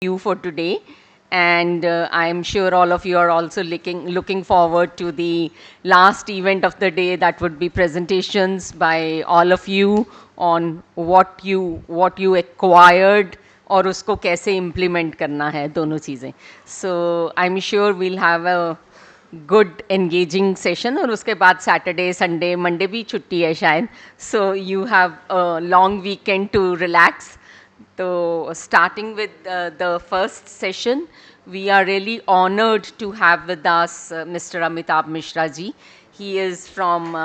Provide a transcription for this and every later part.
you for today. And I'm sure all of you are also looking forward to the last event of the day. That would be presentations by all of you on what you acquired और उसको कैसे implement करना है दोनों चीज़ें. So I'm sure we'll have a good engaging session और उसके बाद सैटरडे संडे मंडे भी छुट्टी है शायद so you have long weekend to relax so, starting with the first session, we are really honored to have with us Mr. Amitabh Mishra ji. He is from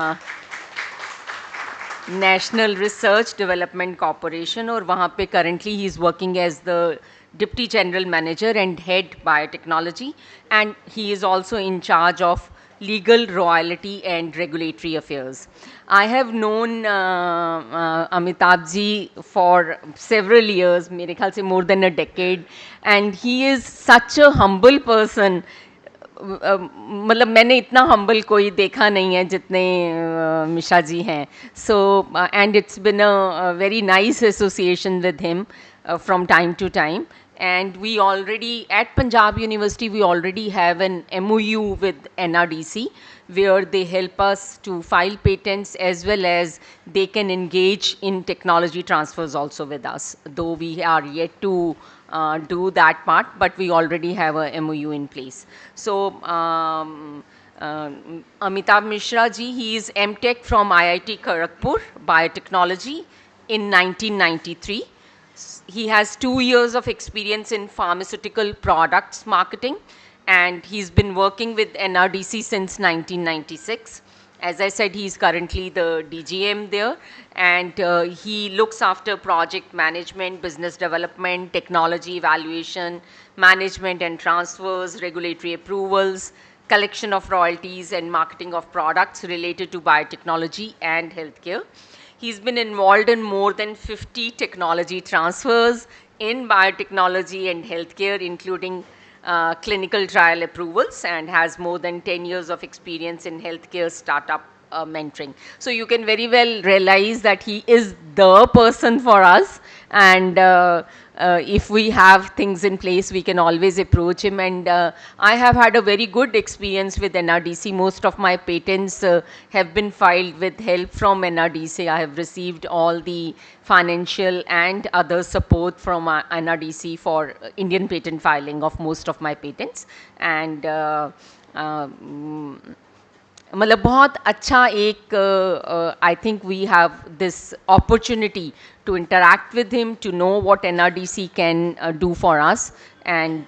National Research Development Corporation, और वहाँ पे currently he is working as the Deputy General Manager and Head Biotechnology, and he is also in charge of legal, royalty and regulatory affairs. I have known Amitabh ji for several years, मेरे ख्याल से more than a decade, and he is such a humble person. मतलब मैंने इतना humble कोई देखा नहीं है जितने मिश्रा जी हैं so and it's been a very nice association with him from time to time, and we already at Punjab University we already have an MOU with NRDC where they help us to file patents as well as they can engage in technology transfers also with us, though we are yet to do that part, but we already have a MOU in place. So Amitabh Mishra ji, he is MTech from IIT Kharagpur, Biotechnology in 1993. He has 2 years of experience in pharmaceutical products marketing, and he's been working with NRDC since 1996. As I said, he's currently the DGM there, and he looks after project management, business development, technology evaluation, management and transfers, regulatory approvals, collection of royalties, and marketing of products related to biotechnology and healthcare. He's been involved in more than 50 technology transfers in biotechnology and healthcare, including clinical trial approvals, and has more than 10 years of experience in healthcare startup mentoring. So you can very well realize that he is the person for us, and if we have things in place, we can always approach him. And I have had a very good experience with NRDC. Most of my patents have been filed with help from NRDC. I have received all the financial and other support from NRDC for Indian patent filing of most of my patents. And मतलब बहुत अच्छा एक I think we have this opportunity to interact with him, to know what NRDC can do for us, and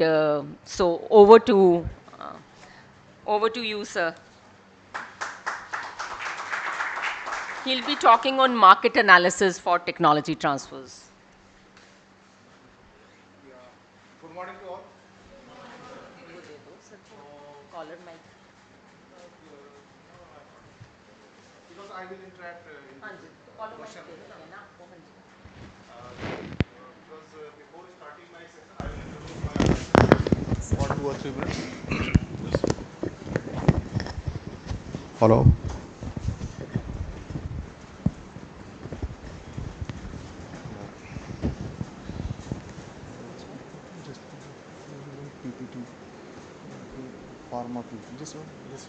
so over to you, sir. He'll be talking on market analysis for technology transfers. Good morning to all. Caller mic. Because I will interact in question. Because before starting my session, I will introduce myself for 2 or 3 minutes. Hello. Just PPT, pharma PPT. Just one. Just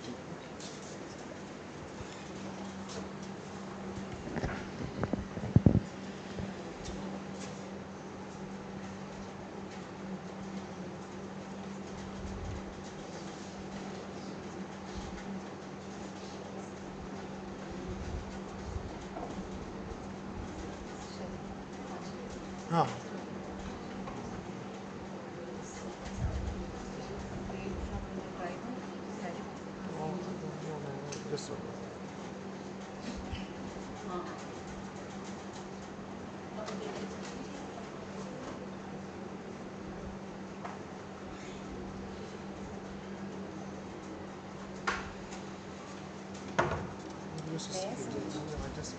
हाँ. Just one. Just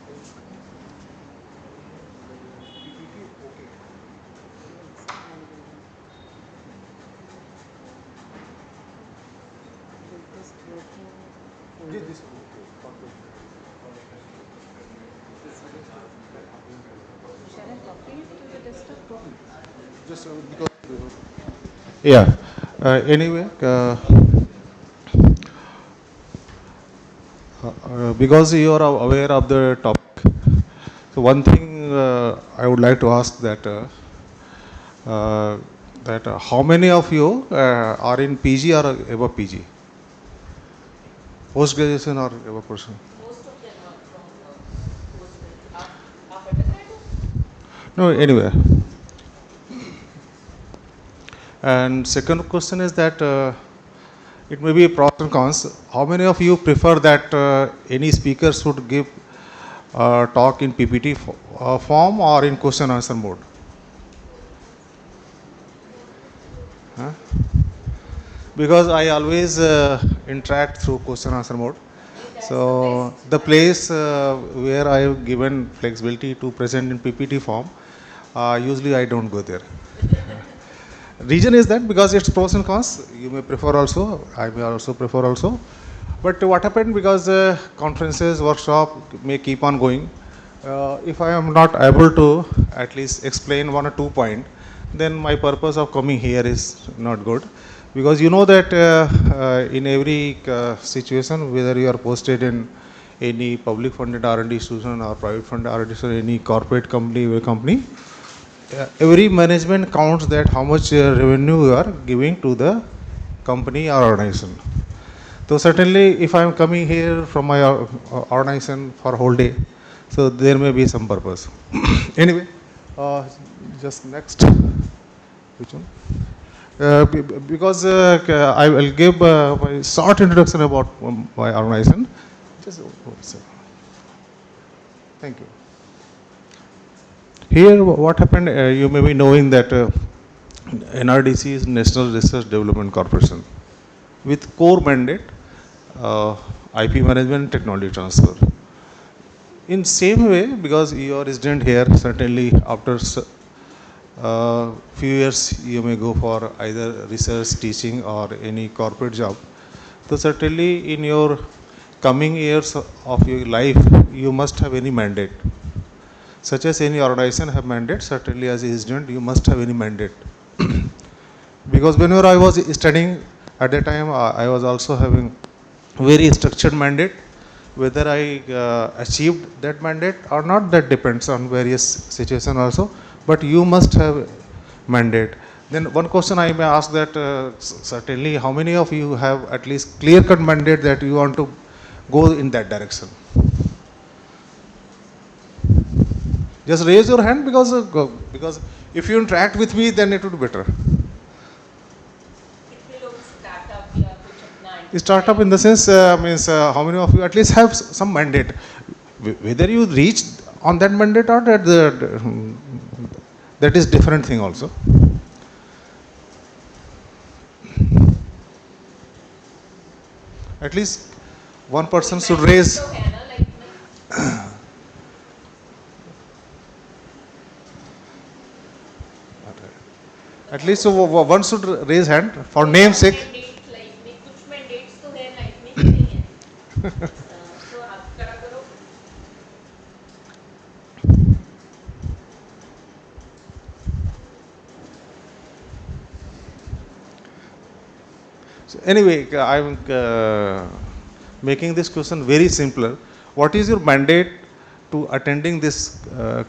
PPT, okay. This Just because Yeah. Anyway, because you are aware of the topic, so one thing I would like to ask uh, that how many of you are in PG or above PG, post graduation or above person? Most of them are from undergraduate. No, anyway. And second question is that it may be pros and cons. How many of you prefer that any speaker should give talk in PPT form or in question answer mode? Huh? Because I always interact through question answer mode. That's the So best. the place where I have given flexibility to present in PPT form, usually I don't go there. Reason is that because it's pros and cons, you may prefer also, I may also prefer also. But what happened, because conferences, workshop may keep on going. If I am not able to at least explain one or two point, then my purpose of coming here is not good. Because you know that in every situation, whether you are posted in any public funded R&D institution or private funded R&D institution, any corporate company, every management counts that how much revenue you are giving to the company or organization. So certainly, if I am coming here from my organization for a whole day, so there may be some purpose. Anyway, uh, just next. Which one? Because I will give my short introduction about my organization. Just thank you. Here, what happened? You may be knowing that NRDC is National Research Development Corporation with core mandate, uh, IP management and technology transfer. In same way, because you are resident here, certainly after few years you may go for either research, teaching or any corporate job. So certainly in your coming years of your life, you must have any mandate. Such as any organization have mandate, certainly as a resident, you must have any mandate. Because whenever I was studying at that time, I was also having very structured mandate. Whether I achieved that mandate or not, that depends on various situation also. But you must have mandate. Then one question I may ask that certainly how many of you have at least clear cut mandate that you want to go in that direction? Just raise your hand, because if you interact with me, then it would be better. कितने लोग startup या कुछ अपना Startup in the sense means how many of you at least have some mandate, whether you reach on that mandate or that is different thing also. At least one person should mandate raise. तो है ना like At least one should raise hand for तो name one sake. mandate life में कुछ mandates तो है life में कि नहीं है तो आप करा करो So anyway, I am making this question very simpler. What is your mandate to attending this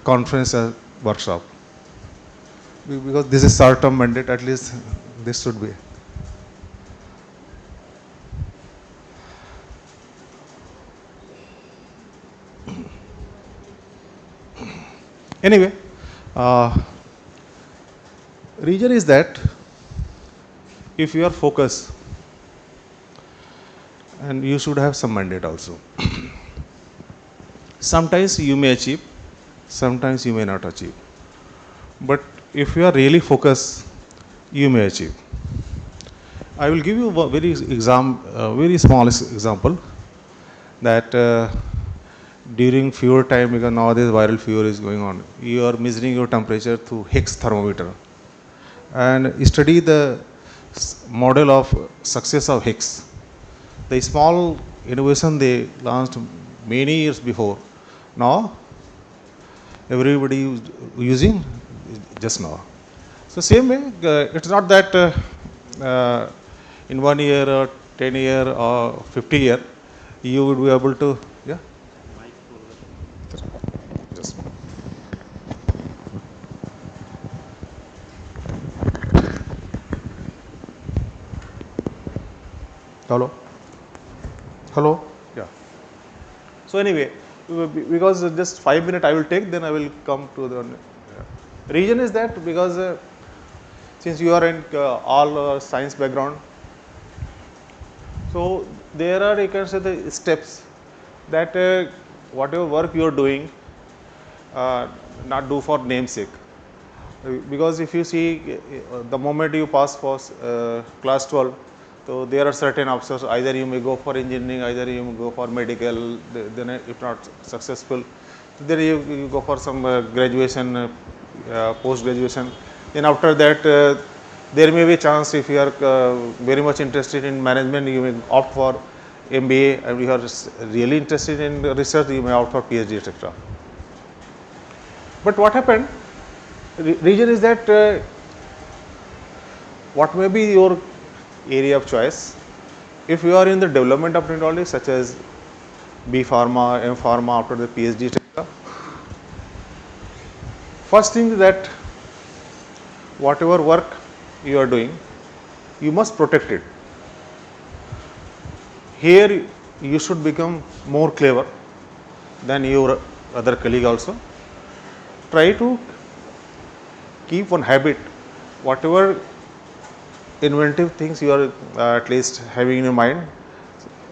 conference workshop? Because this is short-term mandate, at least this should be. Anyway, uh, reason is that if you are focused, and you should have some mandate also. Sometimes you may achieve, sometimes you may not achieve. But if you are really focused, you may achieve. I will give you a very small example that during fever time, because nowadays viral fever is going on, you are measuring your temperature through Higgs thermometer and study the model of success of Higgs. The small innovation they launched many years before. Now everybody using just now. So same way, it's not that in 1 year or 10 year or 50 year, you would be able to, yeah. Just hello, hello, yeah. So anyway, because just 5 minutes I will take, then I will come to the reason is that because since you are in all science background, so there are, you can say, the steps that whatever work you are doing, uh, not do for namesake. Because if you see the moment you pass for class 12, so there are certain options, either you may go for engineering, either you may go for medical, then if not successful, then you go for some graduation, post graduation. Then after that, there may be a chance, if you are very much interested in management, you may opt for MBA, and if you are really interested in research, you may opt for PhD, etc. But what happened, reason is that what may be your area of choice. If you are in the development of technology, such as B Pharma, M Pharma, after the PhD, etc., first thing is that whatever work you are doing, you must protect it. Here you should become more clever than your other colleague also. Try to keep one habit, whatever inventive things you are at least having in your mind,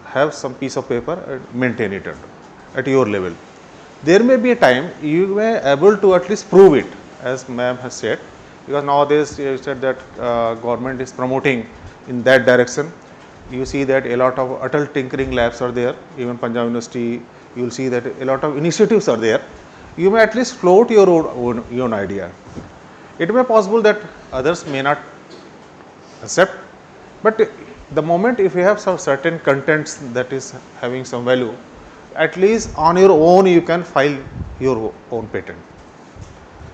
have some piece of paper and maintain it at your level. There may be a time you may able to at least prove it, as ma'am has said, because nowadays you said that government is promoting in that direction. You see that a lot of adult tinkering labs are there, even Punjab University, you will see that a lot of initiatives are there. You may at least float your own idea. It may be possible that others may not accept, but the moment if you have some certain contents that is having some value, at least on your own you can file your own patent.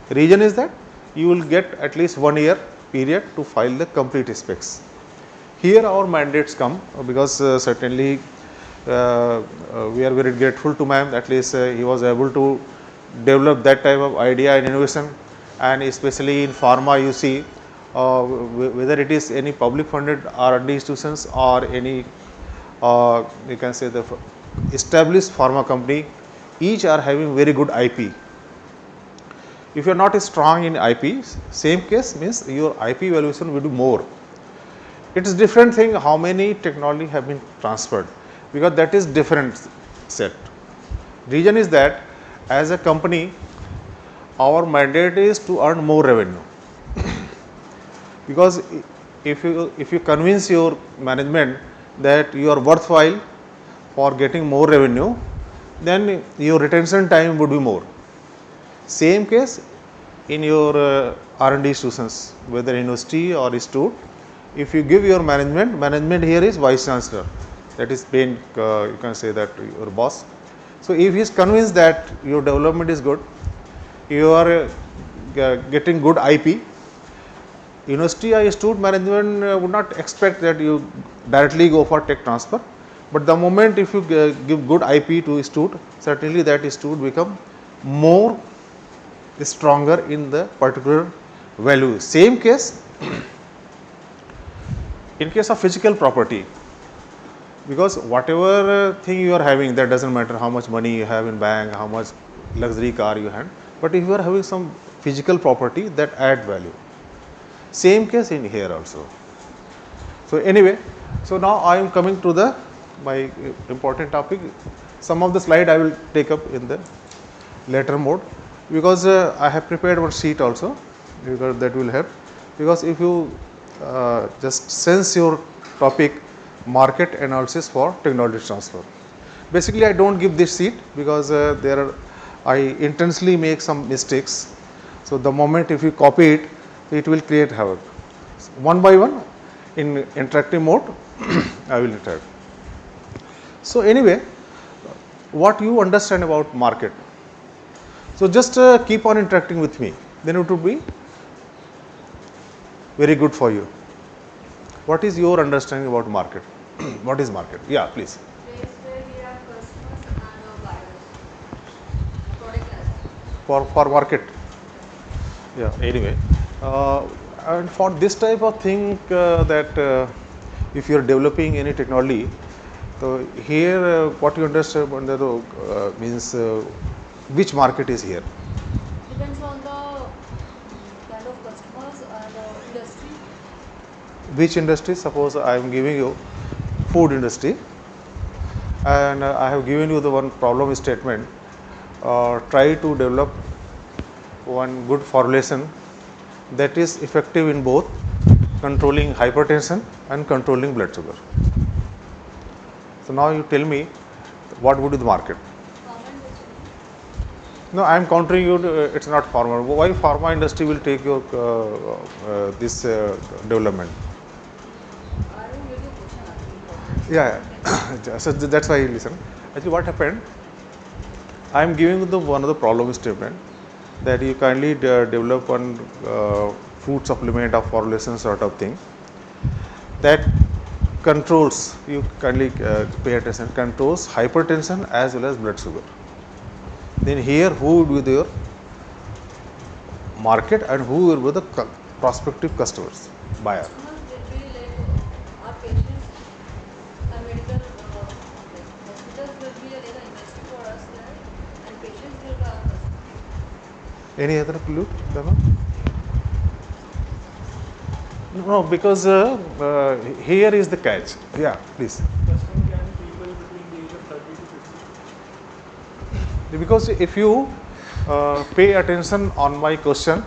Reason is that you will get at least 1 year period to file the complete specs. Here our mandates come, because certainly we are very grateful to ma'am, at least he was able to develop that type of idea and innovation. And especially in pharma, you see whether it is any public funded R&D institutions or any you can say the established pharma company, each are having very good IP. If you are not strong in IP, same case means your IP valuation will be more. It is different thing how many technology have been transferred, because that is different set. Reason is that as a company, our mandate is to earn more revenue. Because if you convince your management that you are worthwhile for getting more revenue, then your retention time would be more. Same case in your R&D institutions, whether university or institute, if you give your management here is vice chancellor, that is pain, you can say that your boss. So if he is convinced that your development is good, you are getting good IP, university or institute management would not expect that you directly go for tech transfer. But the moment if you give good IP to institute, certainly that institute become more stronger in the particular value. Same case in case of physical property, because whatever thing you are having, that doesn't matter how much money you have in bank, how much luxury car you have, but if you are having some physical property that add value. Same case in here also. So anyway, so now I am coming to the my important topic. Some of the slide I will take up in the later mode, because I have prepared one sheet also, because that will help. Because if you just sense your topic, market analysis for technology transfer. Basically, I don't give this sheet because I intentionally make some mistakes. So the moment if you copy it, it will create havoc. One by one, in interactive mode, I will interact. So anyway, what you understand about market? So just keep on interacting with me. Then it would be very good for you. What is your understanding about market? What is market? Yeah, please. Place where we have customers and buyers. Product as For market. Yeah. Anyway, uh, and for this type of thing that if you are developing any technology, so here what you understand under the means which market is here? depends on the kind of customers and industry. Which industry? Suppose I am giving you food industry, and I have given you the one problem statement. Try to develop one good formulation that is effective in both controlling hypertension and controlling blood sugar. So now you tell me what would be the market? Pharma industry. No, I am countering you. It's not pharma. Why pharma industry will take your this development? I don't get your question actually properly. Yeah, Can yeah. So that's why you listen. Actually, what happened? I am giving you the one of the problem statement that you kindly develop one food supplement or formulation sort of thing that controls. You kindly pay attention. Controls hypertension as well as blood sugar. Then here, who would be your market and who will be the prospective customers, buyer? customers will be like our patients and medical like hospitals will be like an industry for us there and patients will be our customers. Any other clue, Dama? No, because here is the catch. Yeah, please. Customer can be people between the age of 30 to 50. Because if you pay attention on my question,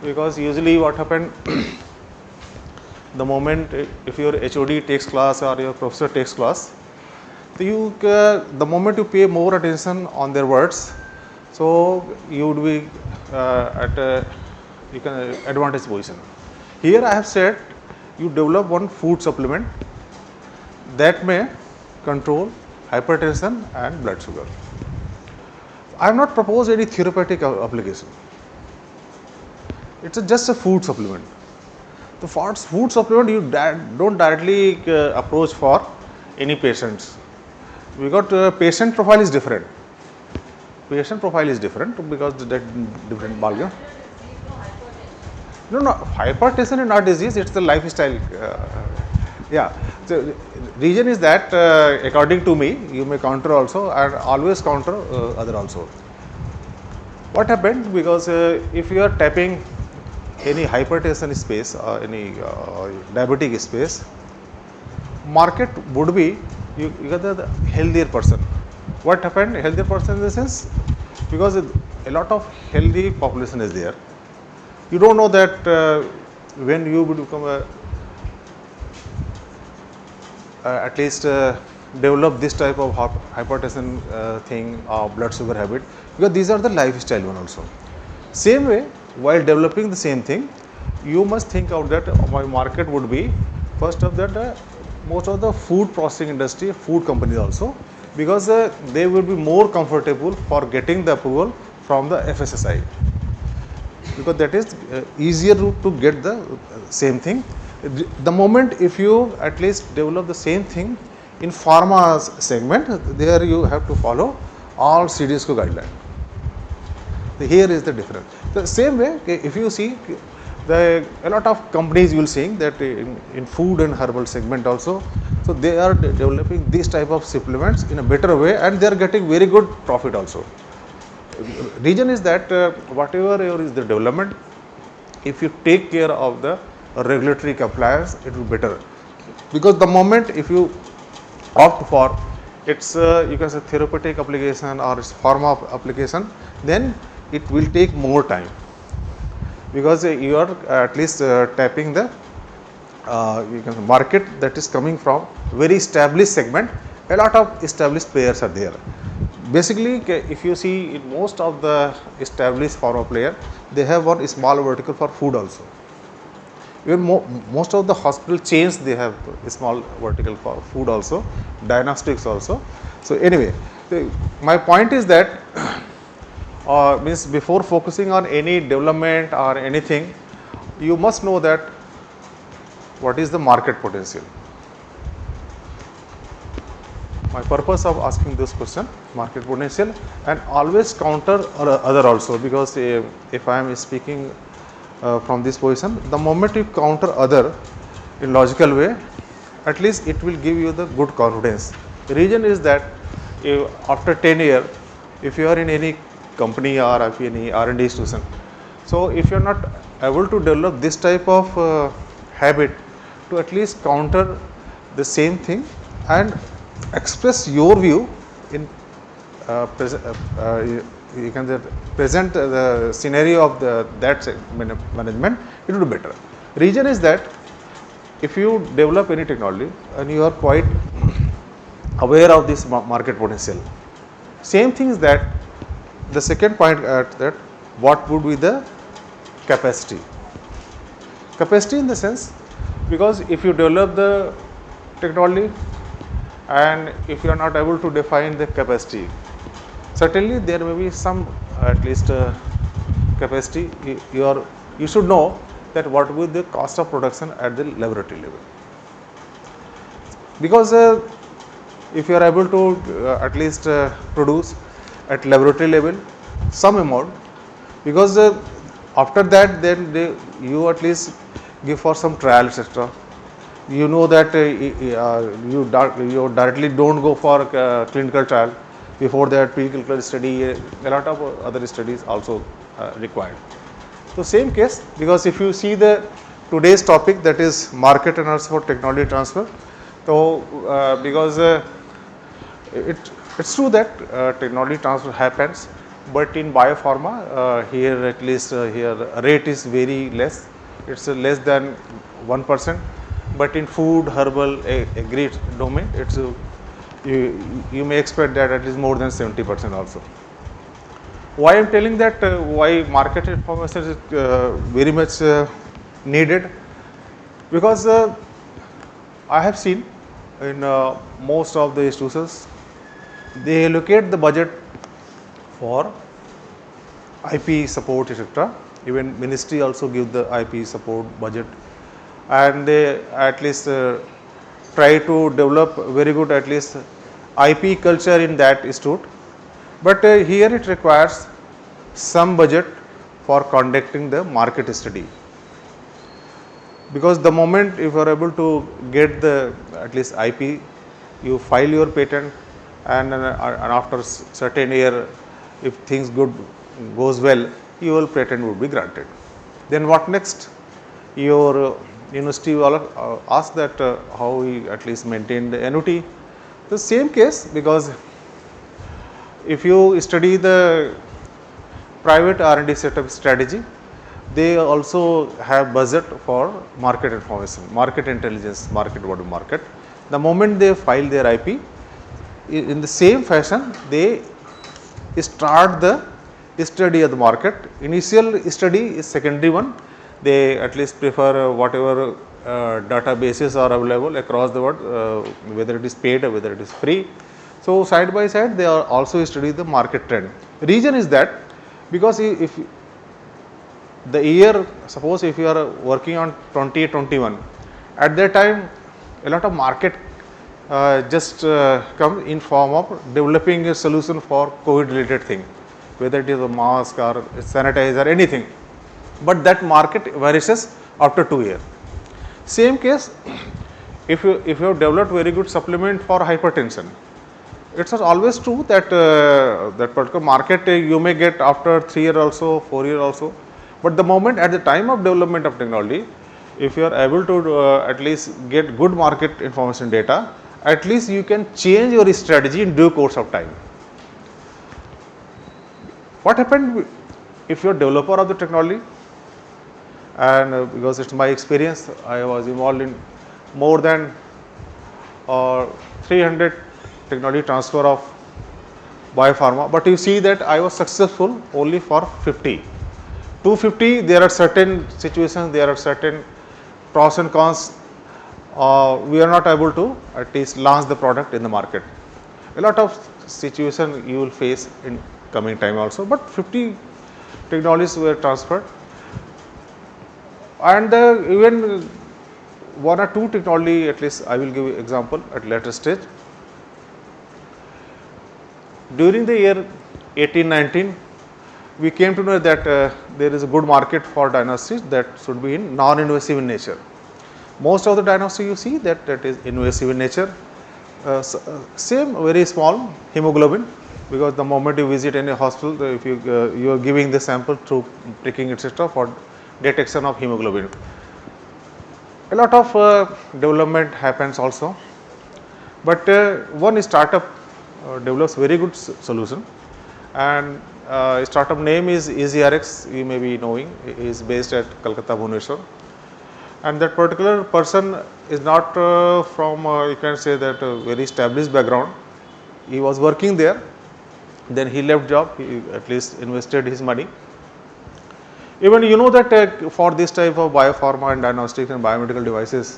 because usually what happened, the moment if your HOD takes class or your professor takes class, so you the moment you pay more attention on their words, so you would be at a you can advantage position. Here I have said you develop one food supplement that may control hypertension and blood sugar. I have not proposed any therapeutic application. It's just a food supplement. The food supplement you don't directly approach for any patients because patient profile is different. Patient profile is different because that different ballgame. No, hypertension is not disease. It's the lifestyle. Yeah. So reason is that according to me, you may counter also and always counter other also. What happened? Because if you are tapping any hypertension space or any diabetic space, market would be you got the healthier person. What happened? Healthier person in the sense because a lot of healthy population is there. You don't know that when you would become at least develop this type of hypertension thing or blood sugar habit because these are the lifestyle one also. Same way, while developing the same thing, you must think out that my market would be first of that most of the food processing industry, food companies also because they will be more comfortable for getting the approval from the FSSI because that is easier to get the same thing. The moment if you at least develop the same thing in pharma segment, there you have to follow all CDSCO guideline. Here is the difference. The same way, if you see a lot of companies you will see that in food and herbal segment also, so they are developing this type of supplements in a better way and they are getting very good profit also. Reason is that whatever is the development, if you take care of the regulatory compliance, it will be better. Because the moment if you opt for its you can say therapeutic application or its pharma application, then it will take more time because you are at least tapping the you can market that is coming from very established segment. A lot of established players are there. Basically, if you see in most of the established pharma player, they have one small vertical for food also. Even most of the hospital chains they have a small vertical for food also, diagnostics also. So anyway, my point is that means before focusing on any development or anything, you must know that what is the market potential. My purpose of asking this question, market potential, and always counter other also, because if I am speaking from this position, the moment you counter other in logical way, at least it will give you the good confidence. The reason is that after 10 years, if you are in any company or if any R&D institution, so if you are not able to develop this type of habit to at least counter the same thing and express your view in you can present the scenario of that management, it will be better. Reason is that if you develop any technology and you are quite aware of this market potential, same thing is that the second point at that, what would be the capacity. Capacity in the sense, because if you develop the technology and if you are not able to define the capacity, certainly there may be some at least capacity. You should know that what will be the cost of production at the laboratory level, because if you are able to at least produce at laboratory level some amount, because after that then you at least give for some trial, etc. You know that you directly don't go for clinical trial. Before that, preclinical study, a lot of other studies also required. So same case, because if you see the today's topic, that is market analysis for technology transfer. So because it's true that technology transfer happens, but in biopharma here at least here rate is very less. It's less than 1%. But in food, herbal, agri domain, it's you may expect that at least more than 70% also. Why I am telling that why market information is very much needed, because I have seen in most of the institutions, they allocate the budget for IP support, etc. Even ministry also give the IP support budget, and they at least try to develop very good at least IP culture in that institute. But here it requires some budget for conducting the market study, because the moment if you are able to get the at least IP, you file your patent, and after certain year, if things goes well, your patent would be granted. Then what next? Your university will ask that how we at least maintain the annuity. The same case, because if you study the private R&D setup strategy, they also have budget for market information, market intelligence, market what market. The moment they file their IP, in the same fashion they start the study of the market. Initial study is secondary one. They at least prefer whatever databases are available across the world, whether it is paid or whether it is free. So side by side they are also study the market trend. Reason is that because if the year, suppose if you are working on 2021, at that time a lot of market just come in form of developing a solution for COVID related thing, whether it is a mask or sanitizer, anything, but that market varies after 2 years. Same case, if you have developed very good supplement for hypertension, it's always true that that particular market you may get after 3 years also, 4 years also, but the moment at the time of development of technology, if you are able to at least get good market information data, at least you can change your strategy in due course of time. What happened if you are developer of the technology, and because it's my experience, I was involved in more than 300 technology transfer of biopharma, but you see that I was successful only for 50. 250, there are certain situations, there are certain pros and cons. We are not able to at least launch the product in the market. A lot of situation you will face in coming time also, but 50 technologies were transferred, and even one or two technology at least I will give example at later stage. During the year 1819, we came to know that there is a good market for diagnostics that should be in non-invasive in nature. Most of the diagnostics you see that is invasive in nature. Same very small hemoglobin, because the moment you visit any hospital, if you are giving the sample through pricking etc. for detection of hemoglobin. A lot of development happens also, but one startup develops very good solution, and startup name is EasyRx. You may be knowing, is based at Kolkata, Bhubaneswar, and that particular person is not from you can say that very established background. He was working there, then he left job. He at least invested his money. Even you know that for this type of biopharma and diagnostics and biomedical devices,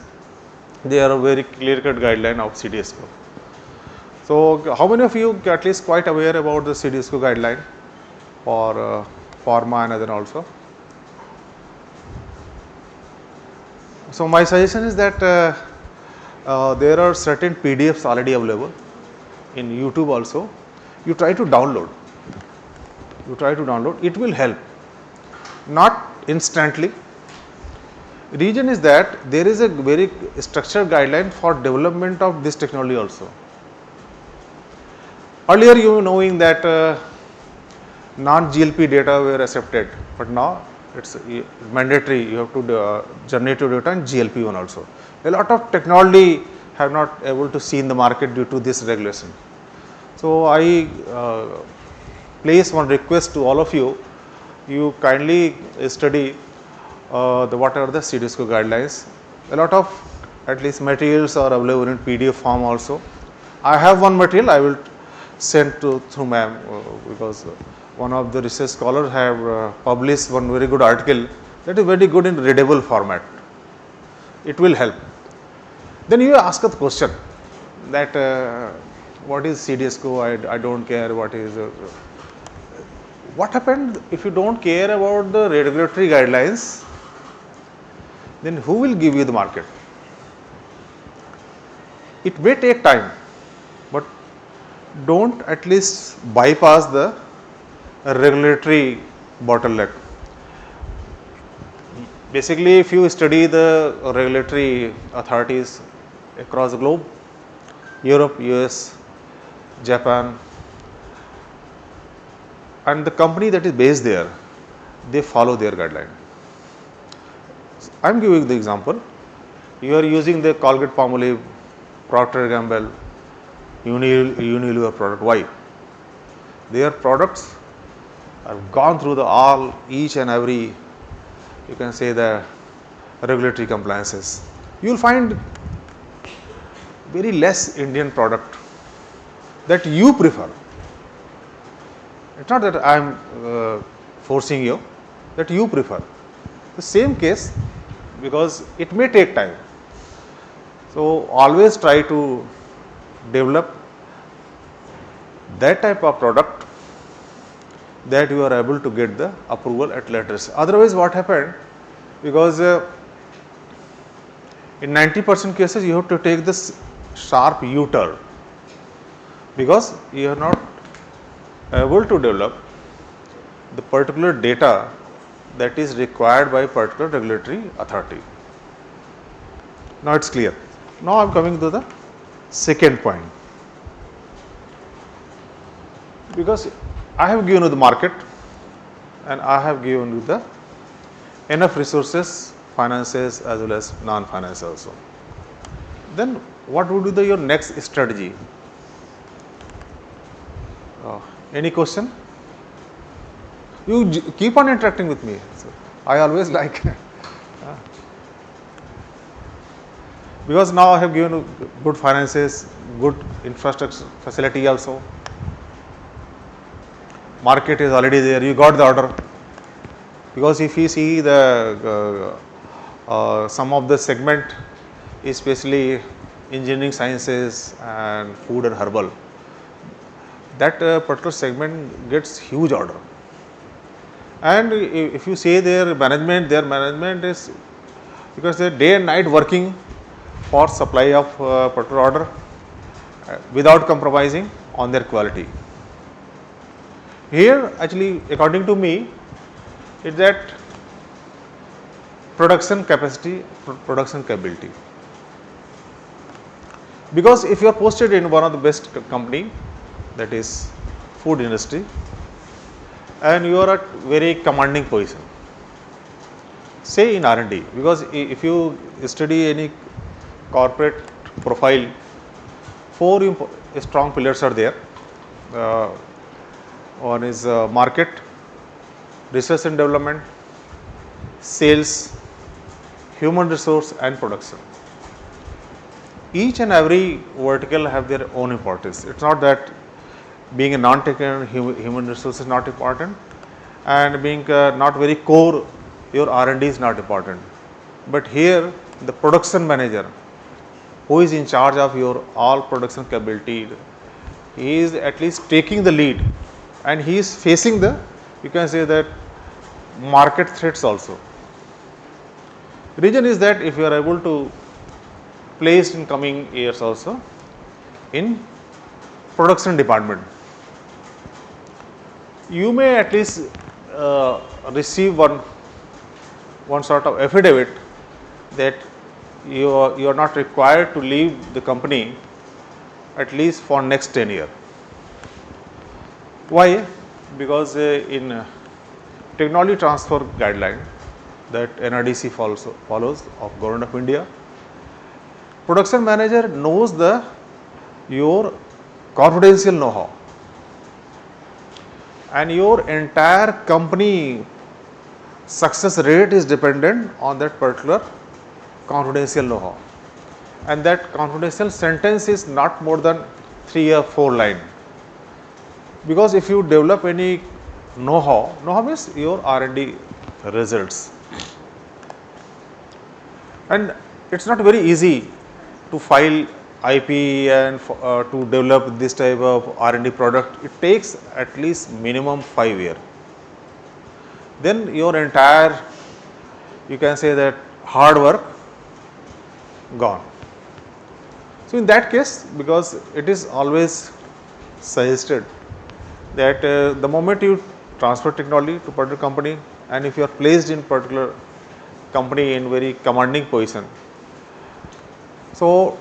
there are very clear-cut guideline of CDSCO. So, how many of you at least quite aware about the CDSCO guideline for pharma and other also? So, my suggestion is that there are certain PDFs already available in YouTube also. You try to download. It will help. Not instantly. Reason is that there is a very structured guideline for development of this technology also. Earlier you were knowing that non-GLP data were accepted, but now it's mandatory. You have to generate your data in GLP-1 also. A lot of technology have not able to see in the market due to this regulation. So I place one request to all of you. You kindly study what are the CDSCO guidelines. A lot of at least materials are available in PDF form also. I have one material I will send through ma'am, because one of the research scholars have published one very good article that is very good in readable format. It will help. Then you ask a question that what is CDSCO? I don't care what is. What happened if you don't care about the regulatory guidelines? Then who will give you the market? It may take time, but don't at least bypass the regulatory bottleneck. Basically, if you study the regulatory authorities across the globe, Europe, US, Japan, and the company that is based there, they follow their guideline. I am giving the example. You are using the Colgate Palmolive, Procter & Gamble, Unilever product. Why? Their products have gone through each and every, you can say, the regulatory compliances. You will find very less Indian product that you prefer. It's not that I am forcing you, that you prefer. The same case, because it may take time. So always try to develop that type of product that you are able to get the approval at later stage. Otherwise, what happened? Because in 90% cases you have to take this sharp U-turn, because you are not able to develop the particular data that is required by particular regulatory authority. Now it's clear. Now I am coming to the second point, because I have given you the market and I have given you the enough resources, finances as well as non-finance also. Then what would be your next strategy? Any question? You keep on interacting with me. So I always like because now I have given you good finances, good infrastructure facility also. Market is already there. You got the order. Because if you see the some of the segment, especially engineering sciences and food and herbal, that particular segment gets huge order. And if you say their management is, because they are day and night working for supply of particular order without compromising on their quality. Here actually according to me is that production capacity, production capability. Because if you are posted in one of the best company, that is food industry, and you are at very commanding position, say in R&D, because if you study any corporate profile, four strong pillars are there. Uh, One is market, research and development, sales, human resource and production. Each and every vertical have their own importance. It's not that being a non-technical human resource is not important, and being not very core your R&D is not important. But here the production manager who is in charge of your all production capability, he is at least taking the lead, and he is facing the, you can say that, market threats also. Reason is that if you are able to place in coming years also in production department, you may at least receive one sort of affidavit that you are not required to leave the company at least for next 10 years. Why? Because in technology transfer guideline that NRDC follows of Government of India, production manager knows your confidential know-how, and your entire company success rate is dependent on that particular confidential know-how, and that confidential sentence is not more than 3 or 4 lines. Because if you develop any know-how means your R&D results, and it's not very easy to file IP and to develop this type of R&D product. It takes at least minimum 5 years. Then your entire, you can say that, hard work gone. So in that case, because it is always suggested that the moment you transfer technology to particular company, and if you are placed in particular company in very commanding position, so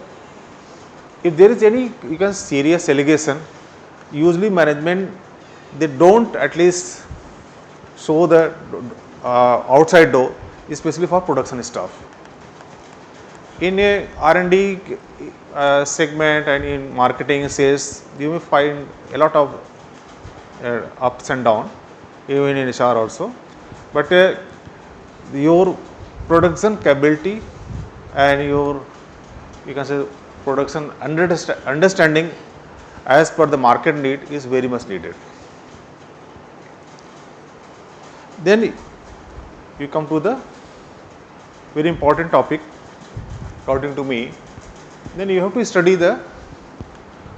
if there is any, you can, serious allegation, usually management, they don't at least show the outside door, especially for production staff. In a R&D segment and in marketing and sales, you may find a lot of ups and downs, even in HR also. But your production capability and your, you can say, production understanding as per the market need is very much needed. Then you come to the very important topic according to me. Then you have to study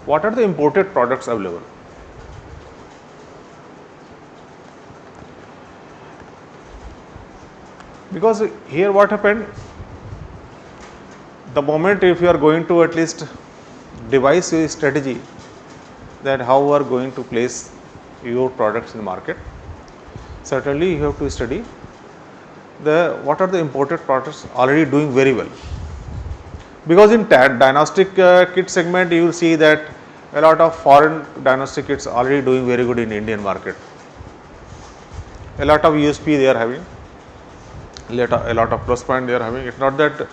what are the imported products available. Because here what happened, the moment if you are going to at least devise a strategy that how you are going to place your products in the market, certainly you have to study what are the imported products already doing very well. Because in diagnostic kit segment, you will see that a lot of foreign diagnostic kits already doing very good in Indian market. A lot of USP they are having, a lot of plus point they are having. It's not that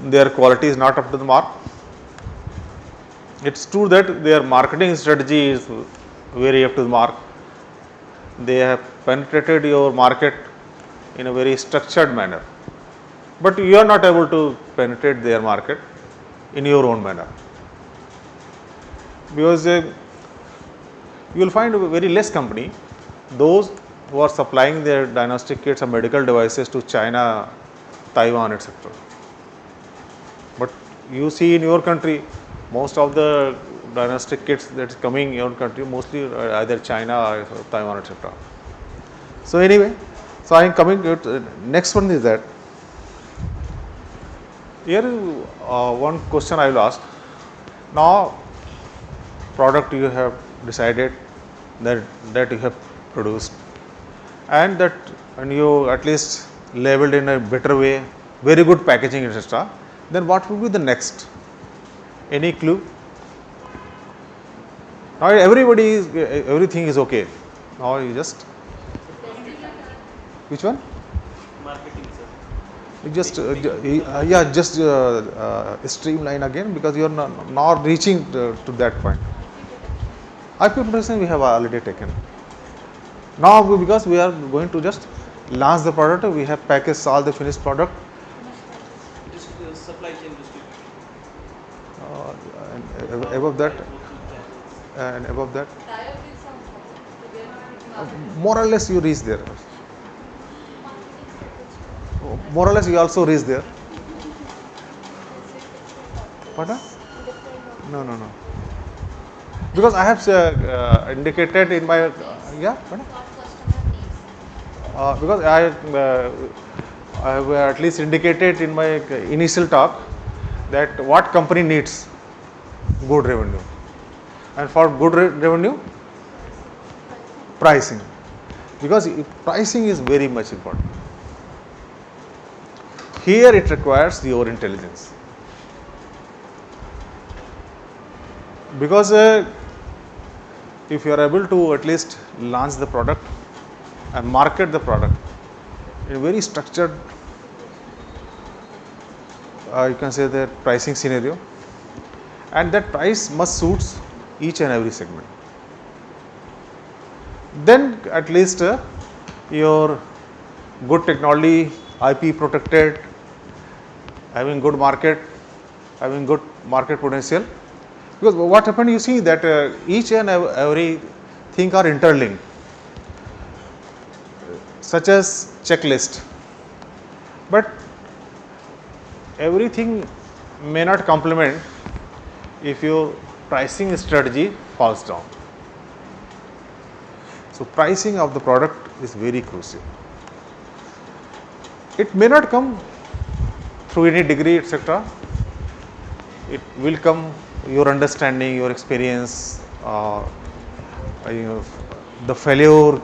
their quality is not up to the mark. It's true that their marketing strategy is very up to the mark. They have penetrated your market in a very structured manner, but you are not able to penetrate their market in your own manner, because you will find a very less company, those who are supplying their diagnostic kits and medical devices to China, Taiwan, etc. But you see in your country, most of the diagnostic kits that is coming in your country, mostly either China or Taiwan, etc. So anyway, so I am coming to next one is that Here, one question I will ask. Now, product you have decided that you have produced, and that and you at least labeled in a better way, very good packaging, etc. Then what will be the next? Any clue? Now everybody is everything is okay. Now you just which one? Marketing, sir. You just yeah, just streamline again because you are not reaching to that point. IP protection we have already taken. Now because we are going to just launch the product, we have packaged all the finished product. It is supply chain distribution. And above that, Go through channels. and above that, Tie up with some to get marketing. more or less you reach there. More or less you also reach there. What? No, no, no. Because I have indicated in my yeah. What? Because I have at least indicated in my initial talk that what company needs good revenue, and for good revenue, pricing, because pricing is very much important. Here it requires your intelligence, because if you are able to at least launch the product and market the product in a very structured, you can say that pricing scenario, and that price must suits each and every segment, then at least your good technology, IP protected, having good market, having good market potential. Because what happened, you see that each and every thing are interlinked, such as checklist, but everything may not complement if your pricing strategy falls down. So pricing of the product is very crucial. It may not come through any degree, etc. It will come your understanding, your experience, you know, the failure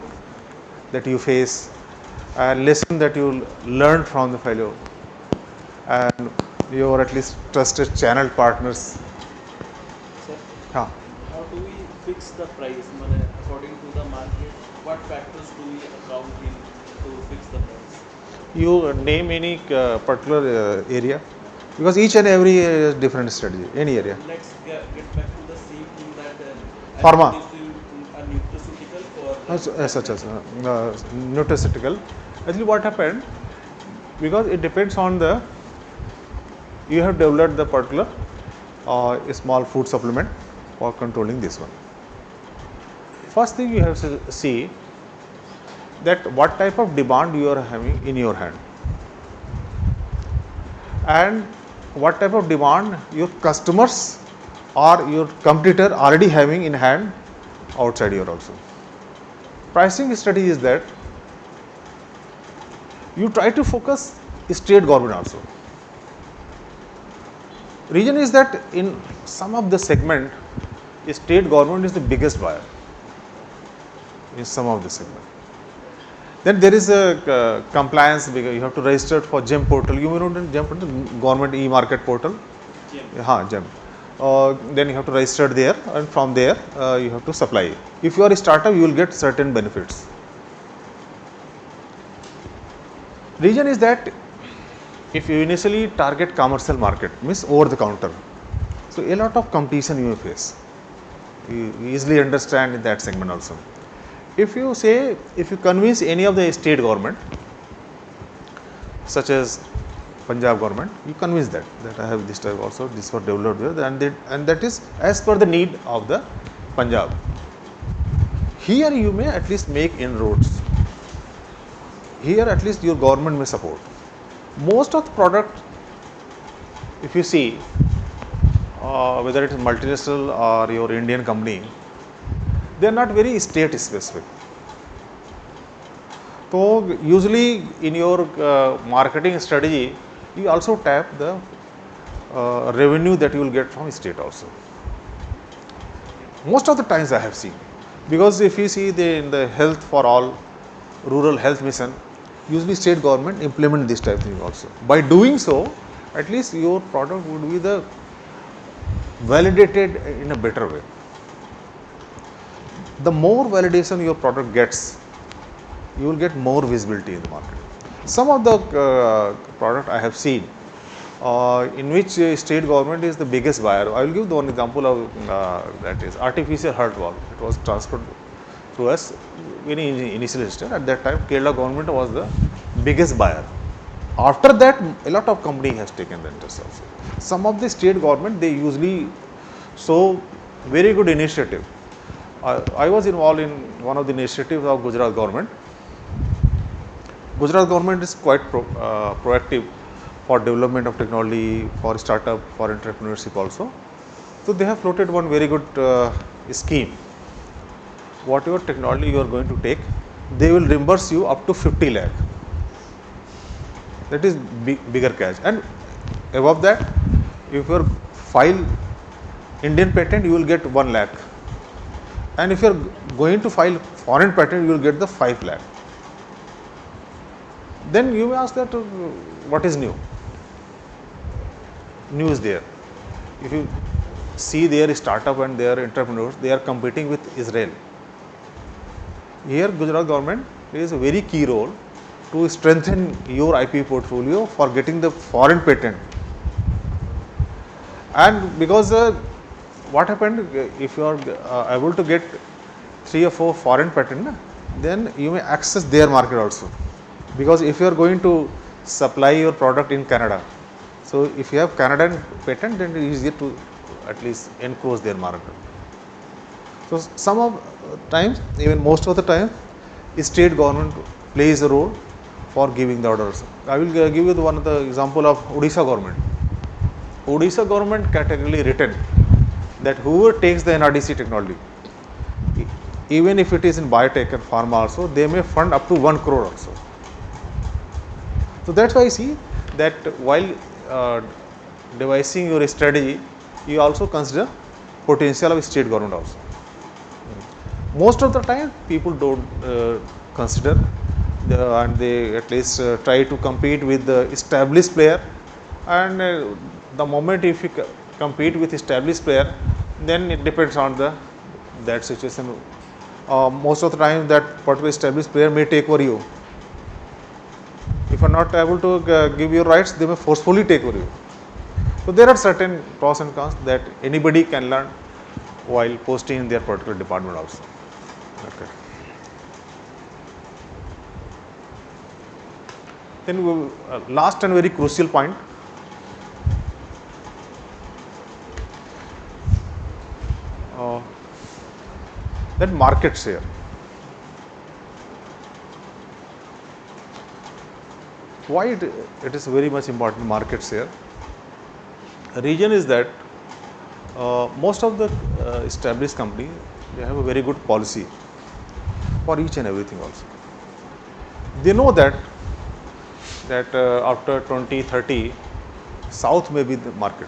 that you face, and lesson that you learn from the failure, and your at least trusted channel partners. Sir, Huh. how do we fix the price? Mane, according to the market, what factors do we account in to fix the price? You name any particular area, because each and every area is different strategy, any area. Let's get back to the same thing that I Pharma. produced a nutraceutical for Such as nutraceutical. Actually, what happened? Because it depends on the, you have developed the particular a small food supplement for controlling this one. First thing you have to see that what type of demand you are having in your hand, and what type of demand your customers or your competitor already having in hand outside your also. Pricing strategy is that you try to focus state government also. Reason is that in some of the segment, state government is the biggest buyer in some of the segment. Then there is a compliance, because you have to register for GEM portal. You may know GEM portal, government e-market portal. GM. GEM. Then you have to register there, and from there you have to supply. If you are a startup, you will get certain benefits. Reason is that if you initially target commercial market, means over the counter, so a lot of competition you may face. You easily understand in that segment also. If you say, if you convince any of the state government, such as Punjab government, you convince that I have this type also, this was developed there, and that is as per the need of the Punjab. Here you may at least make inroads. Here at least your government may support. Most of the product, if you see, whether it is multinational or your Indian company, they are not very state specific. So usually in your marketing strategy, you also tap the revenue that you will get from state also. Most of the times I have seen, because if you see in the health for all, rural health mission, usually state government implement this type of thing also. By doing so, at least your product would be the validated in a better way. The more validation your product gets, you will get more visibility in the market. Some of the product I have seen in which state government is the biggest buyer. I will give the one example of that is artificial heart valve. It was transferred to us very initial stage. At that time, Kerala government was the biggest buyer. After that, a lot of company has taken the interest also. Some of the state government, they usually show very good initiative. I was involved in one of the initiatives of Gujarat government. Gujarat government is quite proactive for development of technology, for startup, for entrepreneurship also. So they have floated one very good scheme. Whatever technology you are going to take, they will reimburse you up to 50 lakh. That is bigger cash. And above that, if you file Indian patent, you will get 1 lakh. And if you are going to file foreign patent, you will get the 5 lakh. Then you may ask that what is new? New is there. If you see their startup and their entrepreneurs, they are competing with Israel. Here Gujarat government plays a very key role to strengthen your IP portfolio for getting the foreign patent. And because what happened, if you are able to get 3 or 4 foreign patent, then you may access their market also. Because if you are going to supply your product in Canada, so if you have Canadian patent, then it is easier to at least encroach their market. So some of times, even most of the time, state government plays a role for giving the orders. I will give you one of the example of Odisha government. Odisha government categorically written that whoever takes the NRDC technology, even if it is in biotech and pharma also, they may fund up to 1 crore also. So that's why I see that while devising your strategy, you also consider potential of state government also. Most of the time, people don't consider, and they at least try to compete with the established player. And the moment if you compete with established player, then it depends on that situation. Most of the time, that particular established player may take over you. If you are not able to give your rights, they may forcefully take over you. So there are certain pros and cons that anybody can learn while posting in their particular department also. Okay. Then last and very crucial point. That market share. Why it is very much important, market share? The reason is that most of the established company, they have a very good policy for each and everything also. They know that after 2030, South may be the market.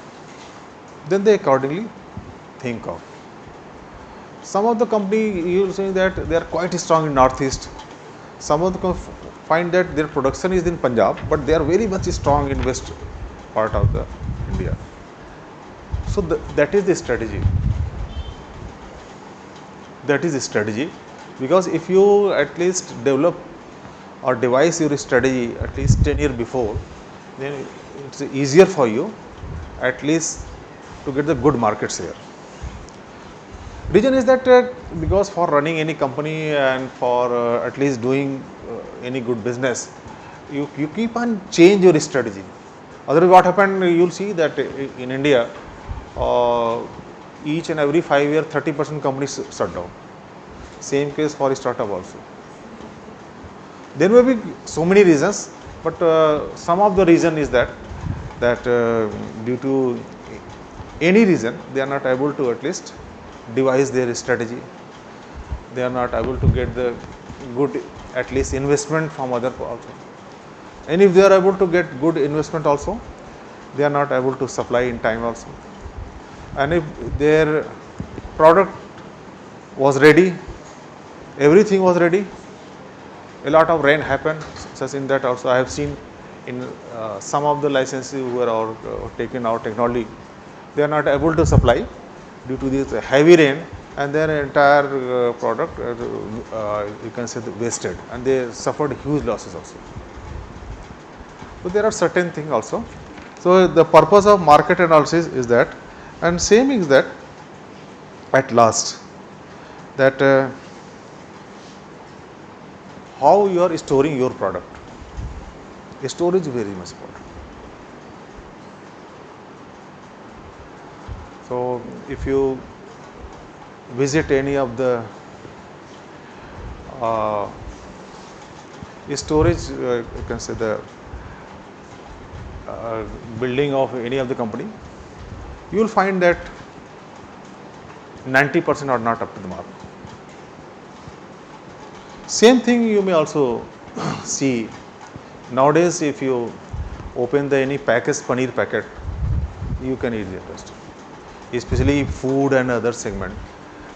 Then they accordingly think of. Some of the company, you will say that they are quite strong in Northeast. Some of the find that their production is in Punjab, but they are very much strong in West part of the India. So that is the strategy. That is the strategy, because if you at least develop or devise your strategy at least 10 years before, then it's easier for you at least to get the good market share. Reason is that because for running any company and for at least doing any good business, you keep on change your strategy. Otherwise, what happened, you will see that in India, each and every 5 years, 30% companies shut down. Same case for startup also. There may be so many reasons, but some of the reason is that due to any reason, they are not able to at least devise their strategy. They are not able to get the good at least investment from other also. And if they are able to get good investment also, they are not able to supply in time also. And if their product was ready, everything was ready, a lot of rain happened. Such in that also I have seen in some of the licenses who are taking our technology, they are not able to supply due to this heavy rain, and their entire product you can say wasted, and they suffered huge losses also. So there are certain things also. So the purpose of market analysis is that, and same is that at last that how you are storing your product. Storage is very much important. So if you visit any of the uh, storage, you can say the building of any of the company, you will find that 90% are not up to the mark. Same thing you may also see nowadays. If you open the any packaged paneer packet, you can eat the rest. Especially food and other segment,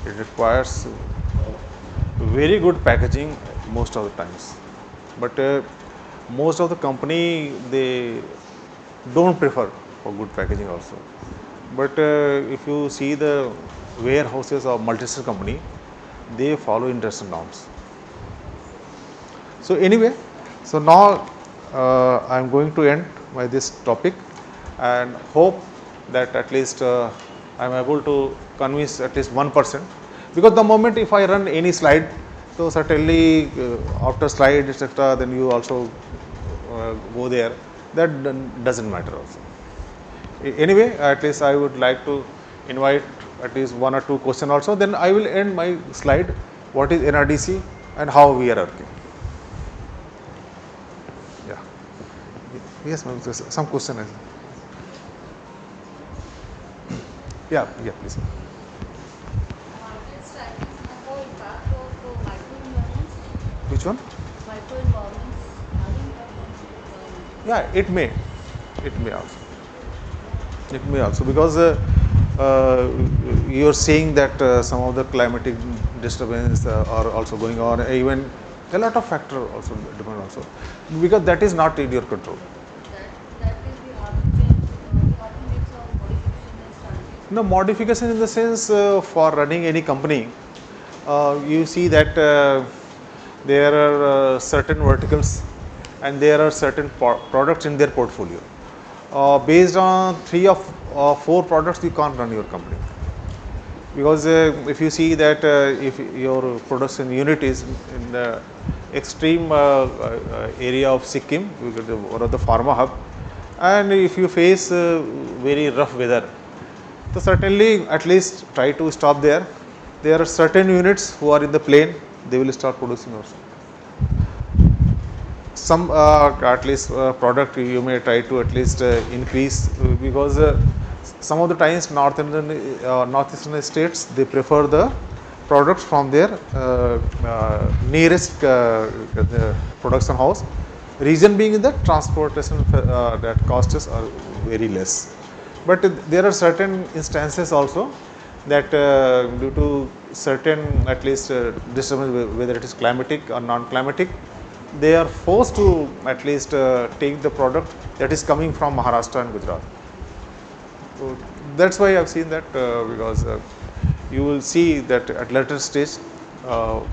it requires very good packaging most of the times. But most of the company, they don't prefer for good packaging also. But if you see the warehouses of multinational company, they follow international norms. So anyway, so now I am going to end by this topic, and hope that at least I am able to convince at least 1%, because the moment if I run any slide, so certainly after slide etc., then you also go there, that doesn't matter also. Anyway, at least I would like to invite at least one or two questions also, then I will end my slide, what is NRDC and how we are working. Yeah. Yes, ma'am, some question. Yeah, yeah, please. Market strategies have an impact of microenvironments. Which one? Microenvironments have an impact on Yeah, it may also. It may also, because you are saying that some of the climatic disturbance are also going on, even a lot of factor also depend also, because that is not in your control. that case we have to change. We have to make some modification in strategies. No modification in the sense for running any company, you see that there are certain verticals and there are certain products in their portfolio. Based on 3 or 4 products, you can't run your company, because if you see that if your production unit is in the extreme area of Sikkim, one of the pharma hub, and if you face very rough weather, so certainly at least try to stop there. There are certain units who are in the plain, they will start producing also. Some at least product you may try to at least increase, because some of the times northeastern states, they prefer the products from their nearest the production house. Reason being that transportation that costs are very less. But there are certain instances also that due to certain at least disturbance, whether it is climatic or non-climatic, they are forced to at least take the product that is coming from Maharashtra and Gujarat. So that's why I've seen that, because you will see that at later stage,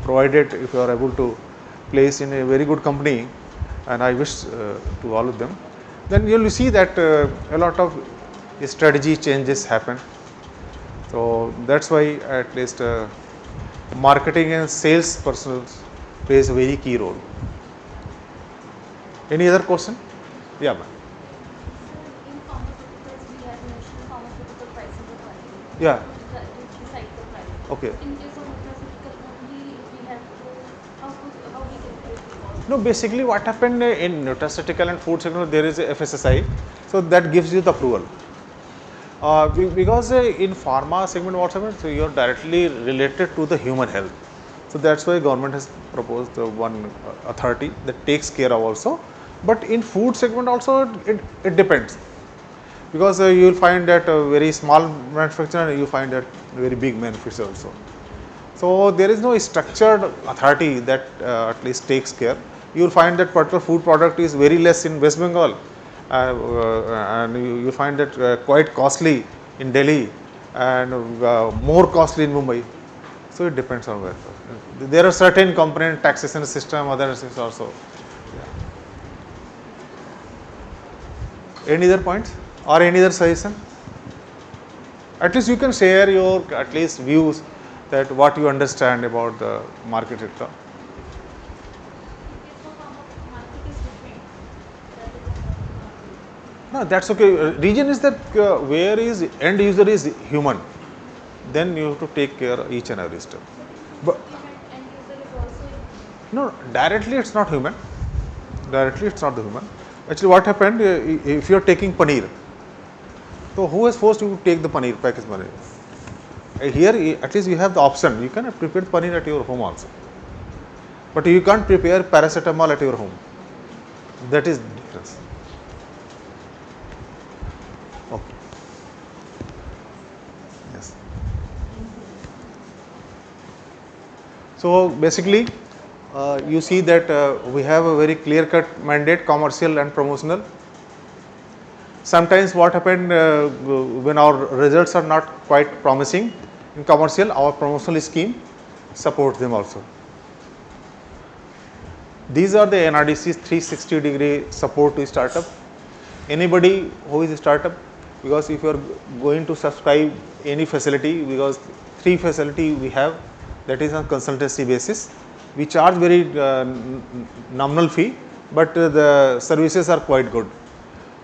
provided if you are able to place in a very good company, and I wish to all of them, then you will see that a lot of strategy changes happen. So that's why at least marketing and sales personnel plays a very key role. Any other question? Yeah, ma'am. Sir, in pharmaceuticals, we had mentioned pharmaceutical prices are high Yeah. to decide the price. Okay. In case of nutraceutical only, we have to how we calculate the cost. No, basically what happened in nutraceutical and food segment, there is a FSSI, so that gives you the approval. Because in pharma segment, what happens, so you are directly related to the human health. So that's why government has proposed one authority that takes care of also. But in food segment also, it depends. because you will find that very small manufacturer and you find that very big manufacturer also. So there is no structured authority that at least takes care. You will find that particular food product is very less in West Bengal, and you find that quite costly in Delhi and more costly in Mumbai. So it depends on where. There are certain component taxation system, other systems also. Any other points or any other suggestion? At least you can share your at least views that what you understand about the market sector. If the market is different, that is another market. No, that's okay. Region is that where is end user is human, then you have to take care of each and every step. But Supplement end user is also no, directly it's not human. Directly it's not the human. Actually, what happened if you are taking paneer? So who has forced you to take the paneer, packaged paneer? Here, at least you have the option. You can prepare paneer at your home also, but you can't prepare paracetamol at your home. That is difference. Okay. Yes. So basically, you see that we have a very clear-cut mandate, commercial and promotional. Sometimes what happened when our results are not quite promising in commercial, our promotional scheme supports them also. These are the NRDC's 360-degree support to startup. Anybody who is a startup, because if you are going to subscribe any facility, because 3 facility we have, that is on consultancy basis. We charge very nominal fee, but the services are quite good.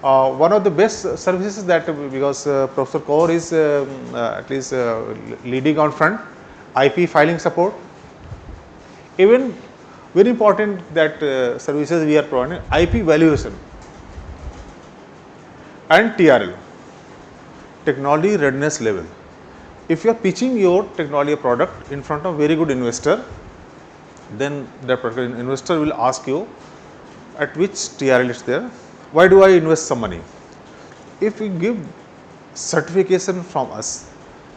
One of the best services that because Professor Kaur is at least leading on front, IP filing support. Even very important that services we are providing, IP valuation and TRL, technology readiness level. If you are pitching your technology product in front of very good investor, then that particular investor will ask you at which TRL is there. Why do I invest some money? If we give certification from us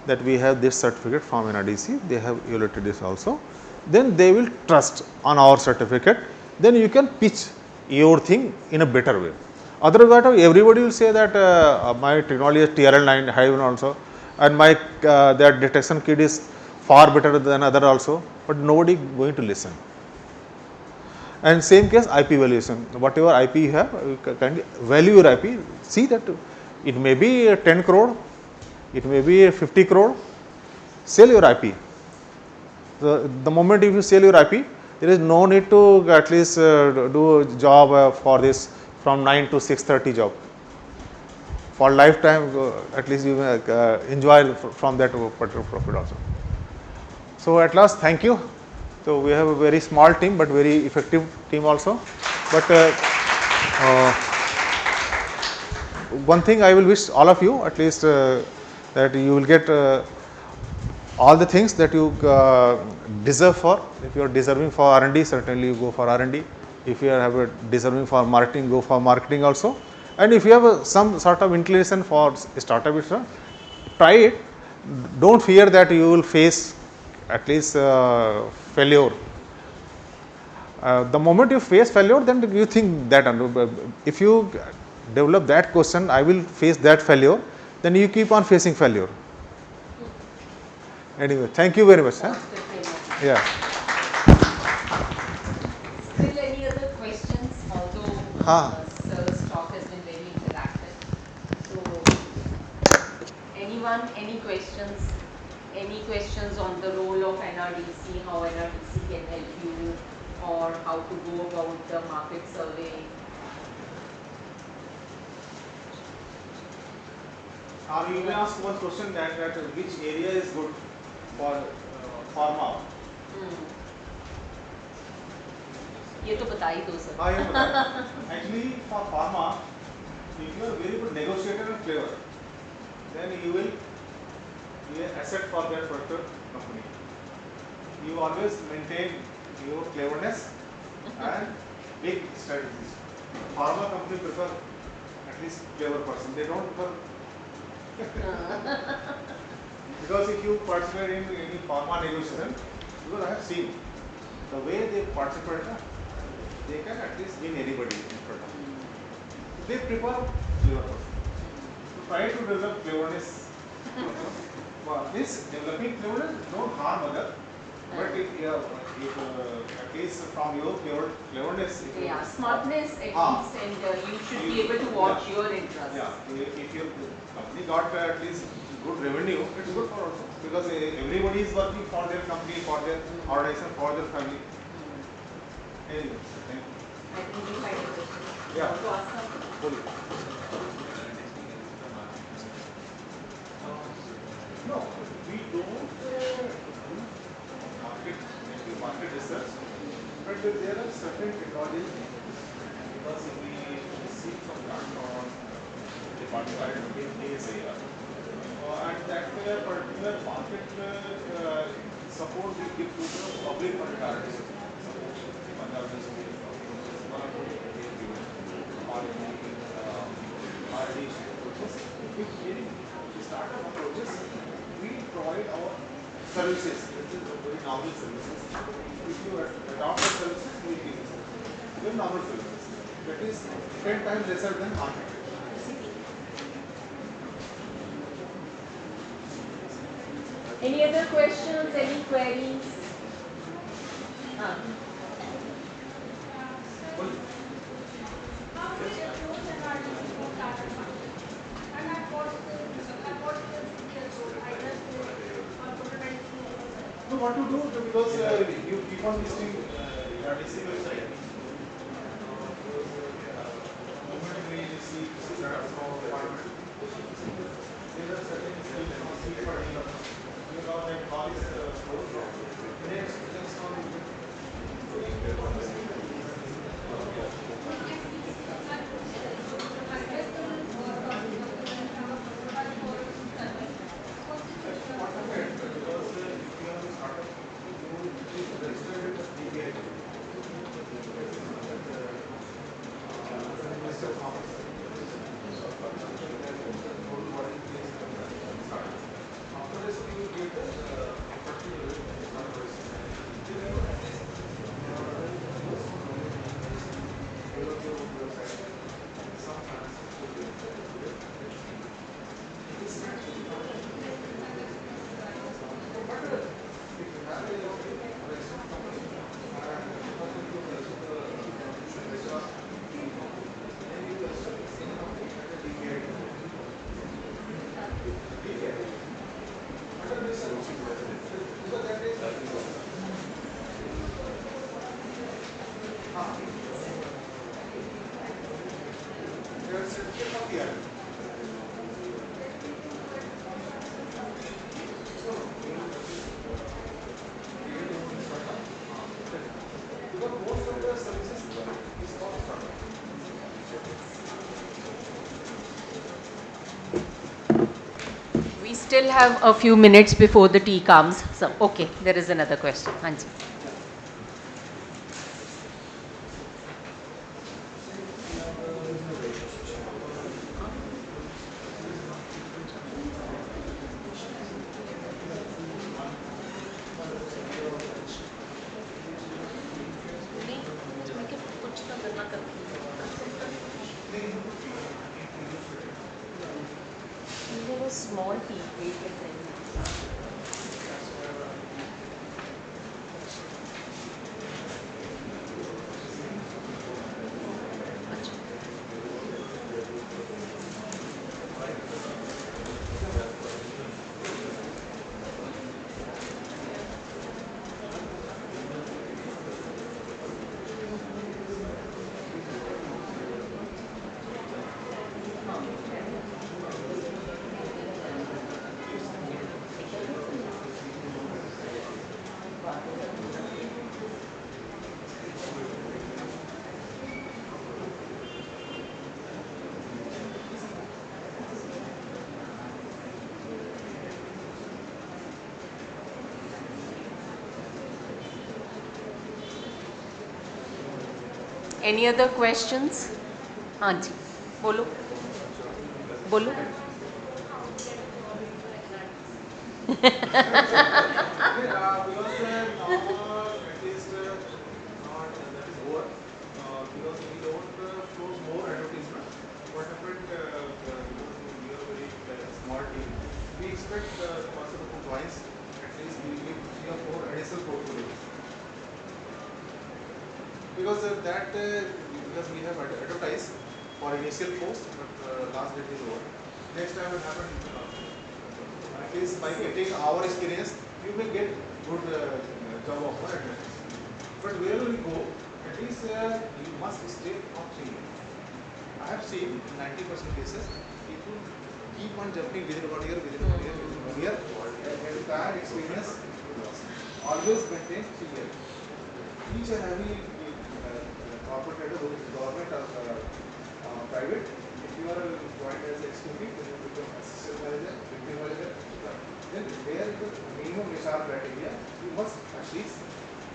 that we have this certificate from NRDC, they have evaluated this also, then they will trust on our certificate, then you can pitch your thing in a better way. Otherwise, everybody will say that my technology is TRL9 high also, and my that detection kit is far better than other also, but nobody going to listen. And same case IP valuation, whatever IP you have, you can value your IP, see that it may be 10 crore, it may be 50 crore, sell your IP. The moment if you sell your IP, there is no need to at least do a job for this from 9 to 6:30 job. For lifetime, at least you may enjoy from that particular profit also. So at last, thank you. So we have a very small team, but very effective team also. But one thing I will wish all of you, at least that you will get all the things that you deserve for. If you are deserving for R&D, certainly you go for R&D. If you have a deserving for marketing, go for marketing also. And if you have some sort of inclination for startup, try it. Don't fear that you will face at least failure. The moment you face failure, then you think that if you develop that question, I will face that failure, then you keep on facing failure. Anyway, thank you very much. Huh? Yeah. Still any other questions? Although Sir's talk has been very interactive. So, anyone, any questions? Any questions on the role of NRDC, how NRDC can help you, or how to go about the market survey? You may ask one question that which area is good for pharma. ये तो बता ही दो sir. Actually, for pharma, if you are very good negotiator and clever, then you will be an asset for that particular company. You always maintain your cleverness and big strategies. Pharma company prefer at least clever person. They don't prefer because if you participate in any pharma negotiation, because I have seen the way they participate, they can at least win anybody in front of them. They prefer clever person. So try to develop cleverness. Well, this developing cleverness don't harm other, but if at least from your cleverness, if you, Yeah, smartness at Ah. least, and you should be able to watch your interests. yeah, if your company got at least good revenue, it's good for also because everybody is working for their company, for their organization, for their family. Anyway, thank you. I think we had a question. Yeah. Want to ask something? Sorry. No, we don't do market research, but there are certain technologies because we receive some grant from department in ASAR. And that particular market support we give to the public funded R&D support. Punjab University, one of the we have given R&D approaches. If any startup approaches, we provide our services, which is very novel services. If you adopt the services, we give you very novel services. That is 10 times lesser than market rate. Any other questions? Any queries? How will you approach an artist for startup funding? And at what years old? Either through prototype through No, what to do because you keep on visiting RDC website. Moment we receive startup from department, there are certain schemes from seed funding. You know that all is next on because if you have a startup, you please register with the DBI. Mr. Thomas. After this, you will get the opportunity to start because most of the services is for startup. We still have a few minutes before the tea comes. So, okay, there is another question. Hanji. We have a small tea. Wait a second. Any other questions? हाँ जी बोलो. बोलो. Because now at least not that is over because we don't close more advertisement. What happened? We are very small team. We expect the person who joins at least we give 3 or 4 additional portfolios because because we have advertised for initial post, but last date is over. Next time will happen. At least by getting our experience, you may get good job offer at least. But wherever we go, at least you must stay for 3 years. I have seen in 90% cases, people keep on jumping within 1 year, within 1 year, within 1 year, and entire experience lost. Always maintain 3 years. Each and every corporate head, whether it's government or private, if you are joined as executive, then you become assistant manager, deputy manager, then there is a minimum HR criteria. You must at least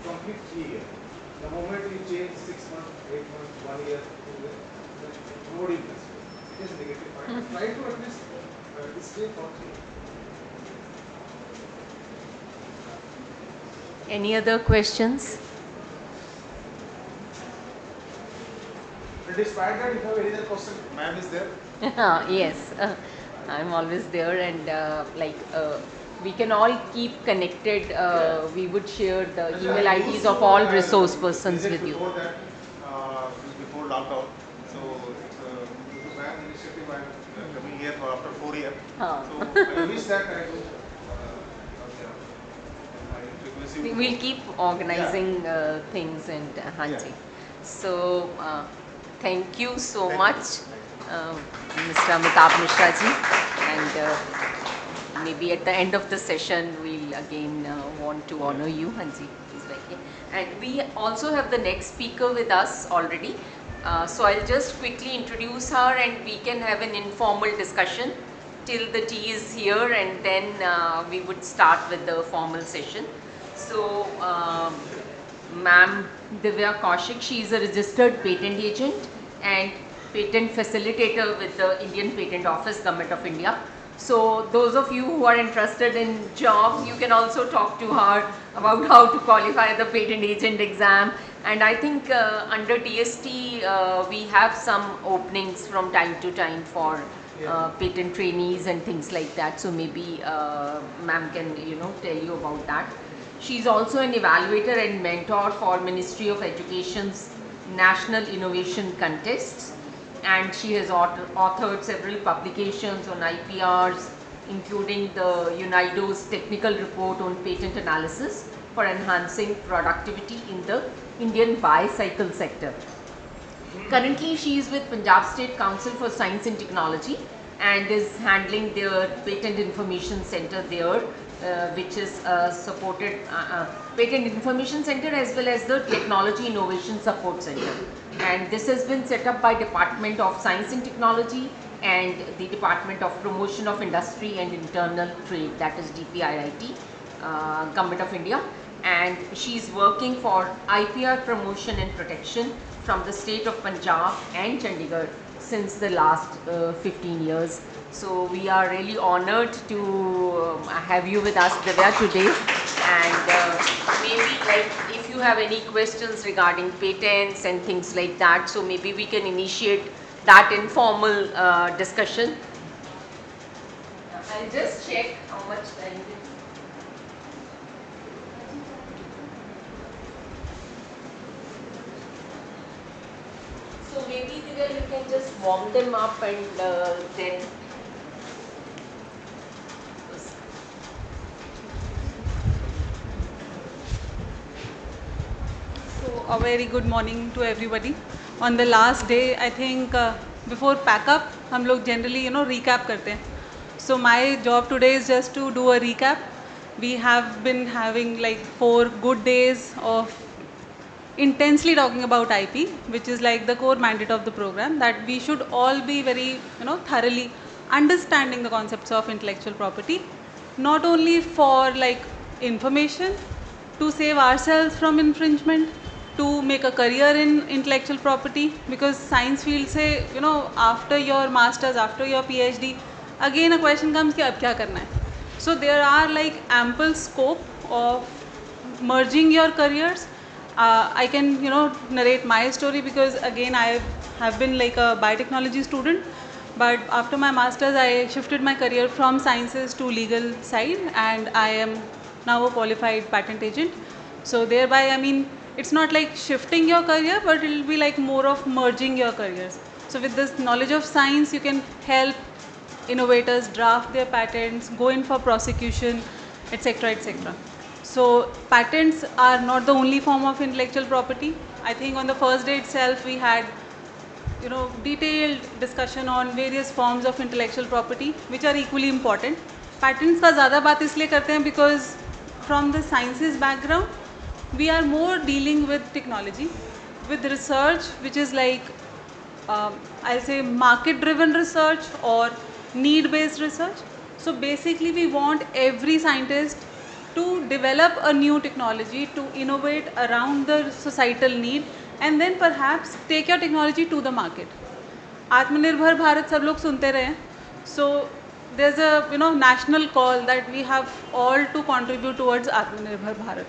complete 3 years. The moment you change 6 months, 8 months, 1 year, 2 years, then nobody will consider. It is a negative point. Try to at least stay for 3 years. Any other questions? And despite that, if you have any other question, ma'am is there. Yes, I'm always there, and we can all keep connected. We would share the email IDs of all resource persons with you. Before that, before lockdown, so it's due to ma'am initiative, I'm coming here for after 4 years. Huh. So I wish that I do. I request you. We'll keep organizing things and Hanji. So thank you so much, Mr. Amitabh Mishra ji, and maybe at the end of the session we'll again want to honor you, Hanji. Please like it. And we also have the next speaker with us already. So I'll just quickly introduce her, and we can have an informal discussion till the tea is here, and then we would start with the formal session. So, Ma'am Divya Kaushik, she is a registered patent agent and patent facilitator with the Indian Patent Office, Government of India. So, those of you who are interested in jobs, you can also talk to her about how to qualify the patent agent exam. And I think under DST, we have some openings from time to time for patent trainees and things like that. So maybe ma'am can tell you about that. She's also an evaluator and mentor for Ministry of Education's National Innovation Contests, and she has authored several publications on IPRs, including the UNIDO's technical report on patent analysis for enhancing productivity in the Indian bicycle sector. Currently, she is with Punjab State Council for Science and Technology and is handling their Patent Information Center there, which is supported Patent Information Center as well as the Technology Innovation Support Center. And this has been set up by Department of Science and Technology and the Department of Promotion of Industry and Internal Trade, that is DPIIT, Government of India. And she is working for IPR promotion and protection from the state of Punjab and Chandigarh since the last 15 years. So we are really honored to have you with us, Divya, today. And maybe if you have any questions regarding patents and things like that, so maybe we can initiate that informal discussion. I'll just check how much time it is. So maybe Divya, you can just warm them up and then. So a very good morning to everybody. On the last day, I think before pack up, हम लोग generally recap करते हैं. So my job today is just to do a recap. We have been having 4 good days of intensely talking about IP, which is the core mandate of the program, that we should all be very thoroughly understanding the concepts of intellectual property, not only for information, to save ourselves from infringement, to make a career in intellectual property, because science field say, after your masters, after your PhD, again a question comes कि अब क्या करना है. So there are like ample scope of merging your careers. I can narrate my story, because again I have been like a biotechnology student, but after my masters I shifted my career from sciences to legal side, and I am now a qualified patent agent. So thereby, I mean, it's not like shifting your career, but it will be like more of merging your careers. So with this knowledge of science, you can help innovators draft their patents, go in for prosecution, etc., etc. So patents are not the only form of intellectual property. I think on the first day itself we had detailed discussion on various forms of intellectual property which are equally important. Patents का ज़्यादा बात इसलिए करते हैं because from the sciences background we are more dealing with technology, with research which is like I'll say market driven research or need based research. So basically we want every scientist to develop a new technology, to innovate around the societal need, and then perhaps take your technology to the market. आत्मनिर्भर भारत सब लोग सुनते रहे हैं. So there's a national call that we have all to contribute towards Atmanirbhar Bharat.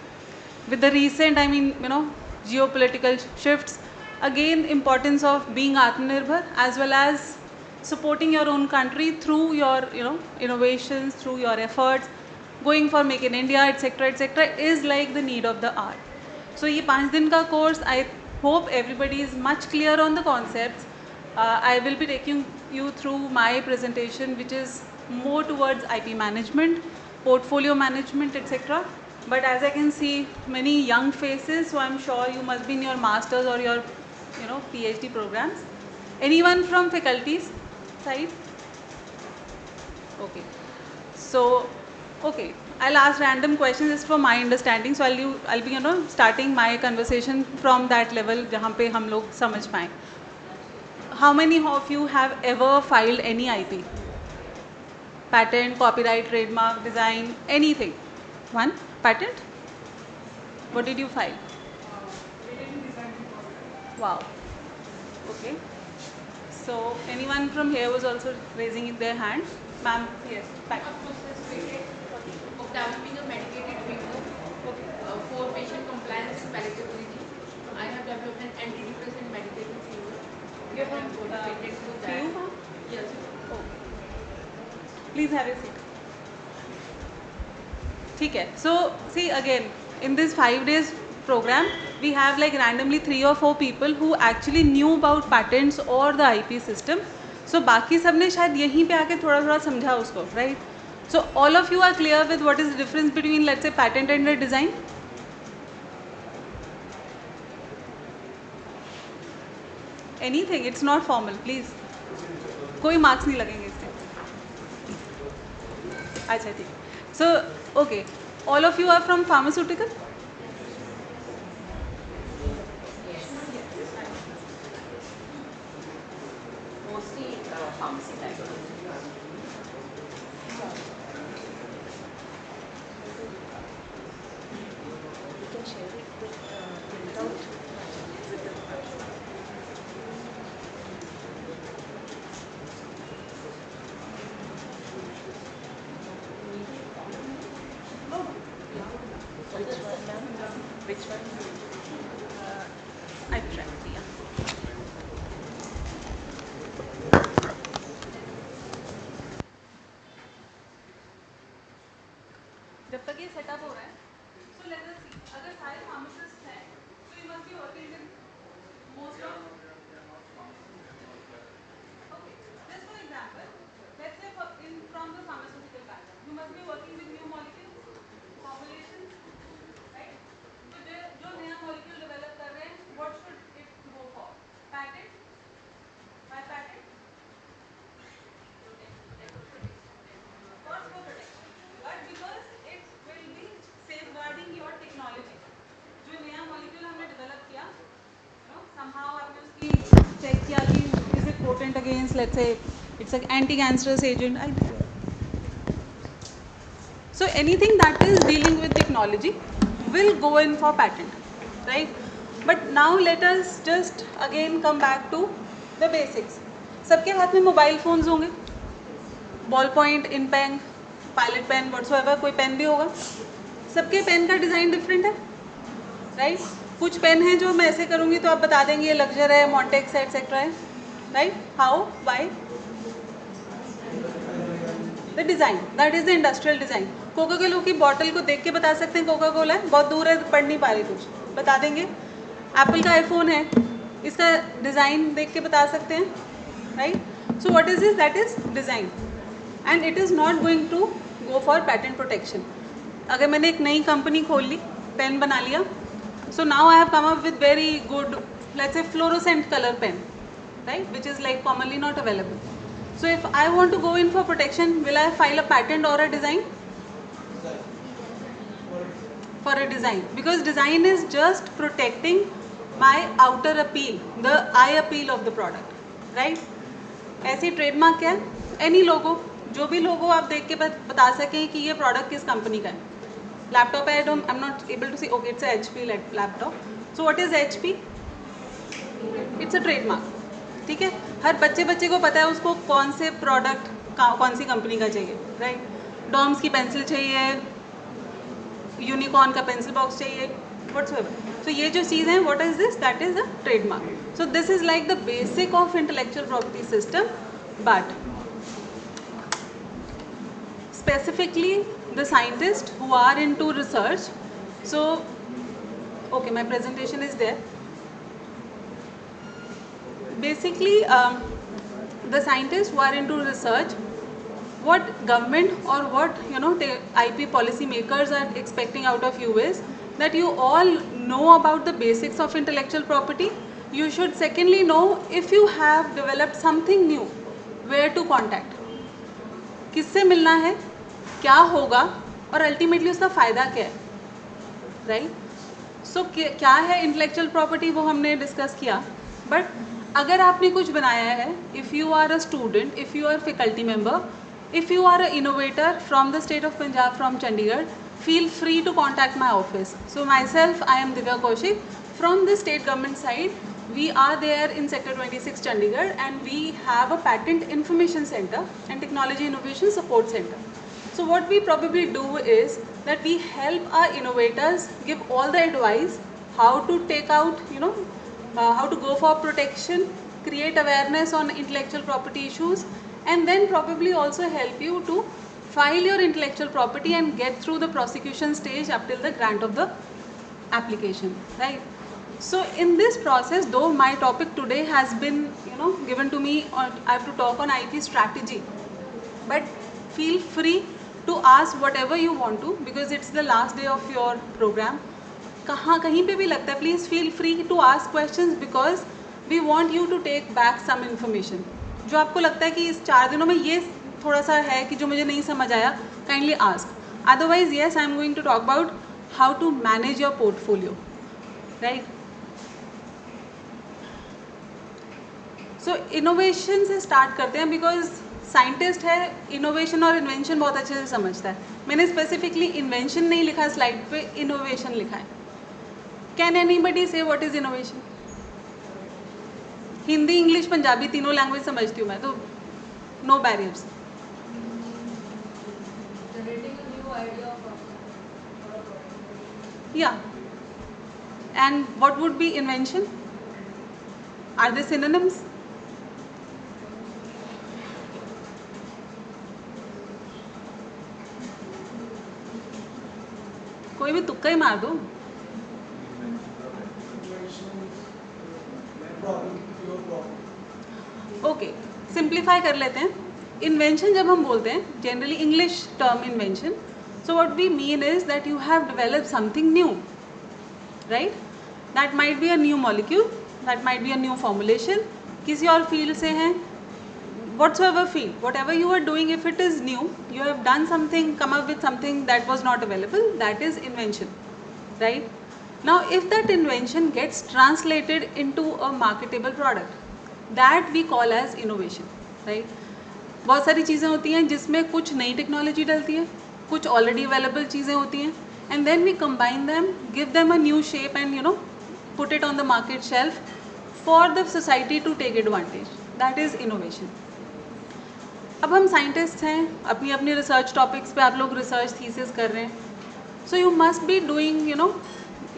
With the recent, I mean, geopolitical shifts, again importance of being Atmanirbhar as well as supporting your own country through your innovations, through your efforts, going for Make in India, etc., is like the need of the hour. So ये 5 दिन का course, I hope everybody is much clear on the concepts. I will be taking you through my presentation, which is more towards IP management, portfolio management, etc. But as I can see many young faces, so I'm sure you must be in your masters or your PhD programs. Anyone from faculties side? Okay. So, okay, I'll ask random questions just for my understanding. So I'll be starting my conversation from that level जहाँ पे हम लोग समझ पाएं. How many of you have ever filed any IP? Patent, copyright, trademark, design, anything? One patent? What did you file? Wow. Okay. So anyone from here was also raising their hand? Ma'am, yes. Patent. Of developing a medicated treatment for patient compliance and palatability. I have developed an antidepressant medicated treatment. You're from Patent for that. PU, ma'am? Yes. Oh. Please have a seat. ठीक है. So see again, in this 5 days program, we have like randomly 3 or 4 people who actually knew about patents or the IP system. So बाकी सब ने शायद यहीं पे आके थोड़ा समझा उसको, right? So all of you are clear with what is the difference between, let's say, patent and a design? Anything, it's not formal, please. कोई marks नहीं लगेंगे इससे. अच्छा ठीक. So okay, all of you are from pharmaceutical? Mostly pharmacy type. Which one? I tried, yeah. जब तक ये setup हो रहा है, so let us see. अगर सारे pharmacists हैं, so you must be working with most of. Okay, just for example, let's say from the pharmaceutical background, you must be working with new molecules, formulations, right? So जो नया molecule develop कर रहे हैं, what should it go for? Patent? Why patent? Of course for protection, but because it will be safeguarding your technology. जो नया molecule हमने develop किया, somehow आपने उसकी check किया कि is it potent against, let's say, it's an anti-cancerous agent. So anything that is dealing with technology will go in for patent, right? But now let us just again come back to the basics. सबके हाथ में mobile phones होंगे, ball point, in pen, pilot pen, whatsoever, कोई pen भी होगा. सबके pen का design different है, राइट? कुछ पेन हैं जो मैं ऐसे करूँगी तो आप बता देंगे ये लक्जर है, मॉन्टेक्स है, एक्सेट्रा है, right? How, why? The design, that is the industrial design. Coca Cola की बॉटल को देख के बता सकते हैं कोका कोला है, बहुत दूर है, पढ़ नहीं पा रही, कुछ बता देंगे. एप्पल का आईफोन है, इसका डिज़ाइन देख के बता सकते हैं, right? So what is this? That is design, and it is not going to go for patent protection. अगर मैंने एक नई कंपनी खोल ली, पेन बना लिया, so now I have come up with very good, let's say, fluorescent color pen, right, which is like commonly not available. So if I want to go in for protection, will I file a patent or a design? For a design, because design is just protecting my outer appeal, the eye appeal of the product, right? ऐसे trademark क्या है? Any लोगो, जो भी लोगो आप देख के बता सकें कि ये प्रोडक्ट किस कंपनी का है. लैपटॉप है, I am not able to see, okay it's H P laptop. So what is H P? It's a trademark. ठीक है, हर बच्चे को पता है उसको कौन से प्रोडक्ट कौन सी कंपनी का चाहिए, राइट? डॉम्स की पेंसिल चाहिए, यूनिकॉर्न का पेंसिल बॉक्स चाहिए, व्हाट्सएवर. सो ये जो चीज़ है, what is this? That is a trademark. So this is like the basic of intellectual property system, but specifically the scientists who are into research. So okay, my presentation is there. Basically the scientists who are into research, what government or what IP policy makers are expecting out of you is that you all know about the basics of intellectual property. You should secondly know, if you have developed something new, where to contact, किससे मिलना है, क्या होगा, और ultimately उसका फ़ायदा क्या है, राइट? सो क्या है इंटेलेक्चुअल प्रॉपर्टी, वो हमने डिस्कस किया. बट अगर आपने कुछ बनाया है, if you are a student, if you are faculty member, if you are a innovator from the state of Punjab, from Chandigarh, feel free to contact my office. So myself, I am Divya Kaushik from the state government side. We are there in sector 26 Chandigarh, and we have a patent information center and technology innovation support center. So what we probably do is that we help our innovators, give all the advice how to take out, how to go for protection, create awareness on intellectual property issues, and then probably also help you to file your intellectual property and get through the prosecution stage up till the grant of the application, right? So in this process, though my topic today has been given to me, or I have to talk on IP strategy, but feel free to ask whatever you want to, because it's the last day of your program. कहीं पे भी लगता है, please feel free to ask questions, because we want you to take back some information. जो आपको लगता है कि इस 4 दिनों में ये थोड़ा सा है कि जो मुझे नहीं समझ आया, kindly ask. Otherwise yes, I am going to talk about how to manage your portfolio, right? So innovation से स्टार्ट करते हैं, बिकॉज साइंटिस्ट है, इनोवेशन और इन्वेंशन बहुत अच्छे से समझता है. मैंने स्पेसिफिकली इन्वेंशन नहीं लिखा स्लाइड पे, इनोवेशन लिखा है. Can anybody say what is innovation? Hindi, English, Punjabi तीनों लैंग्वेज समझती हूँ मैं, तो no barriers. Generating a new idea of a product. Yeah. And what would be invention? Are they synonyms? कोई भी तुक्का ही मार दो. ओके, सिंप्लीफाई कर लेते हैं. इन्वेंशन जब हम बोलते हैं, generally English term invention, so what we mean is that you have developed something new, right? That might be a new molecule, that might be a new formulation. किसी और field से हैं, whatsoever field, whatever you are doing, if it is new, you have done something, come up with something that was not available, that is invention, right? Now if that invention gets translated into a marketable product, that we call as innovation, right? बहुत सारी चीज़ें होती हैं जिसमें कुछ नई technology डलती है, कुछ ऑलरेडी अवेलेबल चीज़ें होती हैं, and then we combine them, give them a new shape, and put it on the market shelf for the society to take advantage. That is innovation. अब हम साइंटिस्ट हैं, अपनी अपनी रिसर्च टॉपिक्स पे आप लोग रिसर्च थीसिस कर रहे हैं, so you must be doing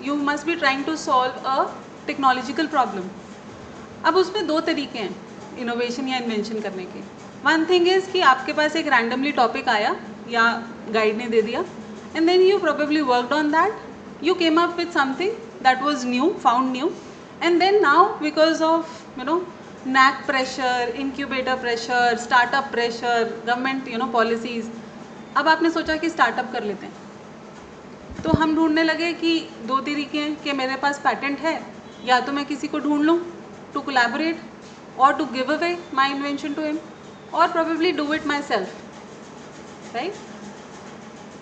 you must be trying to solve a technological problem. अब उसमें दो तरीके हैं इनोवेशन या इन्वेंशन करने के. वन थिंग इज़ कि आपके पास एक रैंडमली टॉपिक आया या गाइड ने दे दिया, and then you probably worked on that, you came up with something that was new, found new, and then now because of NAC pressure, incubator pressure, startup pressure, government policies, अब आपने सोचा कि startup कर लेते हैं. तो हम ढूंढने लगे कि दो तरीके हैं कि मेरे पास पैटेंट है, या तो मैं किसी को ढूंढ लूँ टू कोलैबोरेट और to give away my invention to him, और probably do it myself, right.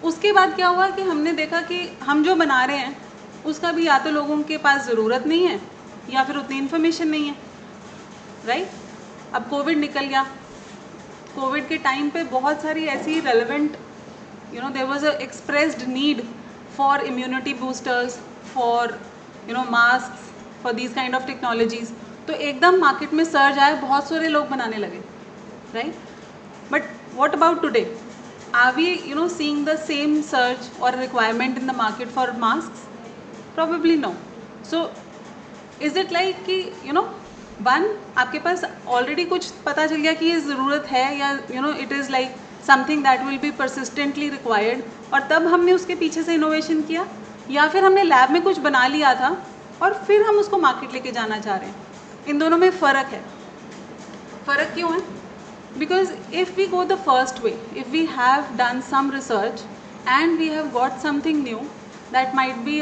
उसके बाद क्या हुआ कि हमने देखा कि हम जो बना रहे हैं उसका भी या तो लोगों के पास ज़रूरत नहीं है या फिर उतनी इन्फॉर्मेशन नहीं है, राइट. अब कोविड निकल गया. कोविड के टाइम पे बहुत सारी ऐसी relevant there was a expressed need for immunity boosters, for mask, for these kind of technologies. तो एकदम मार्केट में सर्ज आया, बहुत सारे लोग बनाने लगे, right. But what about today? Are we seeing the same surge or requirement in the market for masks? Probably no. So is it like कि one आपके पास already कुछ पता चल गया कि ये ज़रूरत है, या it is like something that will be persistently required, और तब हमने उसके पीछे से innovation किया, या फिर हमने लैब में कुछ बना लिया था और फिर हम उसको मार्केट लेके जाना चाह रहे हैं. इन दोनों में फ़र्क है. फ़र्क क्यों है? Because if we go the first way, if we have done some research and we have got something new, that might be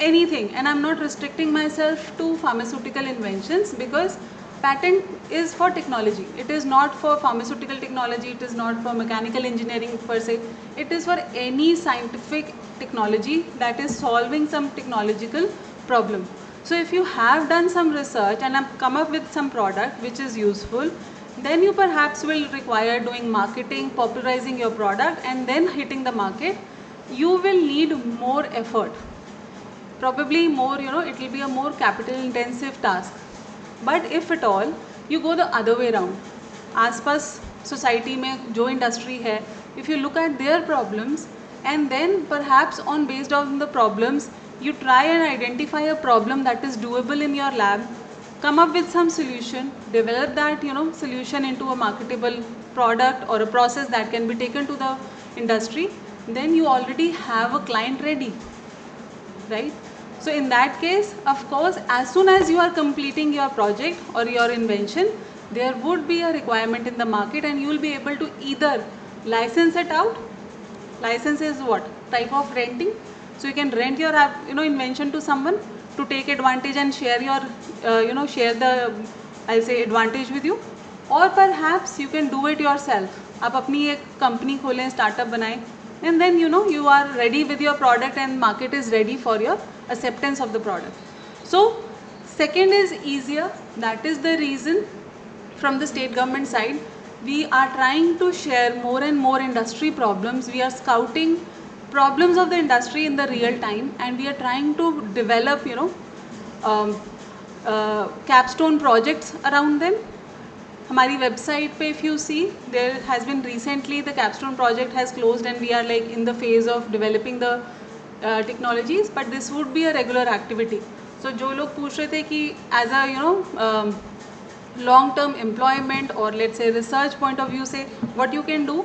anything, and I'm not restricting myself to pharmaceutical inventions, because patent is for technology, it is not for pharmaceutical technology, it is not for mechanical engineering per se, it is for any scientific technology that is solving some technological problem. So if you have done some research and have come up with some product which is useful, then you perhaps will require doing marketing, popularizing your product, and then hitting the market. You will need more effort, probably more, it will be a more capital intensive task. But if at all you go the other way around, आसपास society में जो industry है, if you look at their problems, and then perhaps on based on the problems you try and identify a problem that is doable in your lab, come up with some solution, develop that solution into a marketable product or a process that can be taken to the industry, then you already have a client ready, right. So in that case, of course, as soon as you are completing your project or your invention, there would be a requirement in the market, and you will be able to either license it out. License is what? Type of renting. So you can rent your invention to someone to take advantage and share your share the, I'll say, advantage with you, or perhaps you can do it yourself. आप अपनी एक company खोलें, startup बनाएं, and then you are ready with your product and market is ready for your acceptance of the product. So second is easier. That is the reason from the state government side we are trying to share more and more industry problems. We are scouting problems of the industry in the real time, and we are trying to develop capstone projects around them. हमारी website पे if you see, there has been recently the capstone project has closed, and we are like in the phase of developing the technologies, but this would be a regular activity. So जो लोग पूछ रहे थे कि as a long term employment or let's say research point of view से what you can do,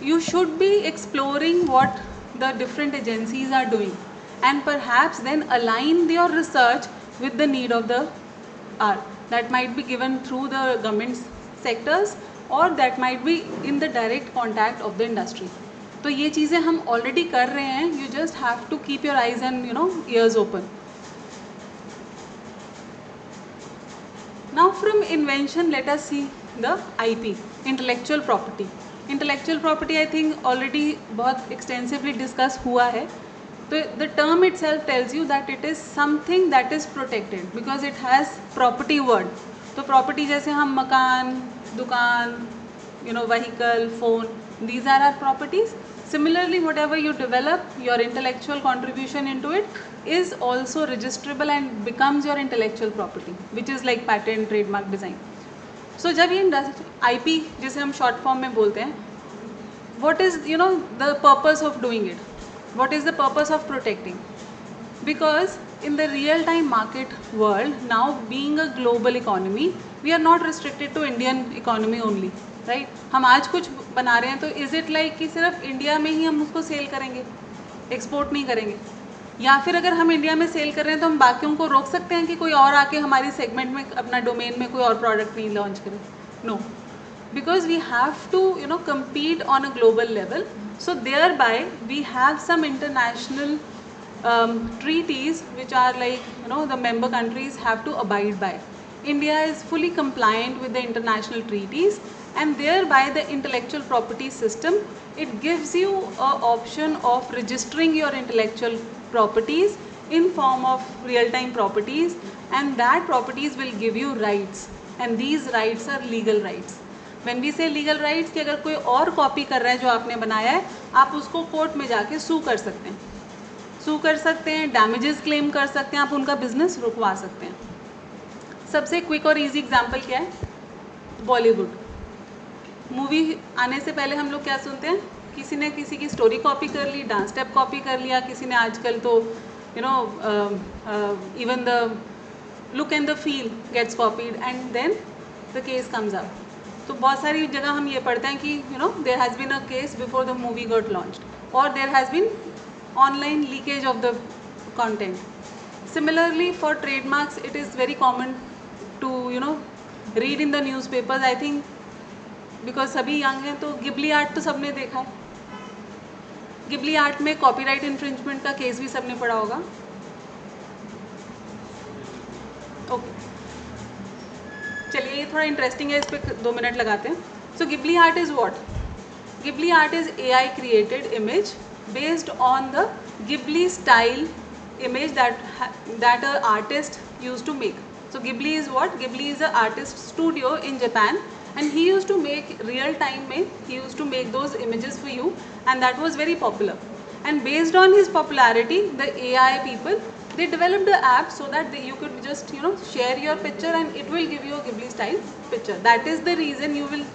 you should be exploring what the different agencies are doing, and perhaps then align your research with the need of the hour. That might be given through the government sectors, or that might be in the direct contact of the industry. तो ये चीज़ें हम already कर रहे हैं. You just have to keep your eyes and ears open. Now from invention, let us see the IP, intellectual property. Intellectual property I think already बहुत extensively discuss हुआ है. So the term itself tells you that it is something that is protected because it has property word. तो property जैसे हम मकान, दुकान, vehicle, phone, these are our properties. Similarly, whatever you develop, your intellectual contribution into it is also registrable and becomes your intellectual property, which is like patent, trademark, design. So जब ये IP जिसे हम short form में बोलते हैं, what is the purpose of doing it? What is the purpose of protecting? Because in the real time market world, now being a global economy, we are not restricted to Indian economy only, right? हम आज कुछ बना रहे हैं तो is it like कि सिर्फ India में ही हम उसको सेल करेंगे, एक्सपोर्ट नहीं करेंगे? या फिर अगर हम इंडिया में सेल कर रहे हैं तो हम बाकियों को रोक सकते हैं कि कोई और आके हमारी सेगमेंट में अपना डोमेन में कोई और प्रोडक्ट नहीं लॉन्च करे? No, because we have to compete on a global level, so thereby we have some international treaties which are like the member countries have to abide by. India is fully compliant with the international treaties, and thereby the intellectual property system, it gives you an option of registering your intellectual properties in form of real-time properties, and that properties will give you rights, and these rights are legal rights. When we say legal rights कि अगर कोई और copy कर रहा है जो आपने बनाया है, आप उसको कोर्ट में जाके सू कर सकते हैं, डैमेजेस क्लेम कर सकते हैं, आप उनका बिजनेस रुकवा सकते हैं. सबसे क्विक और इजी एग्जांपल क्या है? बॉलीवुड मूवी आने से पहले हम लोग क्या सुनते हैं? किसी ने किसी की स्टोरी कॉपी कर ली, डांस स्टेप कॉपी कर लिया, किसी ने आजकल तो even the look and the feel gets copied and then the case comes up. तो बहुत सारी जगह हम ये पढ़ते हैं कि there has been a case before the movie got launched, और there has been online leakage of the content. Similarly, for trademarks, it is very common to read in the newspapers. I think because सभी young हैं तो Ghibli art तो सबने देखा है. Ghibli art में copyright infringement का केस भी सबने पढ़ा होगा. ओके, चलिए ये थोड़ा इंटरेस्टिंग है, इस पर 2 मिनट लगाते हैं. So Ghibli art is what? Ghibli art is AI created image based on the Ghibli style image that a artist used to make. So Ghibli is what? Ghibli is an artist studio in Japan, and he used to make real time में he used to make those images for you, and that was very popular. And based on his popularity, the AI people, they developed the app so that you could just share your picture and it will give you a Ghibli style picture. That is the reason you will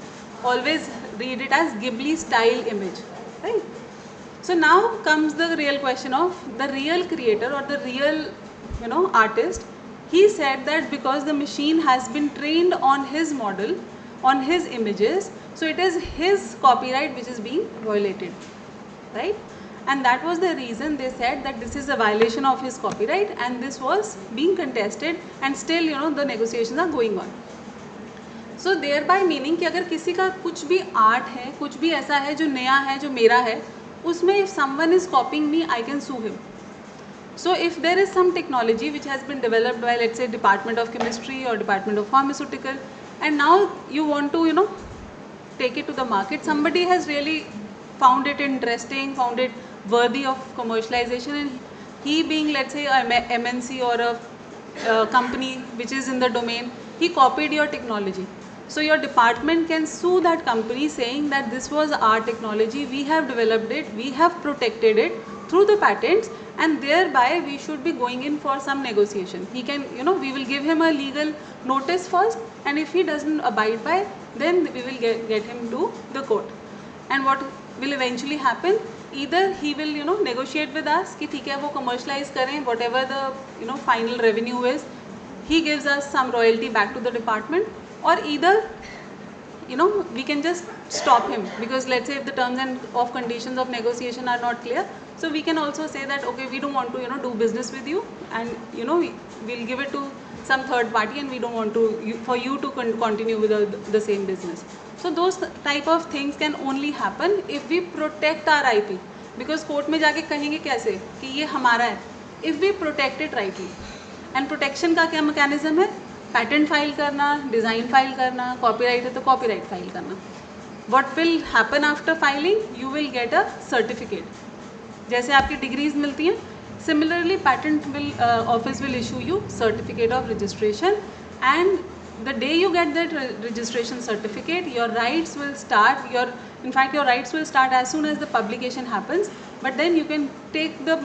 always read it as Ghibli style image, right? So now comes the real question of the real creator or the real artist. He said that because the machine has been trained on his model, on his images, so it is his copyright which is being violated, right? And that was the reason they said that this is a violation of his copyright, and this was being contested, and still the negotiations are going on. So thereby meaning कि अगर किसी का कुछ भी art है, कुछ भी ऐसा है जो नया है, जो मेरा है, उसमें if someone is copying me, I can sue him. So if there is some technology which has been developed by, let's say, Department of Chemistry or Department of Pharmaceutical, and now you want to take it to the market, somebody has really found it interesting, found it worthy of commercialization, and he being, let's say, a MNC or a company which is in the domain, he copied your technology. So your department can sue that company saying that this was our technology, we have developed it, we have protected it through the patents, and thereby we should be going in for some negotiation. He can, we will give him a legal notice first, and if he doesn't abide by, then we will get him to the court. And what will eventually happen? Either he will negotiate with us कि ठीक है वो commercialize करें, whatever the final revenue is, he gives us some royalty back to the department, or either we can just stop him, because let's say if the terms and of conditions of negotiation are not clear, so we can also say that okay, we don't want to do business with you, and we'll give it to some third party, and we don't want to for you to continue with the same business. So those type of things can only happen if we protect our IP, because court में जाके कहेंगे कैसे कि ये हमारा है, if we protect it rightly. And protection का क्या mechanism है? पैटेंट फाइल करना, डिज़ाइन फाइल करना, कॉपीराइट है तो कॉपीराइट फाइल करना. What will happen after filing? You will get a certificate. जैसे आपकी डिग्रीज मिलती हैं, similarly patent office will issue you certificate of registration, and the day you get that registration certificate, your rights will start. In fact, your rights will start as soon as the publication happens. But then you can take the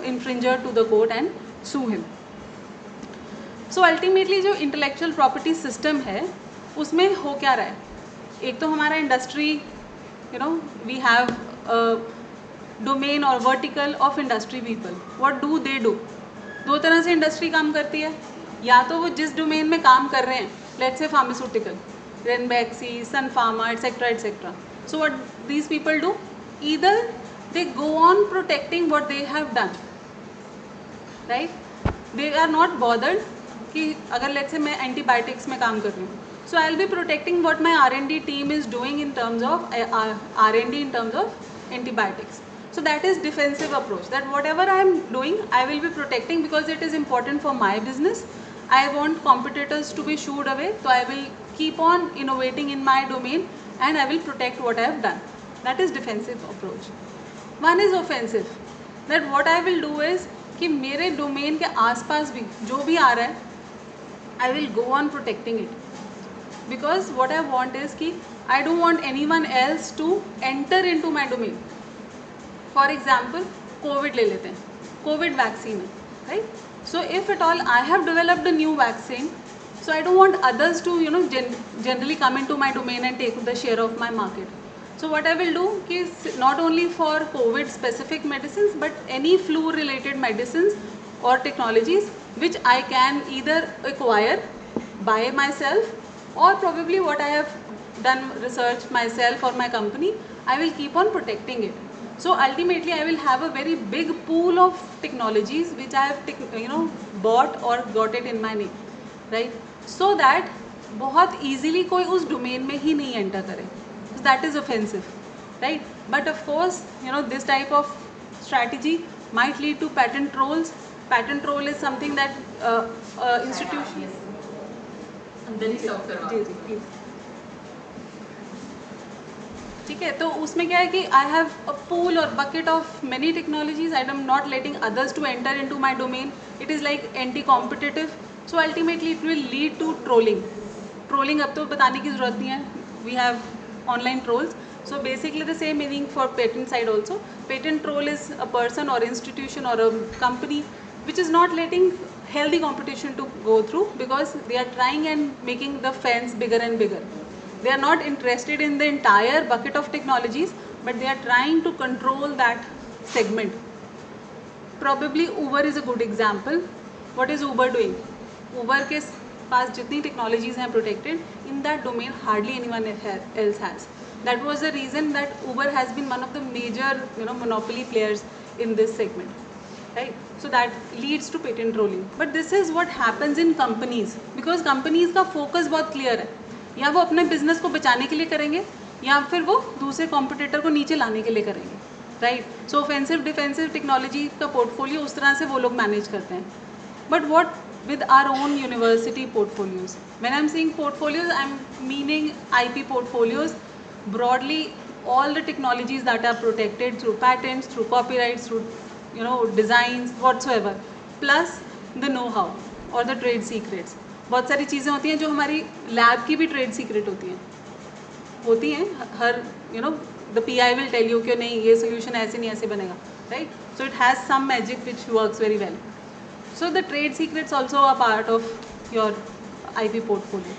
infringer to the court and sue him. So ultimately जो intellectual property system है उसमें हो क्या रहा है, एक तो हमारा इंडस्ट्री वी हैव डोमेन और vertical of industry people. What do they do? दो तरह से इंडस्ट्री काम करती है. या तो वो जिस डोमेन में काम कर रहे हैं, let's say pharmaceutical, Ranbaxy, Sun Pharma, etcetera etcetera. So what these people do, either they go on protecting what they have done, right. They are not bothered कि अगर लेट्स से मैं एंटीबायोटिक्स में काम कर रही हूँ, so I'll be protecting what my R&D team is doing in terms of R&D in terms of antibiotics. So that is defensive approach, that whatever I am doing I will be protecting because it is important for my business. I want competitors to be shooed away, so I will keep on innovating in my domain and I will protect what I have done. That is defensive approach. One is offensive, that what I will do is कि मेरे domain के आसपास भी जो भी आ रहा है I will go on protecting it. Because what I want is कि I don't want anyone else to enter into my domain. For example, COVID ले लेते हैं, COVID vaccine है, right? So if at all I have developed a new vaccine, so I don't want others to generally come into my domain and take the share of my market. So what I will do is not only for COVID specific medicines but any flu related medicines or technologies which I can either acquire by myself or probably what I have done research myself or my company, I will keep on protecting it. So ultimately I will have a very big pool of technologies which I have bought or got it in my name, right? So that बहुत easily कोई उस domain में ही नहीं enter करे. So that is offensive, right? But of course this type of strategy might lead to patent trolls. Patent troll is something that institution. अंदर ही serve करवा. जी जी प्लीज. ठीक है, तो उसमें क्या है कि आई हैव अ पूल और bucket of many technologies. I am not letting others to enter into my domain. It is like anti competitive. So ultimately it will lead to trolling. Trolling अब तो बताने की ज़रूरत नहीं है, we have online trolls. So basically the same meaning for patent side also. Patent troll is a person or institution or a company which is not letting healthy competition to go through because they are trying and making the fence bigger and bigger. They are not interested in the entire bucket of technologies, but they are trying to control that segment. Probably Uber is a good example. What is Uber doing? Uber के पास जितनी technologies हैं protected, in that domain hardly anyone else has. That was the reason that Uber has been one of the major monopoly players in this segment, right? So that leads to patent trolling. But this is what happens in companies because companies का focus बहुत clear है. या वो अपने business को बचाने के लिए करेंगे या फिर वो दूसरे competitor को नीचे लाने के लिए करेंगे, right? So offensive defensive technology का portfolio उस तरह से वो लोग manage करते हैं. But what with our own university portfolios? When I'm saying portfolios, I'm meaning IP portfolios. Broadly all the technologies that are protected through patents, through copyrights, through designs whatsoever, plus the know-how or the trade secrets. बहुत सारी चीज़ें होती हैं जो हमारी lab की भी trade secret होती हैं हर the PI will tell you कि नहीं ये सोल्यूशन ऐसे नहीं ऐसे बनेगा, right? So it has some magic which works very well. So the trade secrets also are part of your IP portfolio.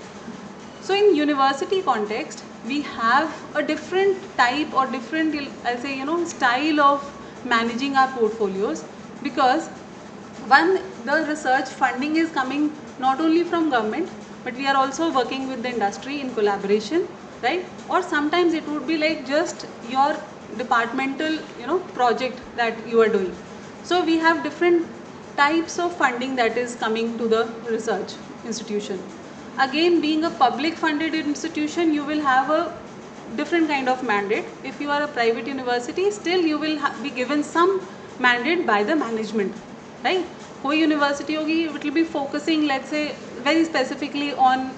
So in university context, we have a different type or different, I'll say, style of managing our portfolios because one, the research funding is coming not only from government, but we are also working with the industry in collaboration, right? Or sometimes it would be like just your departmental, project that you are doing. So we have different types of funding that is coming to the research institution. Again, being a public funded institution, you will have a different kind of mandate. If you are a private university, still you will be given some mandate by the management, right? कोई university होगी, it will be focusing, let's say, very specifically on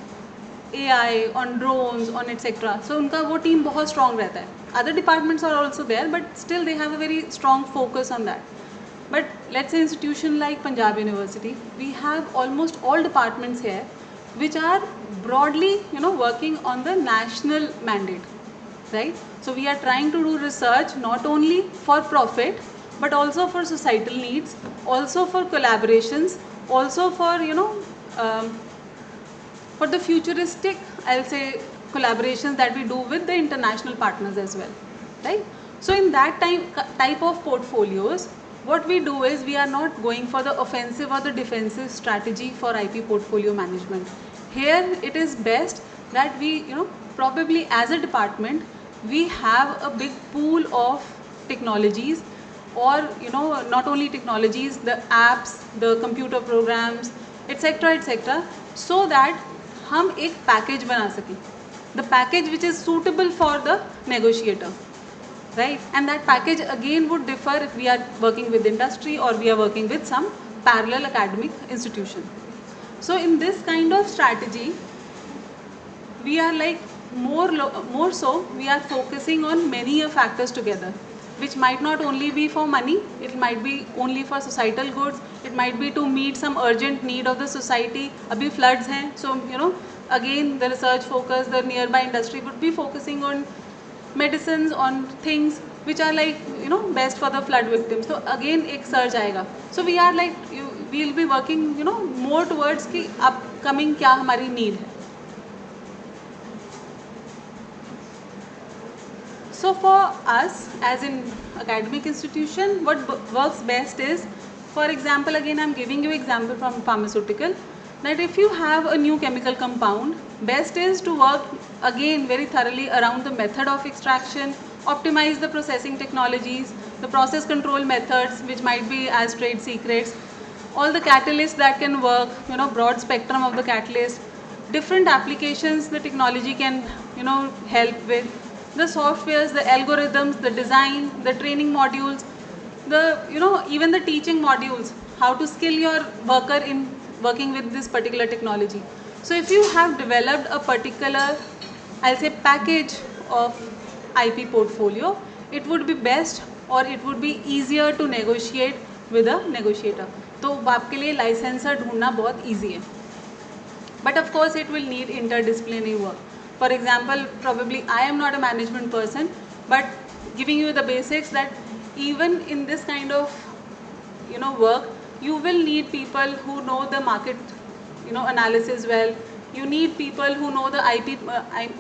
AI, on drones, on etc. So उनका वो team बहुत strong रहता है. Other departments are also there, but still they have a very strong focus on that. But let's say institution like Punjab University, we have almost all departments here which are broadly, working on the national mandate, right? So we are trying to do research not only for profit, but also for societal needs, also for collaborations, also for, um, for the futuristic, I'll say, collaborations that we do with the international partners as well, right? So in that type of portfolios, what we do is we are not going for the offensive or the defensive strategy for IP portfolio management. Here it is best that we, probably as a department, we have a big pool of technologies, or not only technologies, the apps, the computer programs, etc etc, so that हम एक package बना सकें, the package which is suitable for the negotiator, right? And that package again would differ if we are working with industry or we are working with some parallel academic institution. So in this kind of strategy, we are like more so we are focusing on many factors together, which might not only be for money, it might be only for societal goods, it might be to meet some urgent need of the society. Abhi floods hain, so again the research focus, the nearby industry would be focusing on medicines, on things which are like best for the flood victims. So again ek surge aayega, so we are like we'll be working more towards ki upcoming kya hamari need hai. So for us as in academic institution, what works best is, for example, again I'm giving you example from pharmaceutical, that if you have a new chemical compound, best is to work again very thoroughly around the method of extraction, optimize the processing technologies, the process control methods which might be as trade secrets, all the catalysts that can work, broad spectrum of the catalyst, different applications the technology can help with, the softwares, the algorithms, the design, the training modules, the even the teaching modules, how to skill your worker in working with this particular technology. So if you have developed a particular, I'll say, package of IP portfolio, it would be best or it would be easier to negotiate with a negotiator. तो आपके लिए licensor ढूंढना बहुत easy है, but of course it will need interdisciplinary work. For example, probably I am not a management person, but giving you the basics that even in this kind of work, you will need people who know the market analysis well. You need people who know the IP,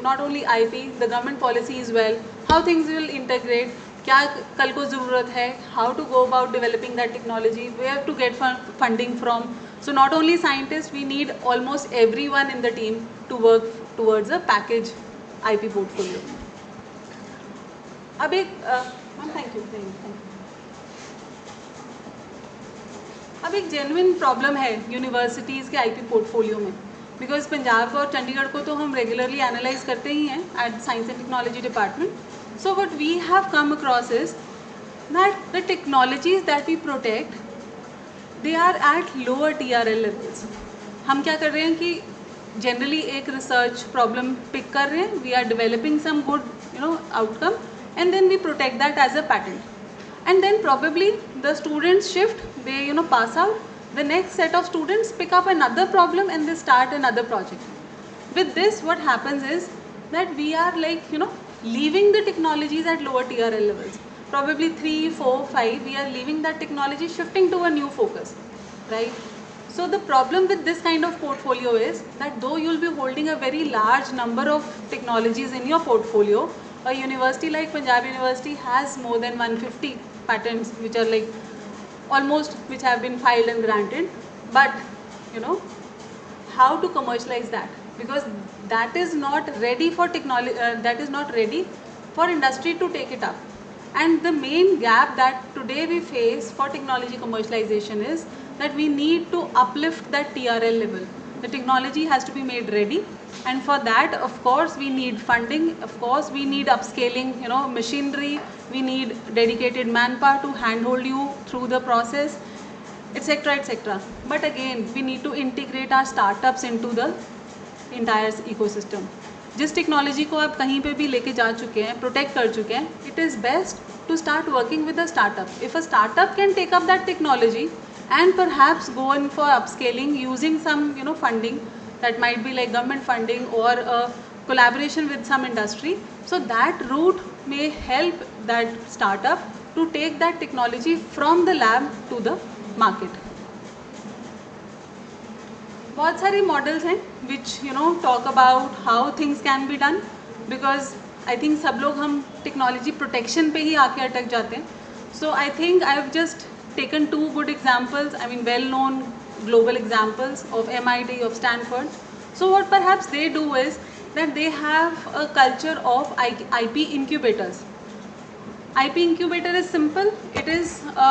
not only IP, the government policies well, how things will integrate, क्या कल को ज़रूरत है, how to go about developing that technology, where to get funding from. So not only scientists, we need almost everyone in the team to work towards a package IP portfolio. अब एक thank you. अब एक genuine problem है universities के IP portfolio में, because Punjab और चंडीगढ़ को तो हम रेगुलरली एनालाइज करते ही हैं at science and technology department. So what we have come across is that the technologies that we protect, they are at lower TRL levels. हम क्या कर रहे हैं कि जनरली एक रिसर्च प्रॉब्लम पिक कर रहे हैं, we are developing some good outcome, and then we protect that as a patent. And then probably the students shift, they pass out, the next set of students pick up another problem and they start another project. With this what happens is that we are like leaving the technologies at lower TRL levels, probably 3, 4, 5, we are leaving that technology, shifting to a new focus, right? So the problem with this kind of portfolio is that though you will be holding a very large number of technologies in your portfolio, a university like Punjab University has more than 150 patents which are like almost which have been filed and granted, but how to commercialize that, because that is not ready for technology, that is not ready for industry to take it up. And the main gap that today we face for technology commercialization is that we need to uplift that TRL level. The technology has to be made ready, and for that of course we need funding, of course we need upscaling machinery, we need dedicated manpower to handhold you through the process, etc etc. But again we need to integrate our startups into the entire ecosystem. जिस technology को आप कहीं पे भी लेके जा चुके हैं, प्रोटेक्ट कर चुके हैं, it is best to start working with a startup. If a startup can take up that technology and perhaps go in for upscaling using some funding, that might be like government funding or a collaboration with some industry. So that route may help that startup to take that technology from the lab to the market. बहुत सारे models हैं which talk about how things can be done, because I think सब लोग हम technology protection पे ही आके अटक जाते हैं. So I think I have just taken two good examples, I mean well known global examples of MIT, of Stanford. So what perhaps they do is that they have a culture of IP incubators. IP incubator is simple. It is a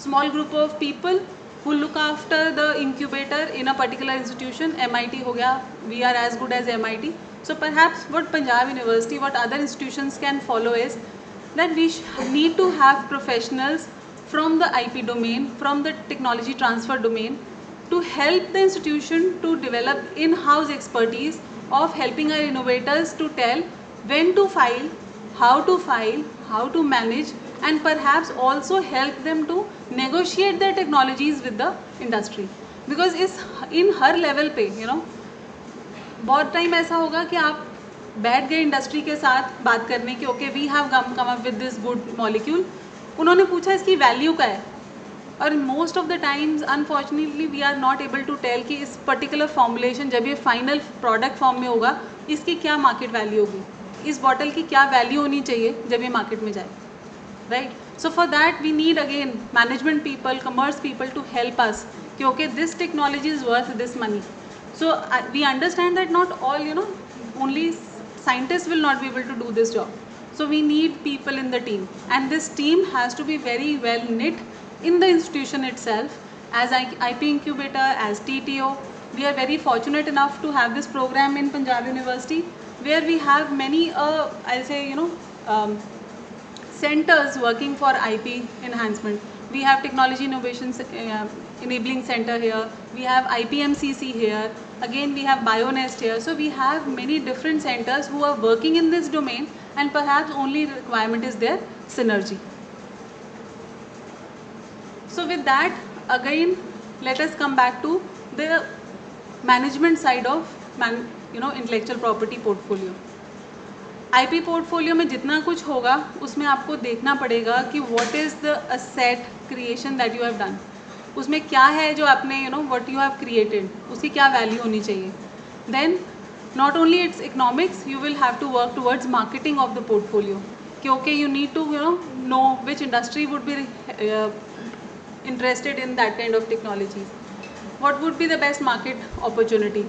small group of people who look after the incubator in a particular institution. MIT हो गया, we are as good as MIT. So perhaps what Punjab University, what other institutions can follow is that we need to have professionals from the IP domain, from the technology transfer domain, to help the institution to develop in-house expertise of helping our innovators to tell when to file, how to manage, and perhaps also help them to negotiate their technologies with the industry. Because इस इन हर level पे बहुत time ऐसा होगा कि आप बैठ गए industry के साथ बात करने की, okay we have come up with this good molecule, उन्होंने पूछा इसकी वैल्यू क्या है, और most of the times unfortunately we are not able to tell कि इस पर्टिकुलर फॉर्मुलेशन जब ये फाइनल प्रोडक्ट फॉर्म में होगा इसकी क्या मार्केट वैल्यू होगी, इस बॉटल की क्या वैल्यू होनी चाहिए जब ये मार्केट में जाए, right. So for that we need again management people, commerce people to help us कि okay this technology is worth this money. So we understand that not all, only scientists will not be able to do this job. So we need people in the team, and this team has to be very well knit in the institution itself. As IP incubator, as TTO, we are very fortunate enough to have this program in Punjab University, where we have many, I'll say, centers working for IP enhancement. We have Technology Innovation Enabling Center here. We have IPMCC here. Again, we have BioNest here. So we have many different centers who are working in this domain, and perhaps only requirement is their synergy. So with that, again, let us come back to the management side of intellectual property portfolio. IP portfolio में जितना कुछ होगा उसमें आपको देखना पड़ेगा कि what is the asset creation that you have done, उसमें क्या है जो आपने व्हाट यू हैव क्रिएटेड, उसकी क्या वैल्यू होनी चाहिए. Then not only it's economics, you will have to work towards marketing of the portfolio कि okay you need to know which industry would be interested in that kind of technologies. What would be the best market opportunity?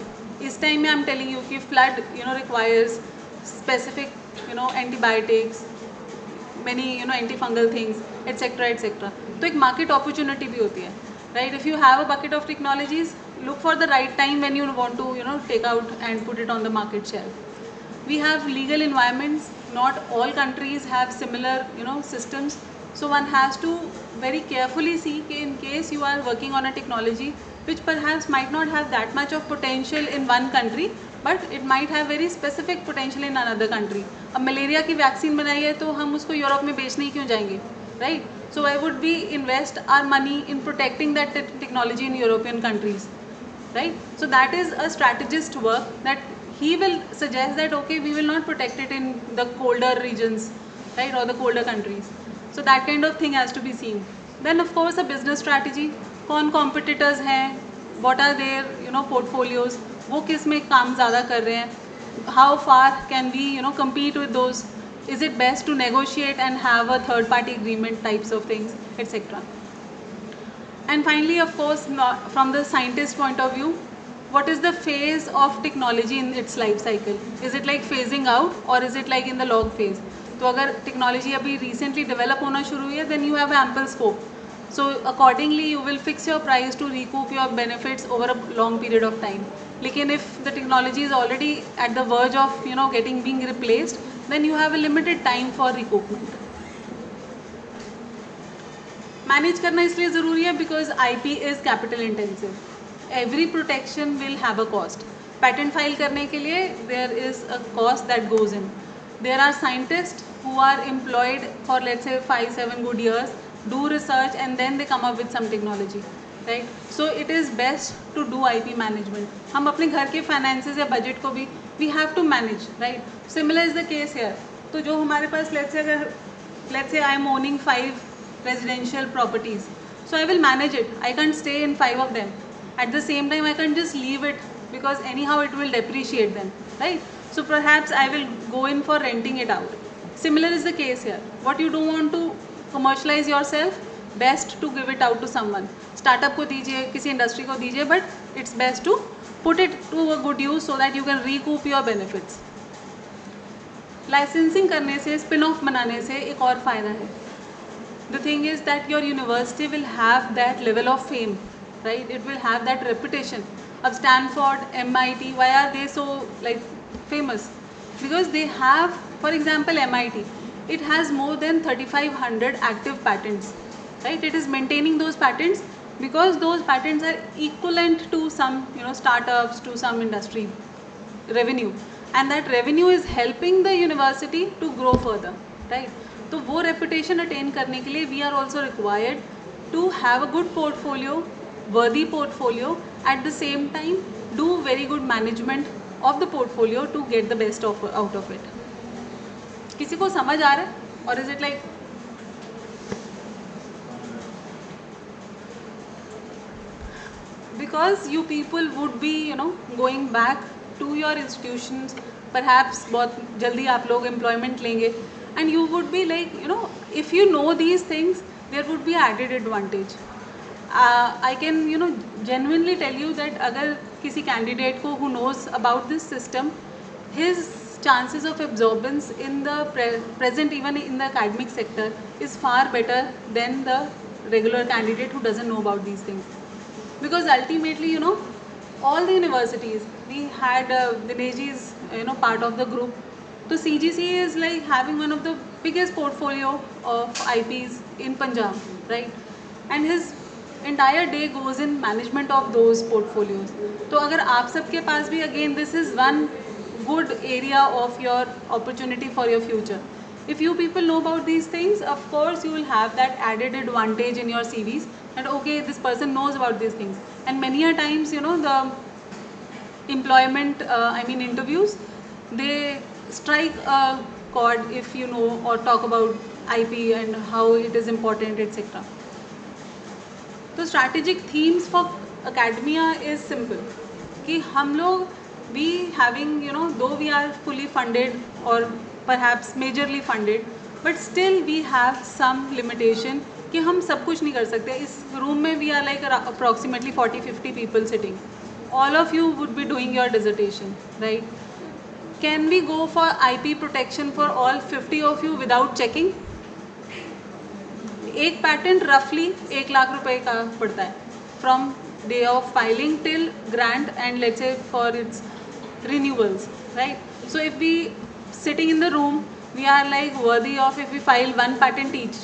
इस time में I'm telling you कि flood requires specific antibiotics, many antifungal things, etc etc. तो एक market opportunity भी होती है, right? If you have a bucket of technologies, look for the right time when you want to take out and put it on the market shelf. We have legal environments. Not all countries have similar systems. So one has to very carefully see in case you are working on a technology which perhaps might not have that much of potential in one country, but it might have very specific potential in another country. अब malaria की vaccine बनाई है तो हम उसको Europe में बेचने ही क्यों जाएंगे, right? So why would we invest our money in protecting that technology in European countries, right? So that is a strategist work that he will suggest that okay, we will not protect it in the colder regions, right, or the colder countries. So that kind of thing has to be seen. Then of course a business strategy. कौन competitors हैं, what are their portfolios, वो किस में काम ज़्यादा कर रहे हैं, how far can we compete with those, is it best to negotiate and have a third party agreement types of things, etc. And finally, of course, from the scientist point of view, what is the phase of technology in its life cycle? Is it like phasing out or is it like in the log phase? तो अगर technology अभी recently develop होना शुरू हुई है, then you have ample scope. So accordingly you will fix your price to recoup your benefits over a long period of time. लेकिन if the technology is already at the verge of getting being replaced, then you have a limited time for recoupment. Manage करना इसलिए ज़रूरी है because IP is capital intensive. Every protection will have a cost. Patent file करने के लिए there is a cost that goes in. There are scientists who are employed for let's say 5-7 good years, do research and then they come up with some technology, right. So it is best to do IP management. हम अपने घर के finances या budget को भी we have to manage, right. Similar is the case here. तो जो हमारे पास let's say I am owning 5 residential properties, so I will manage it. I can't stay in 5 of them. At the same time, I can't just leave it because anyhow it will depreciate then, right? So perhaps I will go in for renting it out. Similar is the case here. What you don't want to commercialize yourself, best to give it out to someone. Startup को दीजिए, किसी industry को दीजिए, but it's best to put it to a good use so that you can recoup your benefits. Licensing करने से, spin off बनाने से एक और फ़ायदा है. The thing is that your university will have that level of fame, right? It will have that reputation. Of Stanford, MIT, why are they so like famous? Because they have, for example, MIT, it has more than 3,500 active patents, right? It is maintaining those patents because those patents are equivalent to some, startups, to some industry revenue, and that revenue is helping the university to grow further, right? तो वो reputation attain करने के लिए we are also required to have a good portfolio, worthy portfolio, at the same time do very good management of the portfolio to get the best out of it. किसी को समझ आ रहा है, or is it like because you people would be going back to your institutions, perhaps बहुत जल्दी आप लोग employment लेंगे, and you would be like if you know these things there would be added advantage. I can genuinely tell you that अगर किसी candidate को who knows about this system, his chances of absorbance in the present, even in the academic sector, is far better than the regular candidate who doesn't know about these things. Because ultimately, all the universities, we had Dinesh is part of the group. So CGC is like having one of the biggest portfolio of IPs in Punjab, right? And his entire day goes in management of those portfolios. तो अगर आप सबके पास भी, again, this is one good area of your opportunity for your future. If you people know about these things, of course you will have that added advantage in your CVs, and okay, this person knows about these things. And many a times, the employment, interviews, they strike a chord if you know or talk about IP and how it is important, etc. तो strategic themes for academia is simple कि हम लोग we having though we are fully funded or perhaps majorly funded, but still we have some limitation कि हम सब कुछ नहीं कर सकते. इस room में we are like approximately 40-50 people sitting. All of you would be doing your dissertation, right? Can we go for IP protection for all 50 of you without checking? एक पैटेंट रफली 1 लाख रुपए का पड़ता है from day of filing till grant and let's say for its renewals, right? So if we sitting in the room, we are like worthy of if we file 1 patent each.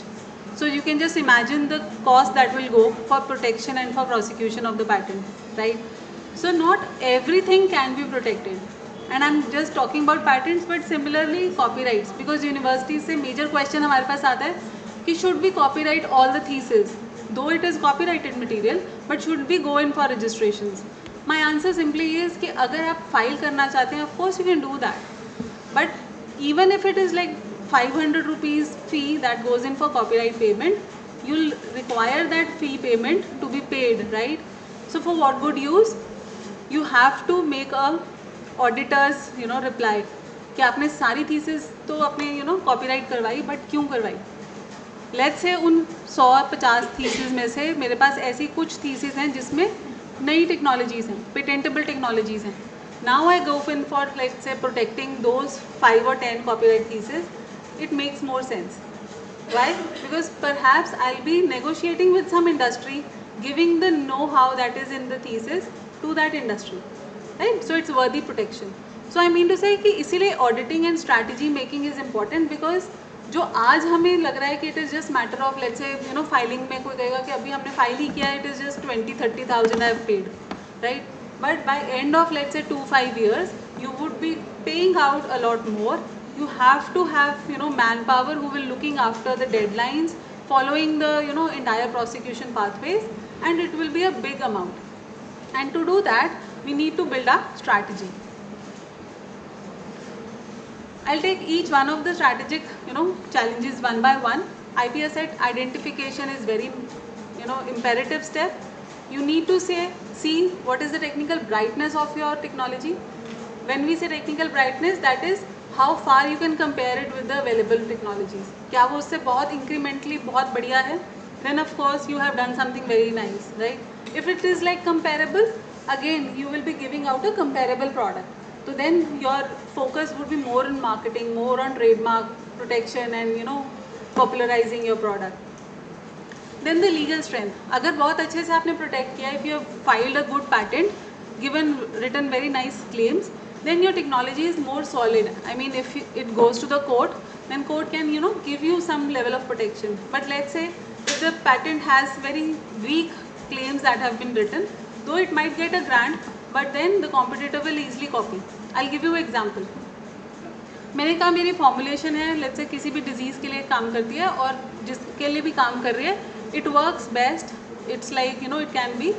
So you can just imagine the cost that will go for protection and for prosecution of the patent, right? So not everything can be protected, and I'm just talking about patents, but similarly copyrights, because universities से major question हमारे पास आता है कि should we copyright all the thesis, though it is copyrighted material, but should we go in for registrations? My answer simply is कि अगर आप file करना चाहते हैं, of course you can do that, but even if it is like 500 rupees fee that goes in for copyright payment, you'll require that fee payment to be paid, right? So for what good use? You have to make a auditor's reply कि आपने सारी thesis तो अपने copyright करवाई, but क्यों करवाई? Let's say उन 150 thesis में से मेरे पास ऐसी कुछ थीसिस हैं जिसमें नई टेक्नोलॉजीज़ हैं, पेटेंटेबल टेक्नोलॉजीज़ हैं. Now I go in for let's say protecting those 5 or 10 copyright thesis. It makes more sense. Why? Because perhaps I'll be negotiating with some industry, giving the know-how that is in the thesis to that industry, right? So it's worthy protection. So I mean to say कि इसीलिए auditing and strategy making is important, because जो आज हमें लग रहा है कि it is just matter of let's say filing में कोई कहेगा कि अभी हमने फाइल ही किया, it is just 20-30,000 I have paid, right? But by end of let's say 2-5 years you would be paying out a lot more. You have to have manpower who will looking after the deadlines, following the entire prosecution pathways, and it will be a big amount. And to do that, we need to build a strategy. I'll take each one of the strategic challenges one by one. IP asset identification is very imperative step. You need to see what is the technical brightness of your technology. When we say technical brightness, that is how far you can compare it with the available technologies. क्या वो उससे बहुत incrementally बहुत बढ़िया है? Then of course you have done something very nice, right? If it is like comparable, again you will be giving out a comparable product. So then your focus would be more on marketing, more on trademark protection, and popularizing your product. Then the legal strength. अगर बहुत अच्छे से आपने protect किया, if you have filed a good patent, written very nice claims, then your technology is more solid. I mean, if it goes to the court, then court can give you some level of protection. But let's say if the patent has very weak claims that have been written, though it might get a grant, but then the competitor will easily copy. I'll give you an example. मैंने कहा मेरी formulation है, let's say किसी भी disease के लिए काम करती है, और जिसके लिए भी काम कर रही है, it works best. It's like it can be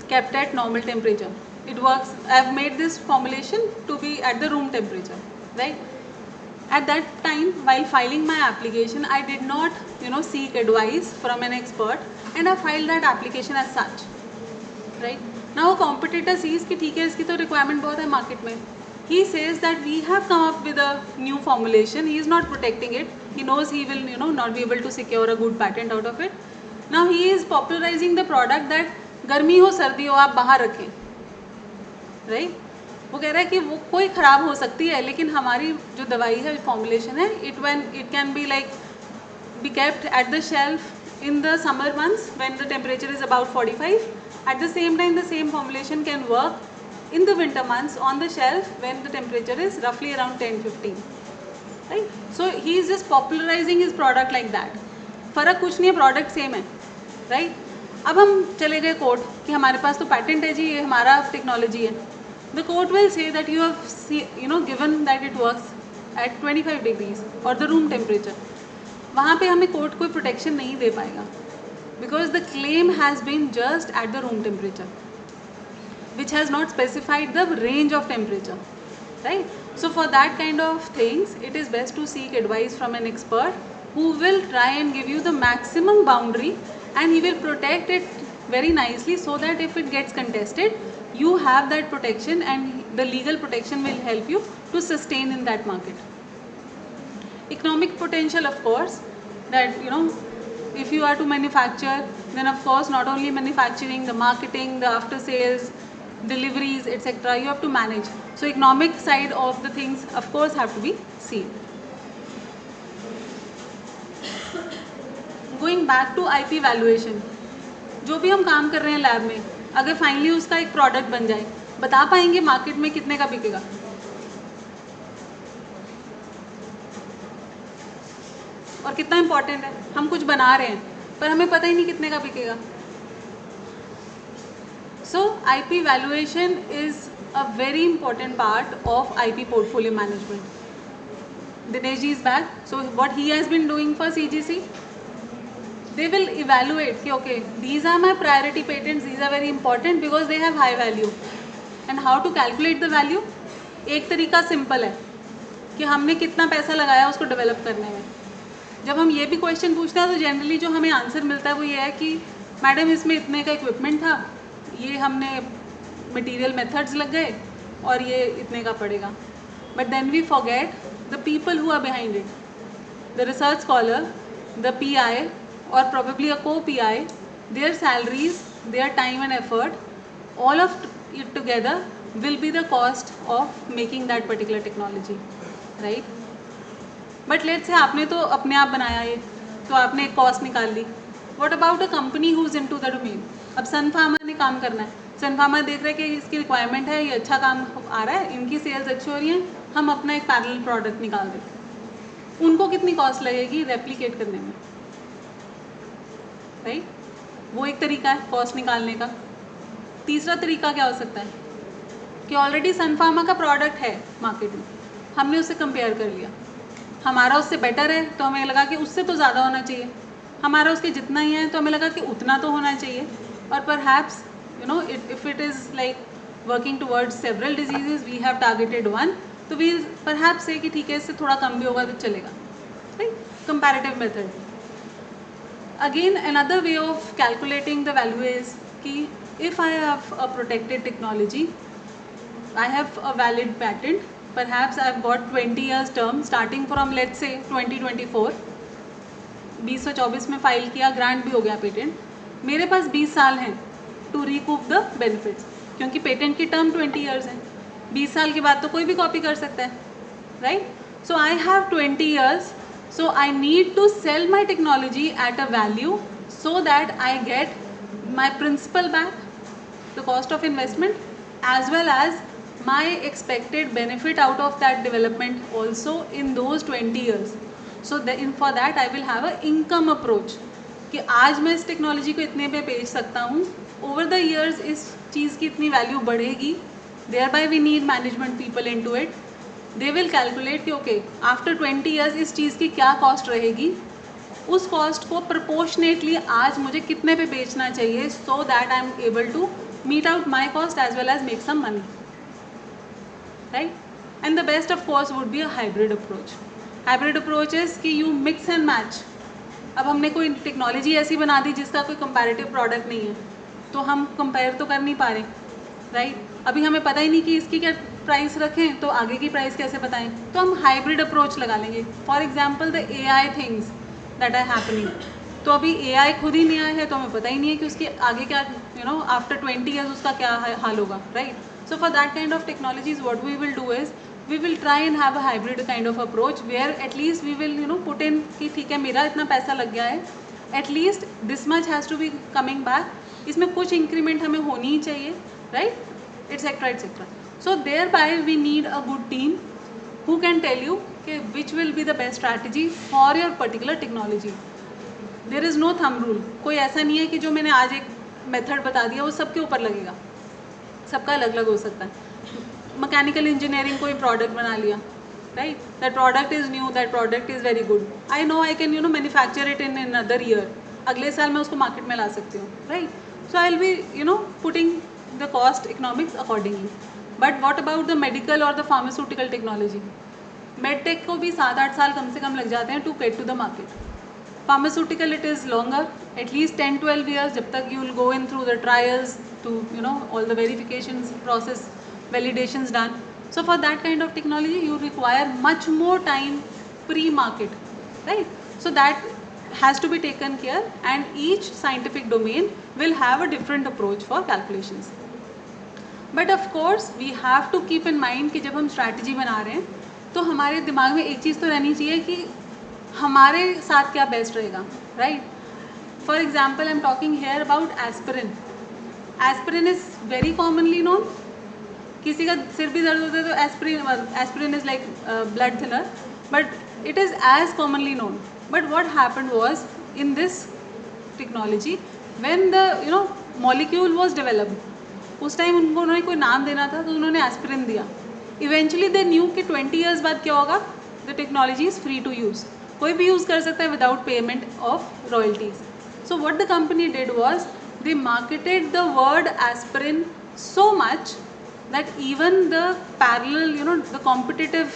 kept at normal temperature. It works. I've made this formulation to be at the room temperature, right? At that time, while filing my application, I did not seek advice from an expert, and I filed that application as such, right? Now a competitor sees कि ठीक है, इसकी तो requirement बहुत है market में. He says that we have come up with a new formulation. He is not protecting it. He knows he will not be able to secure a good patent out of it. Now he is popularizing the product that गर्मी हो सर्दी हो आप बाहर रखें, right? वो कह रहा है कि वो कोई ख़राब हो सकती है, लेकिन हमारी जो दवाई है फॉर्मुलेशन है, it can be like be kept at the shelf in the summer months when the temperature is about 45. At the same time, the same formulation can work in the winter months on the shelf when the temperature is roughly around 10-15, right? So he is just popularizing his product like that. फ़र्क कुछ नहीं है, product same है, right? अब हम चले गए court कि हमारे पास तो पैटेंट है जी, ये हमारा टेक्नोलॉजी है. The court will say that you have given that it works at 25 degrees और द रूम टेम्परेचर. वहाँ पे हमें कोर्ट कोई प्रोटेक्शन नहीं दे पाएगा, because the claim has been just at the room temperature, which has not specified the range of temperature, right? So for that kind of things, it is best to seek advice from an expert who will try and give you the maximum boundary, and he will protect it very nicely so that if it gets contested, you have that protection, and the legal protection will help you to sustain in that market. Economic potential, of course, that if you are to manufacture, then of course not only manufacturing, the marketing, the after sales, deliveries, etc., you have to manage. So economic side of the things of course have to be seen. Going back to IP valuation, जो भी हम काम कर रहे हैं lab में, अगर finally उसका एक प्रोडक्ट बन जाए, बता पाएंगे मार्केट में कितने का बिकेगा? और कितना इम्पोर्टेंट है, हम कुछ बना रहे हैं पर हमें पता ही नहीं कितने का बिकेगा. So IP valuation is a very important part of IP portfolio management. Dinesh ji is back. So what he has been doing for CGC, they will evaluate कि okay, these are my priority patents, these are very important because they have high value. And how to calculate the value? एक तरीका simple है कि हमने कितना पैसा लगाया उसको डेवलप करने में. जब हम ये भी क्वेश्चन पूछते हैं तो जनरली जो हमें आंसर मिलता है वो ये है कि मैडम इसमें इतने का इक्विपमेंट था, ये हमने मटेरियल मेथड्स लग गए और ये इतने का पड़ेगा. But then we forget the people who are behind it, the research scholar, the PI or probably a co-PI, their salaries, their time and effort, all of it together will be the cost of making that particular technology, right? But let's say आपने तो अपने आप बनाया ये, तो आपने एक cost निकाल ली. What about a company who is into the domain? अब सन फार्मा ने काम करना है, सन फार्मा देख रहे हैं कि इसकी रिक्वायरमेंट है, ये अच्छा काम आ रहा है, इनकी सेल्स अच्छी हो रही हैं, हम अपना एक पैरेलल प्रोडक्ट निकाल दें. उनको कितनी कॉस्ट लगेगी रेप्लिकेट करने में, राइट? वो एक तरीका है कॉस्ट निकालने का. तीसरा तरीका क्या हो सकता है कि ऑलरेडी सन फार्मा का प्रोडक्ट है मार्केट में, हमने उससे कंपेयर कर लिया, हमारा उससे बेटर है तो हमें लगा कि उससे तो ज़्यादा होना चाहिए, हमारा उसके जितना ही है तो हमें लगा कि उतना तो होना चाहिए. और perhaps if it is like working towards several diseases, we have targeted one, तो we perhaps say कि ठीक है इससे थोड़ा कम भी होगा तो चलेगा, right? Comparative method. Again, another way of calculating the value is कि if I have a protected technology, I have a valid patent, perhaps I have got 20 years term starting from let's say 2024, 2024 में file किया, grant भी हो गया patent, मेरे पास 20 साल हैं to recoup the benefits, क्योंकि पेटेंट की टर्म 20 ईयर्स है, 20 साल के बाद तो कोई भी कॉपी कर सकता है, right? So I have 20 years, so I need to sell my technology at a value so that I get my principal back, the cost of investment, as well as my expected benefit out of that development also in those 20 years. So for that I will have a income approach कि आज मैं इस technology को इतने पे बेच सकता हूँ, ओवर द ईयर्स इस चीज़ की इतनी वैल्यू बढ़ेगी, there by we need management people into it, they will calculate कि ओके आफ्टर 20 ईयर्स इस चीज़ की क्या कॉस्ट रहेगी, उस कॉस्ट को प्रपोर्शनेटली आज मुझे कितने पे बेचना चाहिए so that I am able to meet out my cost as well as make some money, right? And the best of course would be a hybrid approach. Hybrid approach is कि you mix and match. अब हमने कोई technology ऐसी बना दी जिसका कोई comparative product नहीं है, तो हम कंपेयर तो कर नहीं पा रहे, राइट? अभी हमें पता ही नहीं कि इसकी क्या प्राइस रखें, तो आगे की प्राइस कैसे बताएं, तो हम हाइब्रिड अप्रोच लगा लेंगे. For example the AI things that are happening, तो अभी AI खुद ही नया है तो हमें पता ही नहीं है कि उसके आगे क्या आफ्टर 20 ईयर्स उसका क्या हाल होगा, right? So for that kind of technologies, what we will do is we will try and have a hybrid kind of approach where at least we will put in कि ठीक है मेरा इतना पैसा लग गया है, at least this much has to be coming back, इसमें कुछ इंक्रीमेंट हमें होनी ही चाहिए, right? Etc. etc. So thereby we need a good team who can tell you कि which will be the best strategy for your particular technology. There is no thumb rule. कोई ऐसा नहीं है कि जो मैंने आज एक मेथड बता दिया वो सबके ऊपर लगेगा, सबका अलग अलग हो सकता है. मैकेनिकल इंजीनियरिंग कोई प्रोडक्ट बना लिया, right? That product is new, that product is very good, I know I can manufacture it in another year, अगले साल मैं उसको मार्केट में ला सकती हूँ, right? So I will be putting the cost economics accordingly. But what about the medical और the pharmaceutical technology? Medtech को भी 7-8 साल कम से कम लग जाते हैं to get to the market. Pharmaceutical, it is longer, at least 10-12 years, जब तक you will go in through the trials to all the verifications process, validations done. So for that kind of technology you require much more time pre-market, right? So that has to be taken care, and each scientific domain will have a different approach for calculations. But of course we have to keep in mind कि जब हम strategy बना रहे हैं तो हमारे दिमाग में एक चीज़ तो रहनी चाहिए कि हमारे साथ क्या बेस्ट रहेगा, right? For example I am talking here about aspirin. Aspirin is very commonly known. किसी का सिर भी दर्द होता है तो aspirin is like blood thinner, but it is as commonly known. But what happened was in this technology when the molecule was developed, उस time उन्होंने कोई नाम देना था तो उन्होंने एस्पिरिन दिया. इवेंचुअली दे न्यू कि 20 ईयर्स बाद क्या होगा, the technology is free to use, कोई भी यूज़ कर सकता है without payment of royalties. So what the company did was they marketed the word aspirin so much that even the parallel the competitive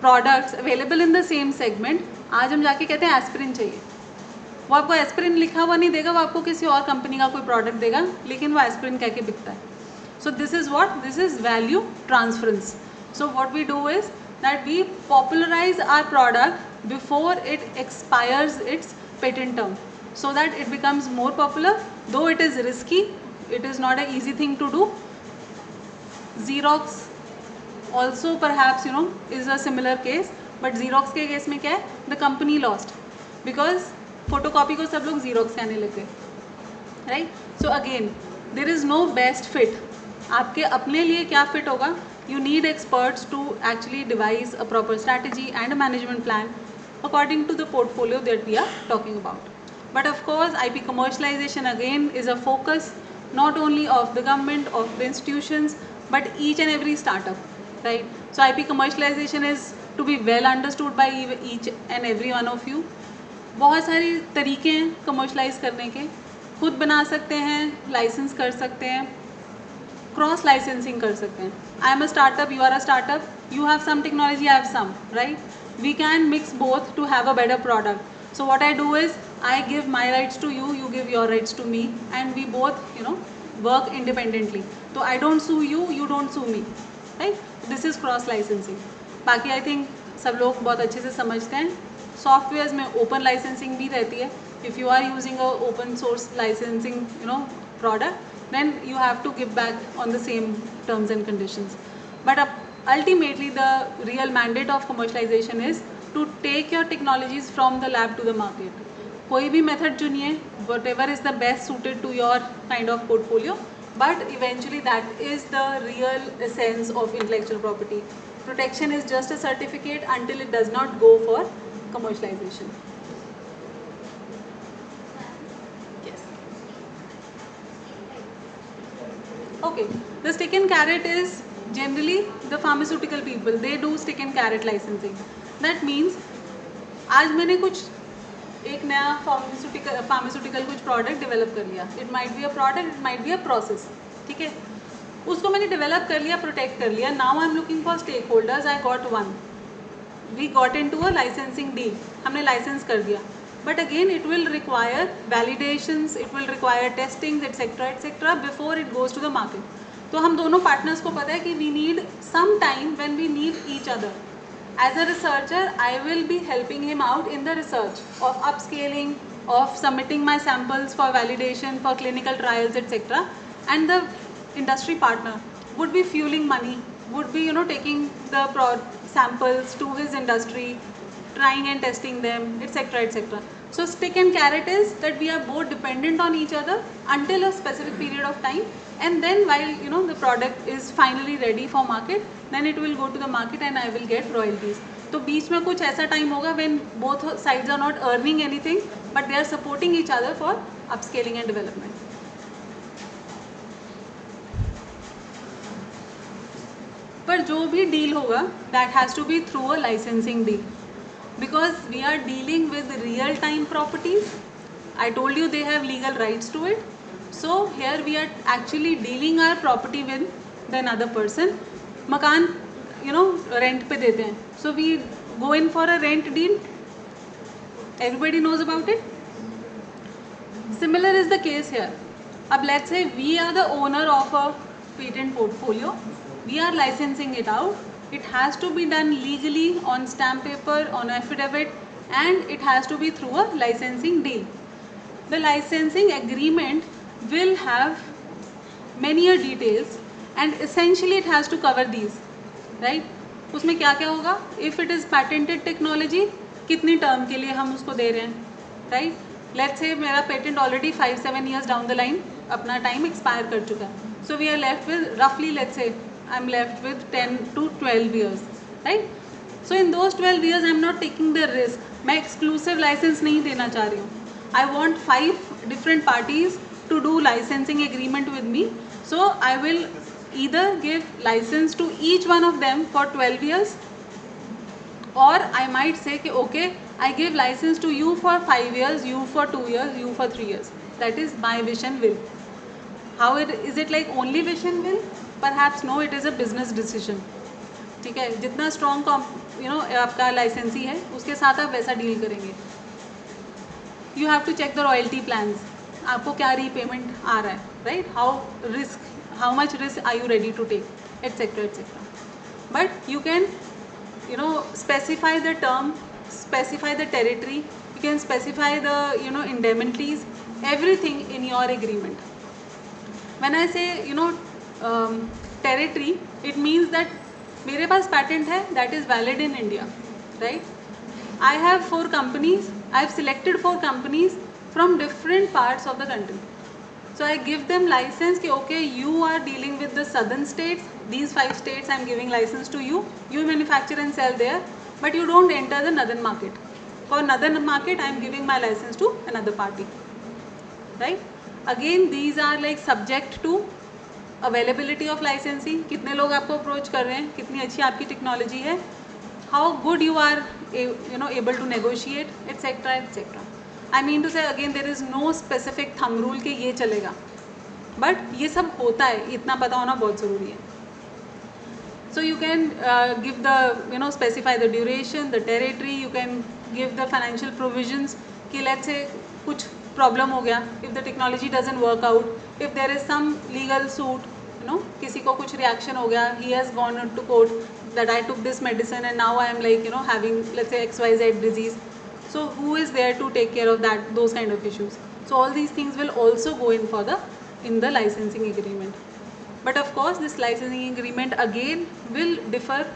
products available in the same segment, आज हम जाके कहते हैं एस्पिरिन चाहिए, वो आपको एस्पिरिन लिखा हुआ नहीं देगा, वो आपको किसी और कंपनी का कोई प्रोडक्ट देगा लेकिन वो एस्पिरिन कह के बिकता है. So this is what, this is value transference. So what we do is that we popularize our product before it expires its patent term so that it becomes more popular, though it is risky, it is not an easy thing to do. Xerox also perhaps is a similar case, but Xerox के case में क्या है, the company lost because photocopy को सब लोग Xerox कहने लग गए, right? So again there is no best fit. आपके अपने लिए क्या फिट होगा, you need experts to actually devise a proper strategy and a management plan according to the portfolio that we are talking about. But of course IP commercialization again is a focus not only of the government, of the institutions, but each and every startup, right? So IP commercialization is to be well understood by each and every one of you. बहुत सारे तरीके हैं commercialise करने के, खुद बना सकते हैं, लाइसेंस कर सकते हैं, क्रॉस लाइसेंसिंग कर सकते हैं. I am a startup, you are a startup, you have some technology, I have some, right? We can mix both to have a better product. So what I do is I give my rights to you, you give your rights to me, and we both, work independently. So I don't sue you, you don't sue me, right? This is cross licensing. बाकी I think सब लोग बहुत अच्छे से समझते हैं. Softwares में open licensing भी रहती है. If you are using a open source licensing product, then you have to give back on the same terms and conditions. But ultimately the real mandate of commercialization is to take your technologies from the lab to the market. कोई भी method चुनिए, whatever is the best suited to your kind of portfolio, but eventually that is the real essence of intellectual property. Protection is just a certificate until it does not go for commercialization. Okay, the stick and carrot is generally the pharmaceutical people, they do stick and carrot licensing. That means आज मैंने कुछ एक नया pharmaceutical कुछ product develop कर लिया. It might be a product, it might be a process, ठीक है. उसको मैंने डेवलप कर लिया, प्रोटेक्ट कर लिया. Now I am looking for stakeholders. I got one, we got into a licensing deal, हमने लाइसेंस कर दिया. But again it will require validations, it will require testing etcetera before it goes to the market. तो हम दोनों partners को पता है कि we need some time when we need each other. As a researcher, I will be helping him out in the research of upscaling, of submitting my samples for validation, for clinical trials, etc. And the industry partner would be fueling money, would be taking the samples to his industry, trying and testing them, etc., etc. So stick and carrot is that we are both dependent on each other until a specific period of time, and then while the product is finally ready for market, then it will go to the market and I will get royalties. तो बीच में कुछ ऐसा time होगा when both sides are not earning anything but they are supporting each other for upscaling and development. पर जो भी deal होगा that has to be through a licensing deal, because we are dealing with real time properties. I told you they have legal rights to it. So here we are actually dealing our property with the another person. मकान rent पे देते हैं, so we go in for a rent deal. Everybody knows about it. Similar is the case here. अब let's say we are the owner of a patent portfolio, we are licensing it out. It has to be done legally on stamp paper, on affidavit, and it has to be through a licensing deal. The licensing agreement will have many details and essentially it has to cover these, right? उसमें क्या क्या होगा? If it is patented technology, कितनी term के लिए हम उसको दे रहे हैं, राइट? लेट्स से मेरा patent already 5-7 years down the line अपना टाइम एक्सपायर कर चुका है. So we are left with रफली, let's say I am left with 10 to 12 years, right? So in those 12 years I am not taking the risk. मैं exclusive license नहीं देना चाह रही हूँ. I want 5 different parties to do licensing agreement with me. So I will either give license to each one of them for 12 years, or I might say कि okay, I give license to you for 5 years, you for 2 years, you for 3 years. That is my wish and will. How is it like only wish and will? Perhaps no, it is a business decision. ठीक है, जितना strong आपका लाइसेंसी है उसके साथ आप वैसा डील करेंगे. You have to check the royalty plans. आपको क्या रीपेमेंट आ रहा है, right? how much risk are you ready to take, etc., etc. But you can specify the term, specify the territory, you can specify the indemnities, everything in your agreement. When I say territory, it means that मेरे पास patent है that is valid in India, right? I have 4 companies, I have selected 4 companies from different parts of the country. So I give them license कि okay, you are dealing with the southern states, these 5 states I am giving license to you, you manufacture and sell there, but you don't enter the northern market. For northern market I am giving my license to another party, right? Again these are like subject to availability of licensing. कितने लोग आपको approach कर रहे हैं, कितनी अच्छी आपकी technology है, how good you are able to negotiate, etc etc. I mean to say again, there is no specific thumb rule कि ये चलेगा, but ये सब होता है, इतना पता होना बहुत ज़रूरी है. So you can give the, specify the duration, the territory, you can give the financial provisions कि let's say कुछ problem हो गया, if the technology doesn't work out, if there is some legal suit, किसी को कुछ reaction हो गया, he has gone to court that I took this medicine and now I am like, having let's say XYZ disease. So who is there to take care of that, those kind of issues? So all these things will also go in the licensing agreement. But of course, this licensing agreement again will differ,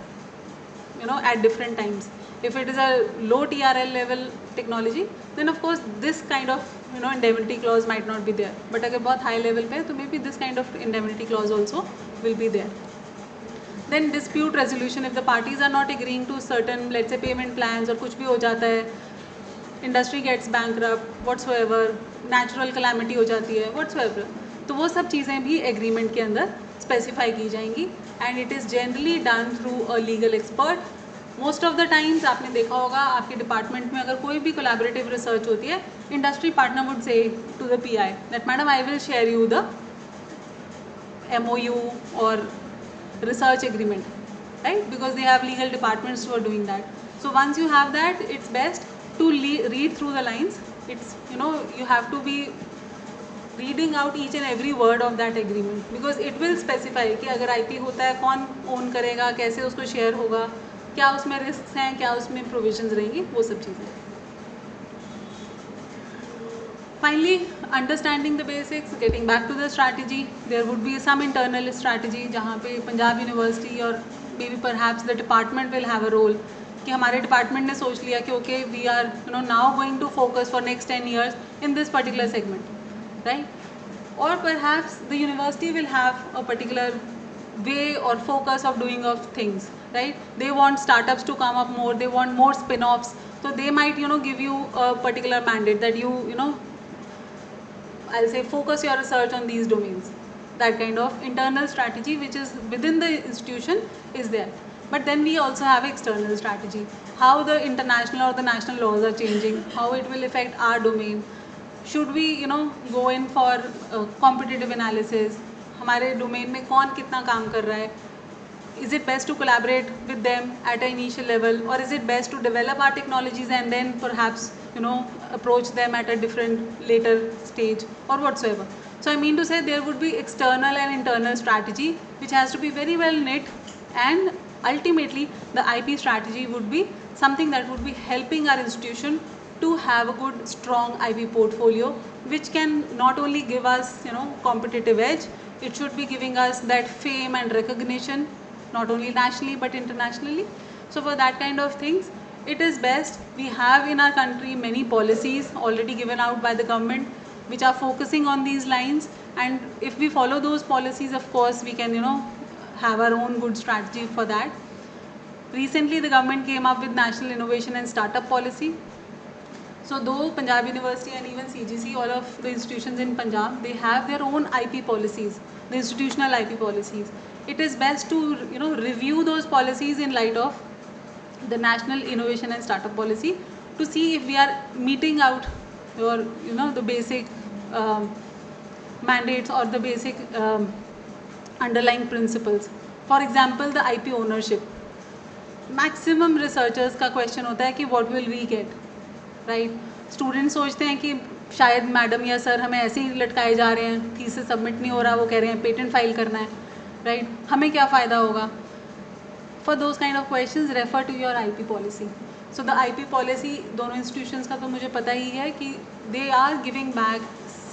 at different times. If it is a low TRL level technology, then of course this kind of, indemnity clause might not be there. But अगर बहुत high level पे, तो maybe this kind of indemnity clause also will be there. Then dispute resolution, if the parties are not agreeing to certain, let's say payment plans, और कुछ भी हो जाता है, industry gets bankrupt, whatsoever, natural calamity हो जाती है, whatsoever, तो वो सब चीज़ें भी agreement के अंदर specify की जाएंगी, and it is generally done through a legal expert. Most of the times आपने देखा होगा आपके डिपार्टमेंट में अगर कोई भी collaborative research होती है, industry partner would say to the PI that madam I will share you the MOU or research agreement, right? Because they have legal departments who are doing that. So once you have that, it's best to read through the lines. It's, you have to be reading out each and every word of that agreement, because it will specify कि अगर IP होता है कौन own करेगा, कैसे उसको share होगा, क्या उसमें risks हैं, क्या उसमें provisions रहेंगी, वो सब चीज़ें. Finally, understanding the basics, getting back to the strategy, there would be some internal strategy जहाँ पे पंजाब यूनिवर्सिटी और maybe perhaps the department will have a role कि हमारे department ने सोच लिया कि okay, we are now going to focus for next 10 years in this particular segment, right? Or perhaps the university will have a particular way or focus of doing of things, right? They want startups to come up more, they want more spin-offs, so they might give you a particular mandate that I'll say focus your research on these domains. That kind of internal strategy which is within the institution is there. But then we also have external strategy. How the international or the national laws are changing, how it will affect our domain. Should we, go in for competitive analysis? हमारे domain में कौन कितना काम कर रहा है? Is it best to collaborate with them at an initial level, or is it best to develop our technologies and then perhaps approach them at a different later stage or whatsoever? So I mean to say there would be external and internal strategy which has to be very well knit, and ultimately the IP strategy would be something that would be helping our institution to have a good strong IP portfolio which can not only give us competitive edge, it should be giving us that fame and recognition not only nationally but internationally. So for that kind of things, it is best we have in our country many policies already given out by the government which are focusing on these lines, and if we follow those policies, of course we can have our own good strategy for that. Recently the government came up with National Innovation and Startup Policy. So though Punjab University and even CGC, all of the institutions in Punjab, they have their own IP policies, the institutional IP policies. It is best to review those policies in light of the National Innovation and Startup Policy to see if we are meeting out your the basic mandates or the basic underlying principles. For example, the IP ownership. Maximum researchers का question होता है कि what will we get, right? Students सोचते हैं कि शायद madam या sir हमें ऐसे ही लटकाए जा रहे हैं, थीसिस सबमिट नहीं हो रहा, वो कह रहे हैं पेटेंट फाइल करना है, right? हमें क्या फ़ायदा होगा? For those kind of questions, refer to your IP policy. So the IP policy दोनों institutions का तो मुझे पता ही है कि they are giving back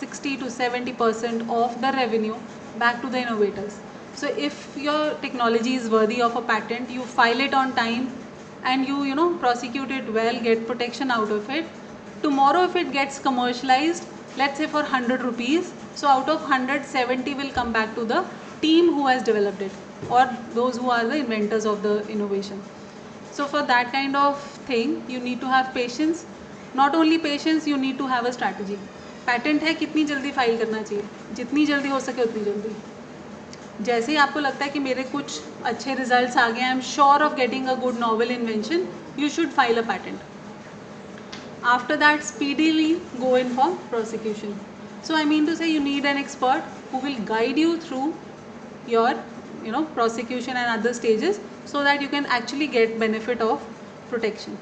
60 to 70% of the revenue back to the innovators. So if your technology is worthy of a patent, you file it on time and you prosecute it well, get protection out of it. Tomorrow if it gets commercialized, let's say for 100 rupees, so out of 170 will come back to the team who has developed it, or those who are the inventors of the innovation. So for that kind of thing, you need to have patience. Not only patience, you need to have a strategy. Patent है, कितनी जल्दी file करना चाहिए, जितनी जल्दी हो सके उतनी जल्दी. जैसे ही आपको लगता है कि मेरे कुछ अच्छे रिजल्ट्स आ गए, I am sure of getting a good novel invention, you should file a patent. After that, speedily go in for prosecution. So I mean to say, you need an expert who will guide you through your prosecution and other stages, so that you can actually get benefit of protection.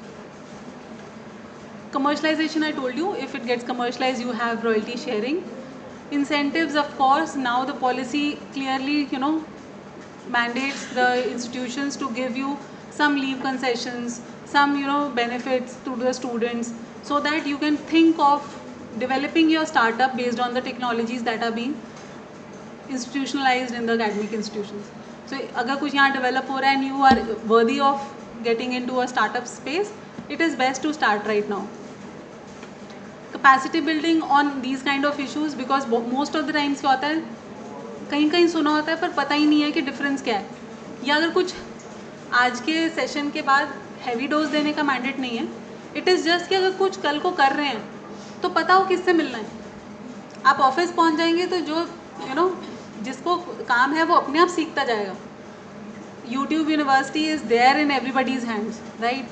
Commercialization, I told you, if it gets commercialized, you have royalty sharing. Incentives, of course, now the policy clearly mandates the institutions to give you some leave concessions, some benefits to the students, so that you can think of developing your startup based on the technologies that are being institutionalized in the academic institutions. So अगर कुछ यहाँ develop हो रहा है and you are worthy of getting into a startup space, it is best to start right now. Capacity building on these kind of issues, because most of the times क्या होता है, कहीं कहीं सुना होता है पर पता ही नहीं है कि डिफरेंस क्या है. या अगर कुछ आज के सेशन के बाद हैवी डोज देने का मैंडेट नहीं है, इट इज़ जस्ट कि अगर कुछ कल को कर रहे हैं तो पता हो किससे मिलना है. आप ऑफिस पहुंच जाएंगे तो जो जिसको काम है वो अपने आप सीखता जाएगा. YouTube University is there in everybody's hands, right?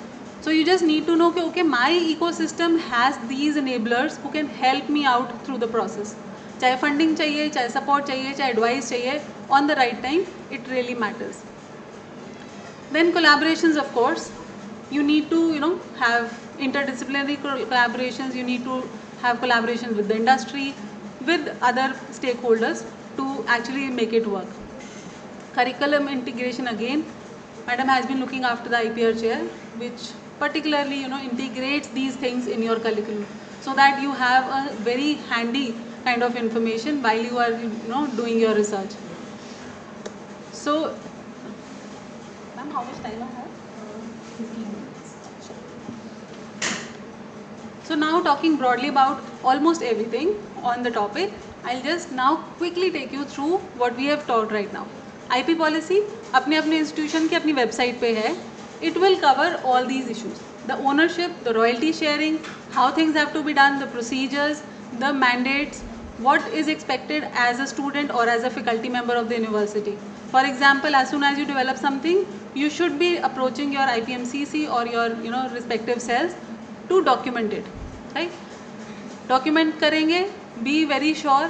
So you just need to know कि okay, my ecosystem has these enablers who can help me out through the process. चाहे फंडिंग चाहिए, चाहे सपोर्ट चाहिए, चाहे एडवाइस चाहिए, on the right time, it really matters. Then collaborations, of course, you need to have interdisciplinary collaborations. You need to have collaborations with the industry, with other stakeholders to actually make it work. Curriculum integration, again, madam has been looking after the IPR chair, which particularly integrates these things in your curriculum, so that you have a very handy kind of information while you are doing your research. So ma'am, how much time I have? 15 minutes. So now, talking broadly about almost everything on the topic, I'll just now quickly take you through what we have taught right now. IP policy अपने अपने institution की अपनी website पे है. It will cover all these issues: the ownership, the royalty sharing, how things have to be done, the procedures, the mandates, what is expected as a student or as a faculty member of the university. For example, as soon as you develop something, you should be approaching your IPMCC or your respective cells to document it, right? Document करेंगे, be very sure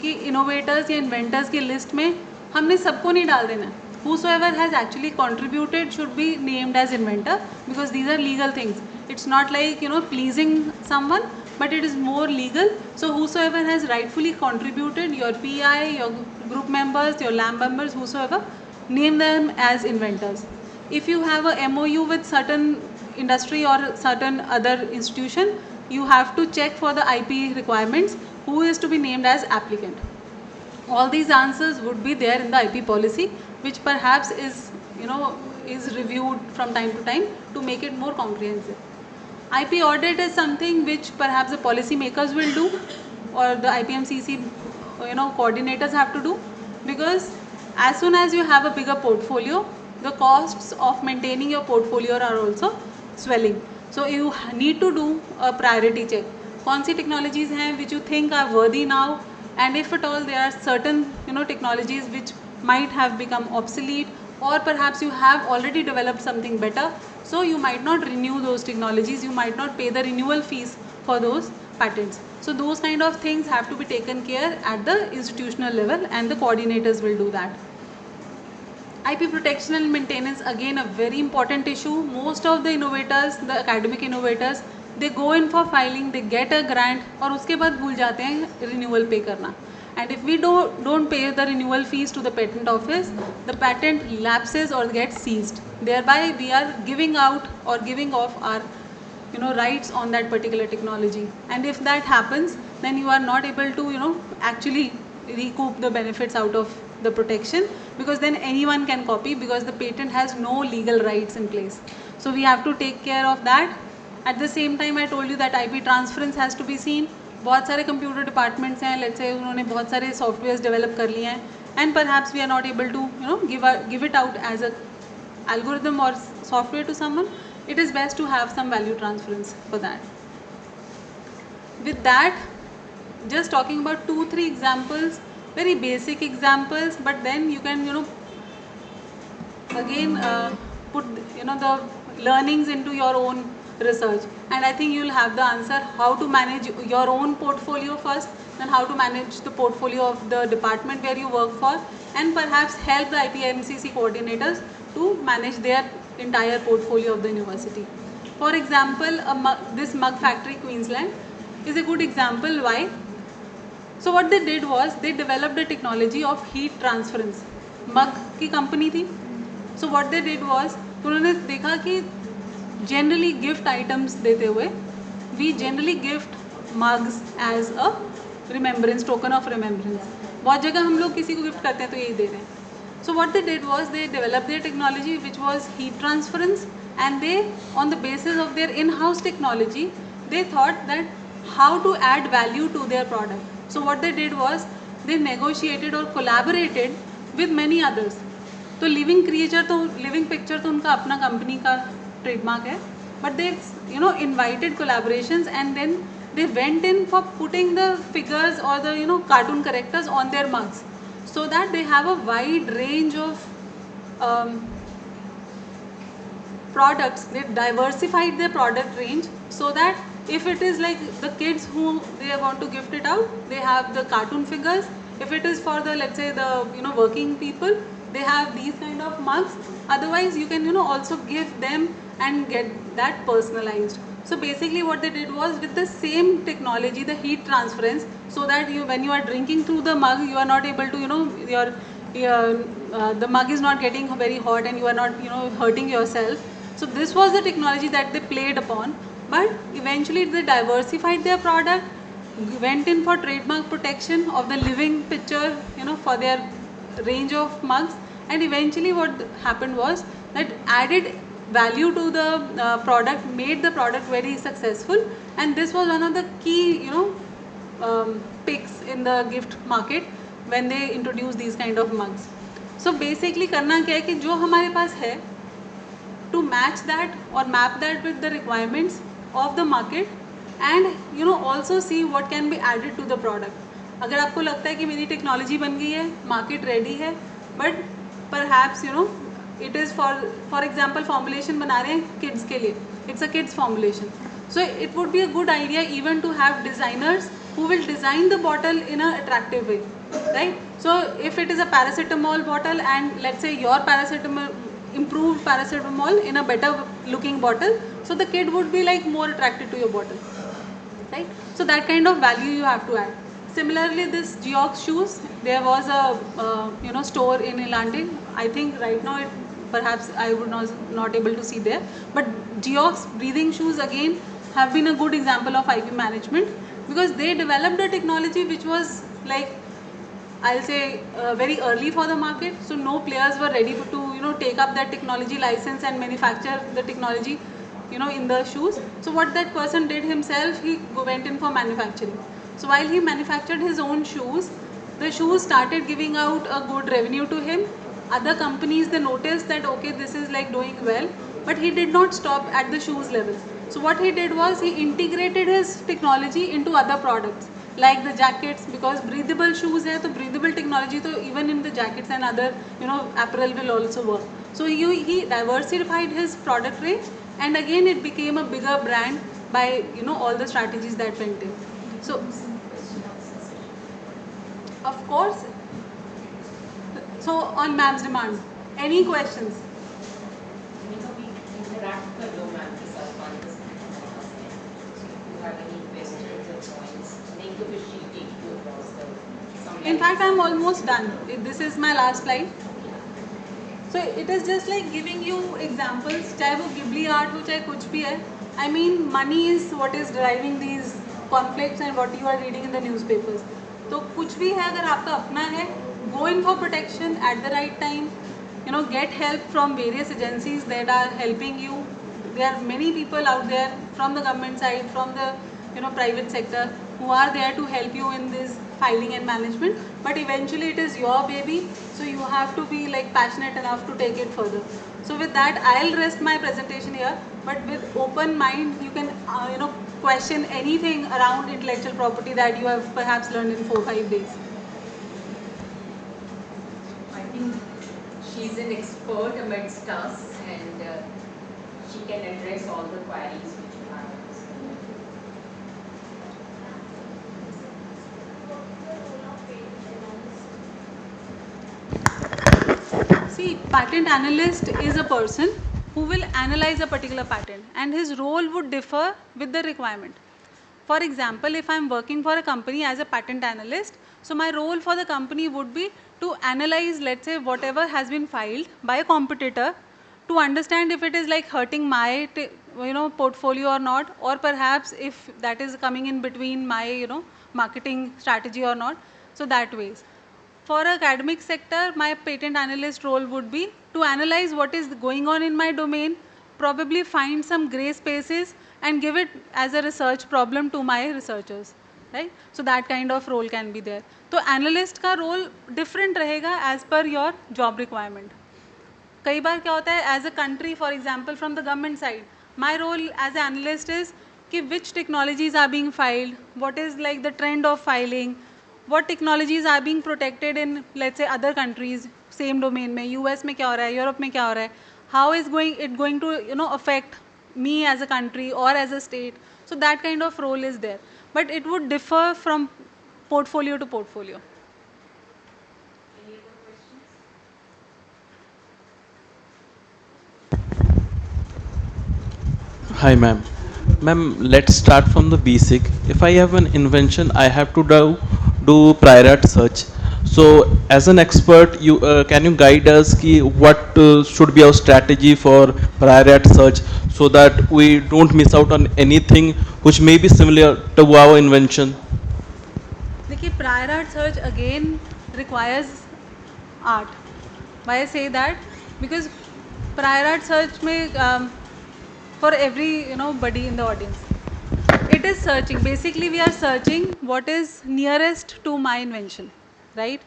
कि innovators या inventors की list में हमने सबको नहीं डाल देना. whosoever has actually contributed should be named as inventor, because these are legal things. It's not like pleasing someone, but it is more legal. So whosoever has rightfully contributed, your PI, your group members, your lab members, whosoever, name them as inventors. If you have a MOU with certain industry or certain other institution, you have to check for the IP requirements who is to be named as applicant. All these answers would be there in the IP policy, which perhaps is reviewed from time to time to make it more comprehensive. IP audit is something which perhaps the policy makers will do, or the IPMCC coordinators have to do, because as soon as you have a bigger portfolio, the costs of maintaining your portfolio are also swelling. So you need to do a priority check. कौन सी technologies हैं which you think are worthy now, and if at all there are certain technologies which might have become obsolete, or perhaps you have already developed something better, so you might not renew those technologies, you might not pay the renewal fees for those patents. So those kind of things have to be taken care at the institutional level, and the coordinators will do that. IP protection and maintenance, again a very important issue. Most of the innovators, the academic innovators, they go in for filing, they get a grant, और उसके बाद भूल जाते हैं renewal pay करना. And if we don't pay the renewal fees to the patent office, the patent lapses or gets seized. Thereby we are giving out or giving off our rights on that particular technology. And if that happens, then you are not able to actually recoup the benefits out of the protection, because then anyone can copy, because the patent has no legal rights in place. So we have to take care of that. At the same time, I told you that IP transference has to be seen. बहुत सारे computer departments हैं, let's से उन्होंने बहुत सारे softwares develop कर लिए हैं, and perhaps we are not able to give it out as a algorithm or software to someone. It is best to have some value transference for that. With that, just talking about 2-3 examples very basic examples, but then you can, again put, the learnings into your own research, and I think you'll have the answer how to manage your own portfolio first, then how to manage the portfolio of the department where you work for, and perhaps help the IPMCC coordinators to manage their entire portfolio of the university. For example, this mug factory Queensland is a good example. Why? So what they did was they developed a technology of heat transference. मग की company थी. So what they did was उन्होंने देखा कि generally gift items देते हुए we generally gift mugs as a remembrance, token of remembrance. बहुत जगह हम लोग किसी को गिफ्ट करते हैं तो यही दे रहे हैं. So what they did was they developed their technology which was heat transference, and they, on the basis of their in-house technology, they thought that how to add value to their product. So what they did was they negotiated or collaborated with many others. तो living creature तो living picture तो उनका अपना company का trademark है, but they invited collaborations and then they went in for putting the figures or the cartoon characters on their mugs, so that they have a wide range of um, products. They diversified their product range, so that if it is like the kids who they want to gift it out, they have the cartoon figures. If it is for the, let's say, the working people, they have these kind of mugs. Otherwise you can also give them and get that personalized. So basically what they did was, with the same technology, the heat transference, so that when you are drinking through the mug, you are not able to the mug is not getting very hot and you are not hurting yourself. So this was the technology that they played upon, but eventually they diversified their product, went in for trademark protection of the living picture, for their range of mugs, and eventually what happened was that added value to the product, made the product very successful, and this was one of the key picks in the gift market when they introduced these kind of mugs. So basically करना क्या है कि जो हमारे पास है, to match that or map that with the requirements of the market, and also see what can be added to the product. अगर आपको लगता है कि मेरी टेक्नोलॉजी बन गई है, मार्केट रेडी है, but perhaps it is for example formulation बना रहे हैं kids के लिए, it's a kids formulation, so it would be a good idea even to have designers who will design the bottle in a attractive way, right? So if it is a paracetamol bottle, and let's say your paracetamol, improved paracetamol in a better looking bottle, so the kid would be like more attracted to your bottle, right? So that kind of value you have to add. Similarly, this Geox shoes, there was a store in Ilandi. I think right now it perhaps I would not able to see there, but Geox breathing shoes again have been a good example of IP management, because they developed a technology which was like, I'll say very early for the market, so no players were ready to take up that technology license and manufacture the technology in the shoes. So what that person did himself, he went in for manufacturing. So while he manufactured his own shoes, the shoes started giving out a good revenue to him. Other companies, they noticed that okay, this is like doing well, but he did not stop at the shoes level. So what he did was he integrated his technology into other products like the jackets, because breathable shoes hai, so breathable technology so even in the jackets and other apparel will also work. So he diversified his product range, and again it became a bigger brand by all the strategies that went in. So of course, so on ma'am's demand, any questions? Interact कर लो ma'am के साथ 5-10 minute में. So if you have any questions or points, नहीं तो फिर she take you across the some. In fact, I'm almost done. This is my last slide. So it is just like giving you examples, चाहे वो ghibli art हो चाहे कुछ भी है. I mean, money is what is driving these conflicts and what you are reading in the newspapers. तो कुछ भी है, अगर आपका अपना है, go in for protection at the right time. Get help from various agencies that are helping you. There are many people out there from the government side, from the private sector, who are there to help you in this filing and management. But eventually it is your baby, so you have to be like passionate enough to take it further. So with that, I'll rest my presentation here, but with open mind you can question anything around intellectual property that you have perhaps learned in 4-5 days. she's an expert amidst us, and she can address all the queries which you have. See, patent analyst is a person who will analyze a particular patent, and his role would differ with the requirement. For example, if I'm working for a company as a patent analyst, so my role for the company would be to analyze, let's say, whatever has been filed by a competitor, to understand if it is like hurting my portfolio or not, or perhaps if that is coming in between my marketing strategy or not. So that ways. For academic sector, my patent analyst role would be to analyze what is going on in my domain, probably find some gray spaces and give it as a research problem to my researchers, right? So that kind of role can be there. So analyst का role different रहेगा as per your job requirement. कई बार क्या होता है as a country for example from the government side my role as a analyst is कि which technologies are being filed what is like the trend of filing what technologies are being protected in let's say other countries same domain में US में क्या हो रहा है Europe में क्या हो रहा है how is going to affect me as a country or as a state. So that kind of role is there, but it would differ from portfolio to portfolio. Hi, ma'am. Ma'am, let's start from the basic. If I have an invention, I have to do prior art search. So, as an expert, you can you guide us ki what should be our strategy for prior art search so that we don't miss out on anything which may be similar to our invention? देखिए prior art search again requires art. Why I say that because prior art search में for everybody in the audience it is searching. Basically we are searching what is nearest to my invention, right?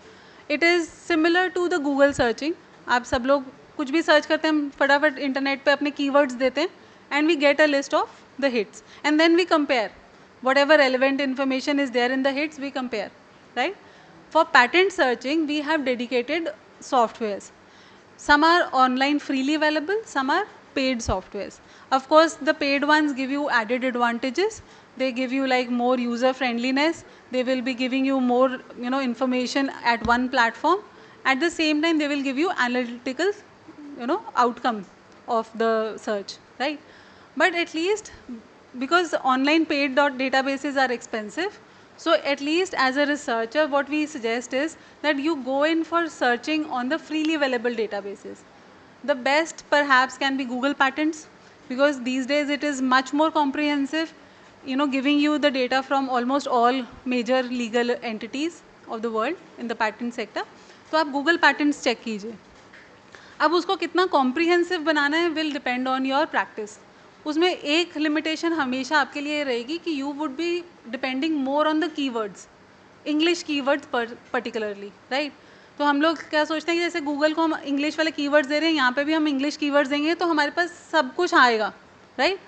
It is similar to the Google searching. आप सब लोग कुछ भी search करते हैं फटाफट internet पे अपने कीवर्ड्स देते हैं and we get a list of the hits and then we compare whatever relevant information is there in the hits, we compare, right? For patent searching we have dedicated softwares. Some are online freely available, some are paid softwares. Of course the paid ones give you added advantages. They give you like more user friendliness, they will be giving you more information at one platform. At the same time they will give you analytical outcome of the search, right? But at least because online paid databases are expensive, so at least as a researcher what we suggest is that you go in for searching on the freely available databases. The best perhaps can be Google Patents, because these days it is much more comprehensive, giving you the data from almost all major legal entities of the world in the patent sector. तो आप Google Patents check कीजिए. अब उसको कितना comprehensive बनाना है will depend on your practice. उसमें एक limitation हमेशा आपके लिए रहेगी कि you would be depending more on the keywords, English keywords particularly, right? तो हम लोग क्या सोचते हैं कि जैसे गूगल को हम इंग्लिश वाले कीवर्ड्स दे रहे हैं, यहाँ पे भी हम इंग्लिश कीवर्ड्स देंगे तो हमारे पास सब कुछ आएगा, right?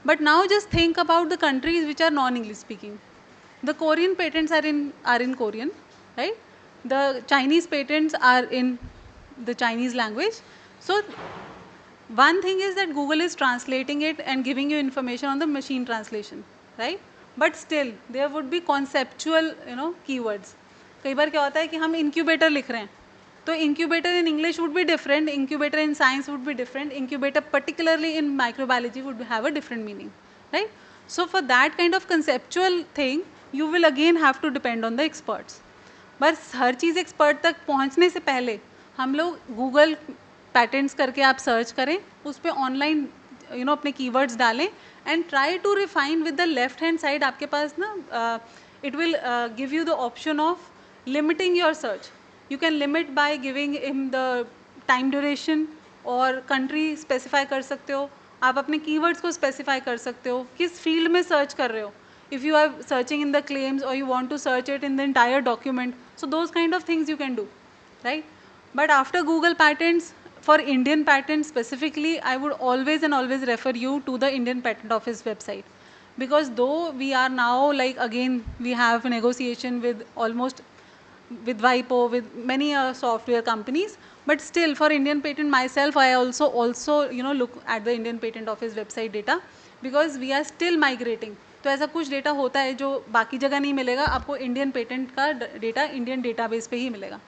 But now just think about the countries which are non English speaking. The Korean patents are in Korean, right? The Chinese patents are in the Chinese language. So one thing is that Google is translating it and giving you information on the machine translation, right? But still there would be conceptual keywords. कई बार क्या होता है कि हम incubator लिख रहे हैं, तो incubator in English would be different, incubator in science would be different, incubator particularly in microbiology would have a different meaning, right? So for that kind of conceptual thing you will again have to depend on the experts. बस हर चीज़ expert तक पहुंचने से पहले हम लोग Google patents करके आप search करें, उस पर ऑनलाइन अपने कीवर्ड्स डालें and try to refine with the left hand side. आपके पास ना it will give you the option of limiting your search. You can limit by giving in the time duration और country specify कर सकते हो. आप अपने कीवर्ड्स को स्पेसिफाई कर सकते हो, किस फील्ड में सर्च कर रहे हो. If you are searching in the claims or you want to search it in the entire document, so those kind of things you can do, right? But after Google Patents, for Indian patents specifically, I would always and always refer you to the Indian Patent Office website, because though we are now like again we have a negotiation with almost with WIPO, with many software companies. But still, for Indian patent myself, I also look at the Indian Patent Office website data, because we are still migrating. तो ऐसा कुछ data होता है जो बाकी जगह नहीं मिलेगा, आपको इंडियन पेटेंट का डेटा इंडियन डेटाबेस पे ही मिलेगा.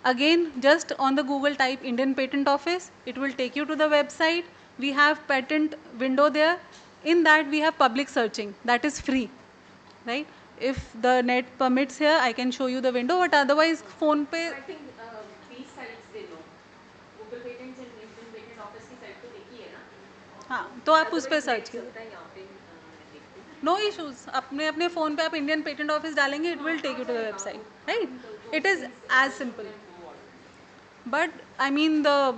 Again, just on the Google type Indian Patent Office, it will take you to the website. We have patent window there. In that we have public searching, that is free, right? If the net permits here, I can show you the window, but otherwise phone पे. I think these sites they know. Google Patents and Indian Patent Office की site तो देखी है ना? हाँ, तो आप उस पर सर्च कीजिए. होता है यहाँ पे देखते हैं. नो इश्यूज, अपने अपने फ़ोन पे आप इंडियन पेटेंट ऑफिस डालेंगे, it will take you to the website, right? It is as simple. But I mean the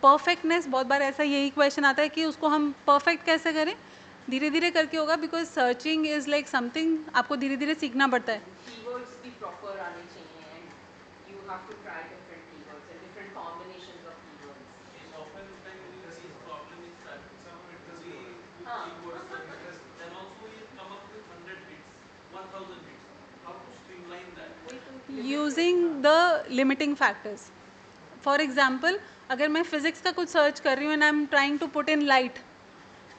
perfectness, बहुत बार ऐसा यही क्वेश्चन आता है कि उसको हम परफेक्ट कैसे करें. धीरे धीरे करके होगा, because searching is like something आपको धीरे धीरे सीखना पड़ता है. Keywords भी proper आने चाहिए and you have to try different keywords and different combinations of keywords. Often when we see problem in traffic, someone it is हाँ. keywords, then also we come up with 100 hits, 1000 hits. How to streamline that? Using the limiting factors. For example, अगर मैं physics का कुछ search कर रही हूँ and I am trying to put in light,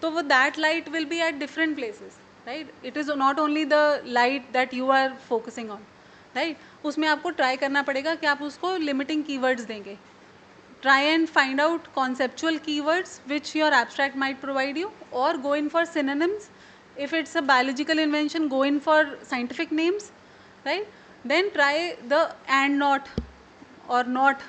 तो वो that light will be at different places, right? It is not only the light that you are focusing on, right? उसमें आपको ट्राई करना पड़ेगा कि आप उसको लिमिटिंग कीवर्ड्स देंगे. Try and find out conceptual keywords which your abstract might provide you, or go in for synonyms. If it's a biological invention, go in for scientific names, right? Then try the and not or not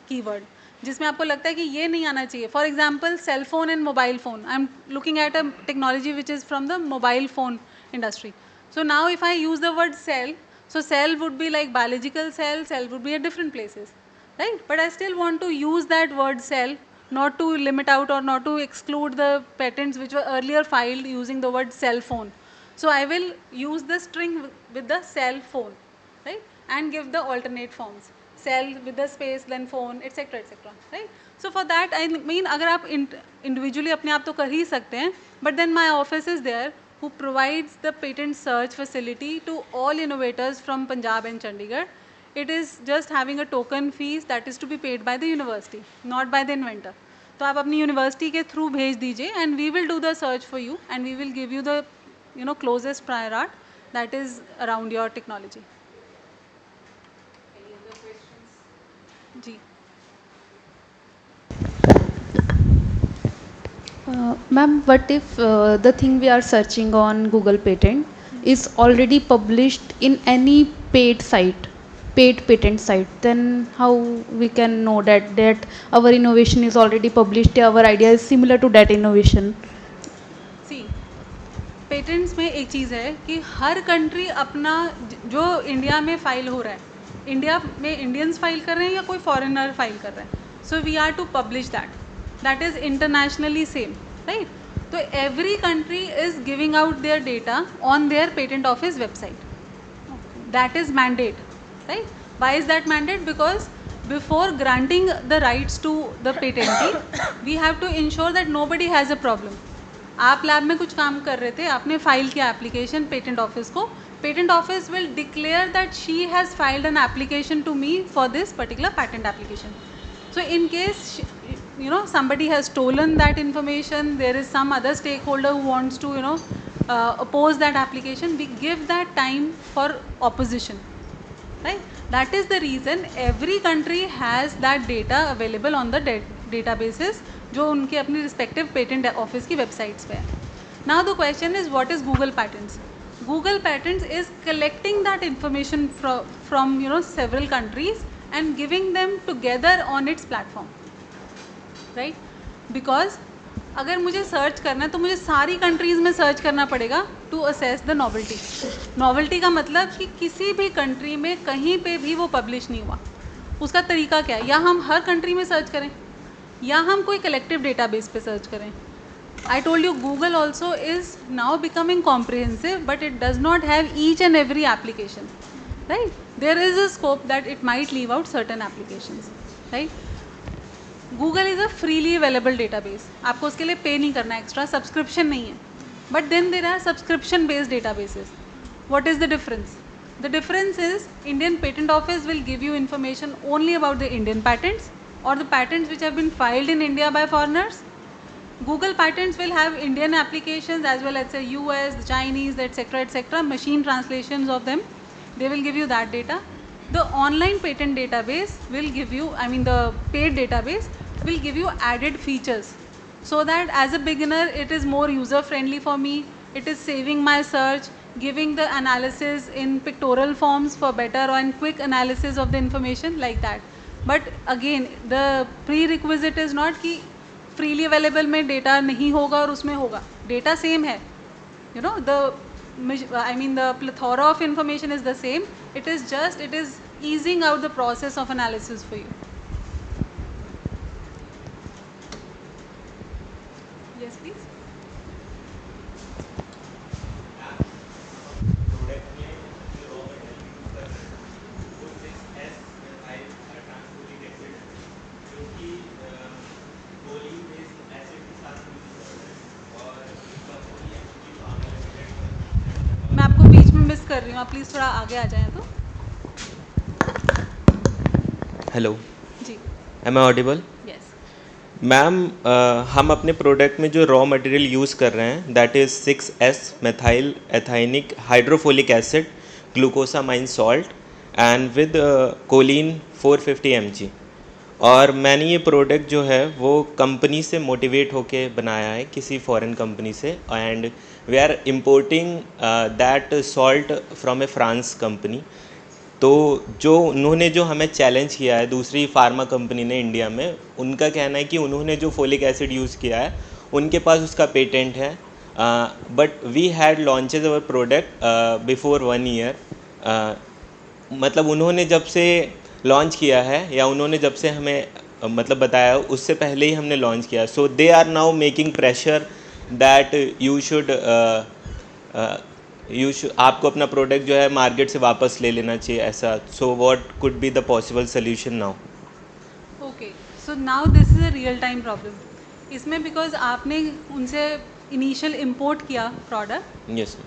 keyword, जिसमें आपको लगता है कि ये नहीं आना चाहिए. For example, cell phone and mobile phone. I'm looking at a technology which is from the mobile phone industry. So now if I use the word cell, so cell would be like biological cell, cell would be at different places, right? But I still want to use that word cell, not to limit out or not to exclude the patents which were earlier filed using the word cell phone. So I will use the string with the cell phone, right? And give the alternate forms, cell with the space, then phone, etc., etc., right? So for that, I mean, अगर आप individually अपने आप तो कर ही सकते हैं, but then my office is there who provides the patent search facility to all innovators from Punjab and Chandigarh. It is just having a token fees that is to be paid by the university, not by the inventor. तो आप अपनी university के through भेज दीजिए, and we will do the search for you, and we will give you the closest prior art that is around your technology. Any other questions? जी. Ma'am, what if the thing we are searching on Google Patent is already published in any paid site, paid patent site? Then how we can know that our innovation is already published, our idea is similar to that innovation? See patents में एक चीज़ है कि हर country अपना जो India में file हो रहा है, इंडिया में इंडियंस फाइल कर रहे हैं या कोई फॉरेनर फाइल कर रहा है, so we are to publish that is internationally same, right? तो every country is giving out their data on their patent office website. That is mandate, right? Why is that mandate? Because before granting the rights to the patentee, we have to ensure that nobody has a problem. आप lab में कुछ काम कर रहे थे, आपने file किया application patent office को, patent office will declare that she has filed an application to me for this particular patent application. So in case somebody has stolen that information, there is some other stakeholder who wants to oppose that application, we give that time for opposition, right? That is the reason every country has that data available on the databases जो उनके अपनी respective patent office की websites पे है. Now the question is, what is Google Patents? Google Patents is collecting that information from several countries and giving them together on its platform, right? Because अगर मुझे search करना है तो मुझे सारी कंट्रीज़ में सर्च करना पड़ेगा to assess the novelty. Novelty का मतलब कि किसी भी कंट्री में कहीं पे भी वो पब्लिश नहीं हुआ. उसका तरीका क्या है? या हम हर कंट्री में सर्च करें या हम कोई कलेक्टिव डेटाबेस पे सर्च करें. I told you Google also is now becoming comprehensive, but it does not have each and every application, right? There is a scope that it might leave out certain applications, right? Google is a freely available database. आपको उसके लिए पे नहीं करना, extra subscription नहीं है. But then there are subscription based databases. What is the difference? The difference is Indian Patent Office will give you information only about the Indian patents or the patents which have been filed in India by foreigners. Google Patents will have Indian applications as well as the US, the Chinese, etc., machine translations of them. They will give you that data. The online patent database will give you, I mean the paid database will give you added features so that as a beginner it is more user friendly for me. It is saving my search, giving the analysis in pictorial forms for better and quick analysis of the information like that. But again, the prerequisite is not कि freely available में data नहीं होगा और उसमें होगा. Data same है. You know, the plethora of information is the same. It is easing out the process of analysis for you. Yes, please. मैं आपको बीच में मिस कर रही हूँ, आप प्लीज़ थोड़ा आगे आ जाएं तो. हेलो, जी. Am I audible? Yes. Ma'am, हम अपने प्रोडक्ट में जो रॉ मटेरियल यूज़ कर रहे हैं that is 6S methyl ethynic hydrofolic acid glucosamine salt and with choline 450 mg. और मैंने ये प्रोडक्ट जो है वो कंपनी से मोटिवेट होके बनाया है, किसी फॉरेन कंपनी से, and we are importing that salt from a France company. तो जो उन्होंने जो हमें चैलेंज किया है दूसरी फार्मा कंपनी ने इंडिया में, उनका कहना है कि उन्होंने जो फोलिक एसिड यूज़ किया है उनके पास उसका पेटेंट है, but we had launches our product before 1 year. मतलब उन्होंने जब से लॉन्च किया है या उन्होंने जब से हमें मतलब बताया उससे पहले ही हमने लॉन्च किया. So they are now making pressure that आपको अपना प्रोडक्ट जो है मार्केट से वापस ले लेना चाहिए ऐसा. So what could be the possible solution now? Okay, so now this is a real time problem. इसमें बिकॉज आपने उनसे इनिशियल इम्पोर्ट किया product. Yes.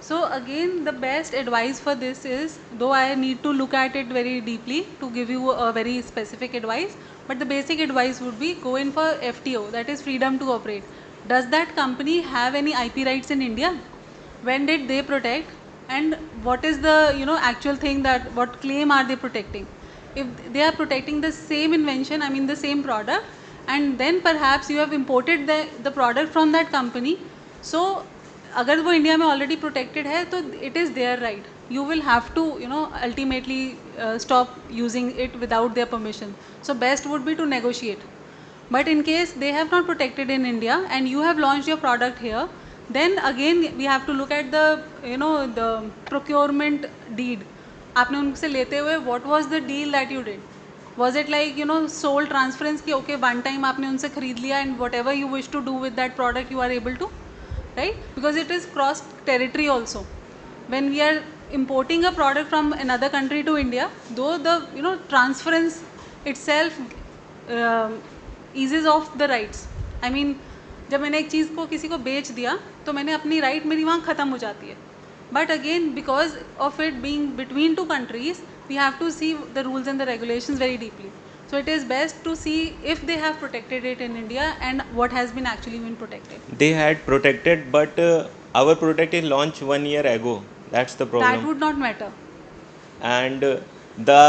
So again, the best advice for this is, though I need to look at it very deeply to give you a very specific advice, but the basic advice would be go in for FTO, that is freedom to operate. Does that company have any IP rights in India? When did they protect? And what is the actual thing that what claim are they protecting? If they are protecting the same invention, I mean the same product, and then perhaps you have imported the product from that company, so अगर वो India में already protected है तो it is there right. You will have to ultimately stop using it without their permission. So best would be to negotiate. But in case they have not protected in India and you have launch your product here, then again we have to look at the procurement deed. आपने उनसे लेते हुए what was the deal that you did? Was it like sole transference कि okay one time आपने उनसे खरीद लिया and whatever you wish to do with that product you are able to, right? Because it is cross territory also. When we are importing a product from another country to India, though the transference itself eases off the rights. I mean, जब मैंने एक चीज़ को किसी को बेच दिया तो मैंने अपनी राइट मेरी वहाँ ख़त्म हो जाती है. But again, because of it being between two countries, we have to see the rules and the regulations very deeply. So it is best to see if they have protected it in India and what has been actually been protected. They had protected, but our product is launched 1 year ago. That's the problem. That would not matter. And the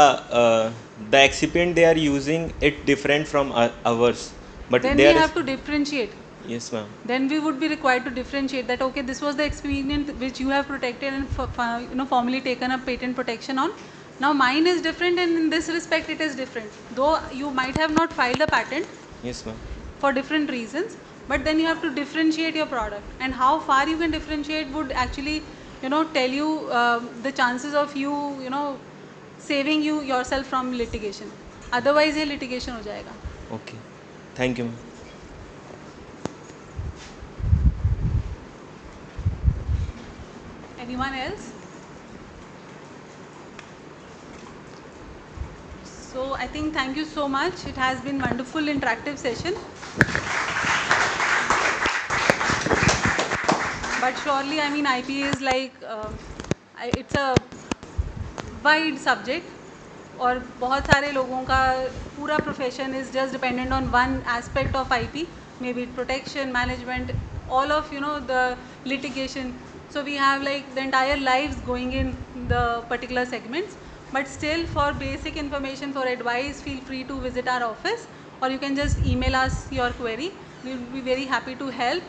excipient they are using it different from ours. But then we have to differentiate. Yes, ma'am. Then we would be required to differentiate that okay, this was the expedient which you have protected and formally taken a patent protection on. Now mine is different, and in this respect it is different. Though you might have not filed a patent. Yes, ma'am. For different reasons, but then you have to differentiate your product, and how far you can differentiate would actually tell you the chances of you saving yourself from litigation. Otherwise ये litigation हो जाएगा. Okay. Thank you. Anyone else? So I think thank you so much. It has been wonderful interactive session. But surely, I mean, IP is like it's a wide subject और बहुत सारे लोगों का पूरा profession is just dependent on one aspect of IP, may be protection management, all of the litigation. So we have like the entire lives going in the particular segments, but still for basic information, for advice, feel free to visit our office, or you can just email us your query. We'll be very happy to help.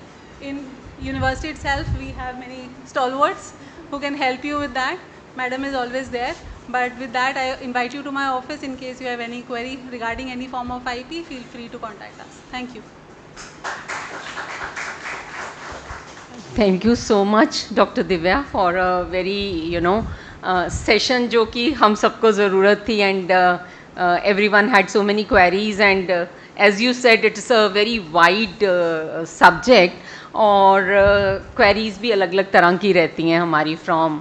In university itself we have many stalwarts who can help you with that. Madam is always there. But with that, I invite you to my office in case you have any query regarding any form of IP. Feel free to contact us. Thank you. Thank you so much doctor Divya for a very session जो कि हम सबको ज़रूरत थी and everyone had so many queries and as you said it's a very wide subject और queries भी अलग अलग तरह की रहती हैं हमारी from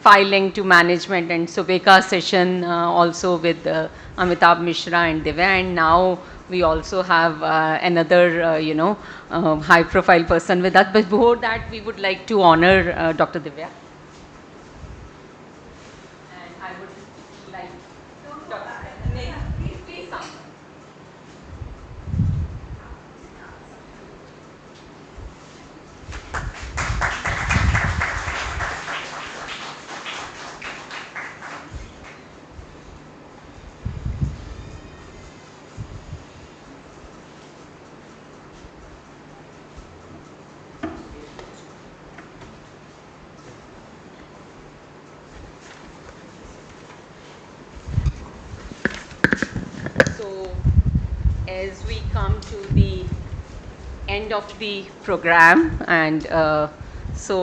filing to management, and Subeka session also with Amitabh Mishra and Divya, and now we also have another high profile person with us. But before that we would like to honor Dr. Divya. And I would like please come. So, as we come to the end of the program, and so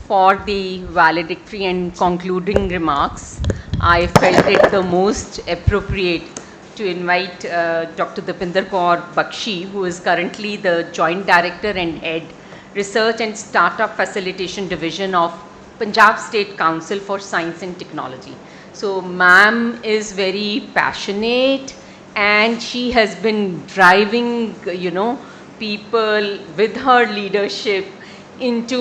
for the valedictory and concluding remarks, I felt it the most appropriate to invite Dr. Dipinder Kaur Bakshi, who is currently the Joint Director and Head, Research and Startup Facilitation Division of Punjab State Council for Science and Technology. So, ma'am is very passionate and she has been driving, people with her leadership into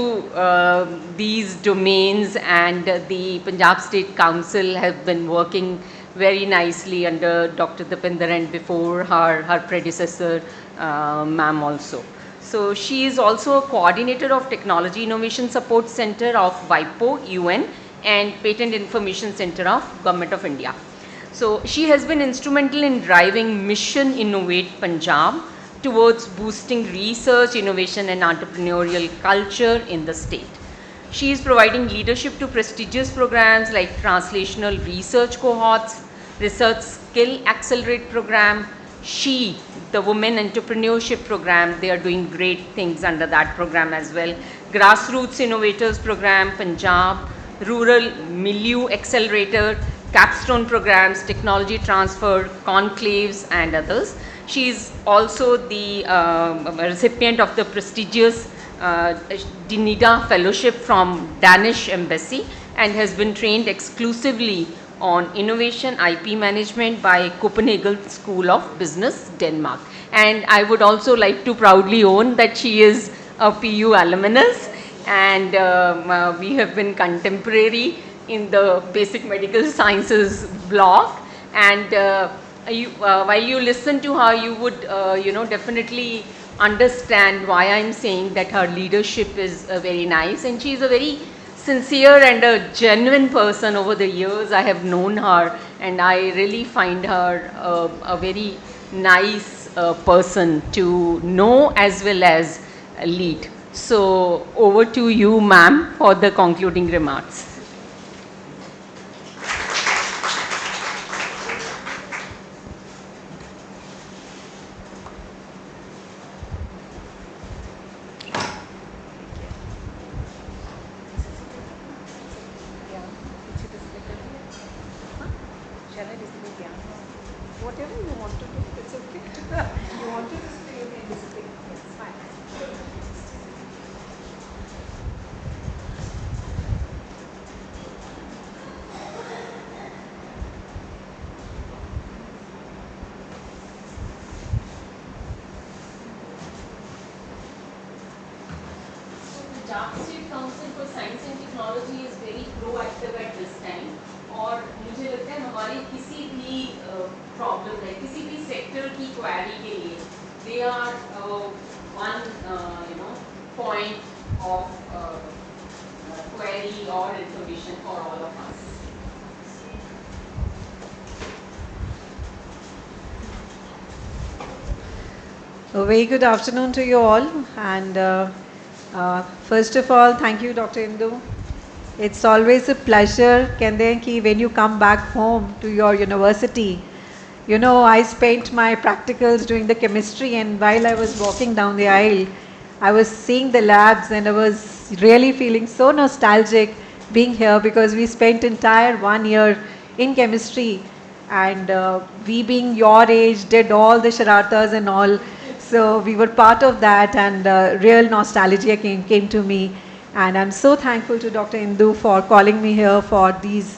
these domains, and the Punjab State Council have been working very nicely under Dr. Dipinder and before her predecessor, ma'am also. So she is also a coordinator of Technology Innovation Support Center of WIPO, UN, and Patent Information Center of Government of India. So she has been instrumental in driving Mission Innovate Punjab towards boosting research, innovation and entrepreneurial culture in the state. She is providing leadership to prestigious programs like Translational Research Cohorts, Research Skill Accelerate Program, She, the Women Entrepreneurship Program. They are doing great things under that program as well. Grassroots Innovators Program, Punjab, Rural Milieu Accelerator, capstone programs, technology transfer, conclaves and others. She is also the recipient of the prestigious DINIDA Fellowship from Danish Embassy and has been trained exclusively on innovation IP management by Copenhagen School of Business, Denmark. And I would also like to proudly own that she is a PU alumnus, and we have been contemporary in the basic medical sciences block, and while you listen to her you would definitely understand why I'm saying that her leadership is very nice, and she is a very sincere and a genuine person. Over the years I have known her and I really find her a very nice person to know as well as lead. So over to you, ma'am, for the concluding remarks. Whatever you want to do, it's okay. You want to display, you can display. It's fine. Punjab State Council for Science and Technology is very proactive at this time, और मुझे problem है किसी भी sector की query के लिए, they are one point of query or information for all of us. A very good afternoon to you all, and first of all, thank you, Dr. Indu. It's always a pleasure, Kende, when you come back home to your university. You know, I spent my practicals doing the chemistry, and while I was walking down the aisle, I was seeing the labs, and I was really feeling so nostalgic being here because we spent entire 1 year in chemistry, and we being your age did all the sharatas and all. So we were part of that, and real nostalgia came to me. And I'm so thankful to Dr. Indu for calling me here for these,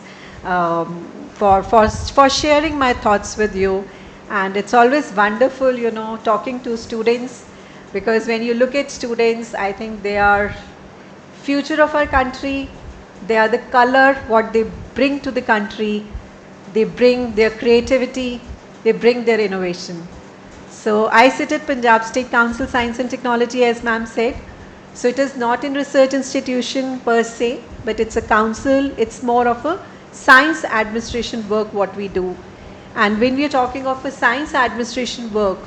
for sharing my thoughts with you. And it's always wonderful, you know, talking to students, because when you look at students, I think they are future of our country. They are the color, what they bring to the country. They bring their creativity, they bring their innovation. So I sit at Punjab State Council Science and Technology, as ma'am said. So it is not in research institution per se, but it's a council. It's more of a science administration work what we do. And when we are talking of a science administration work,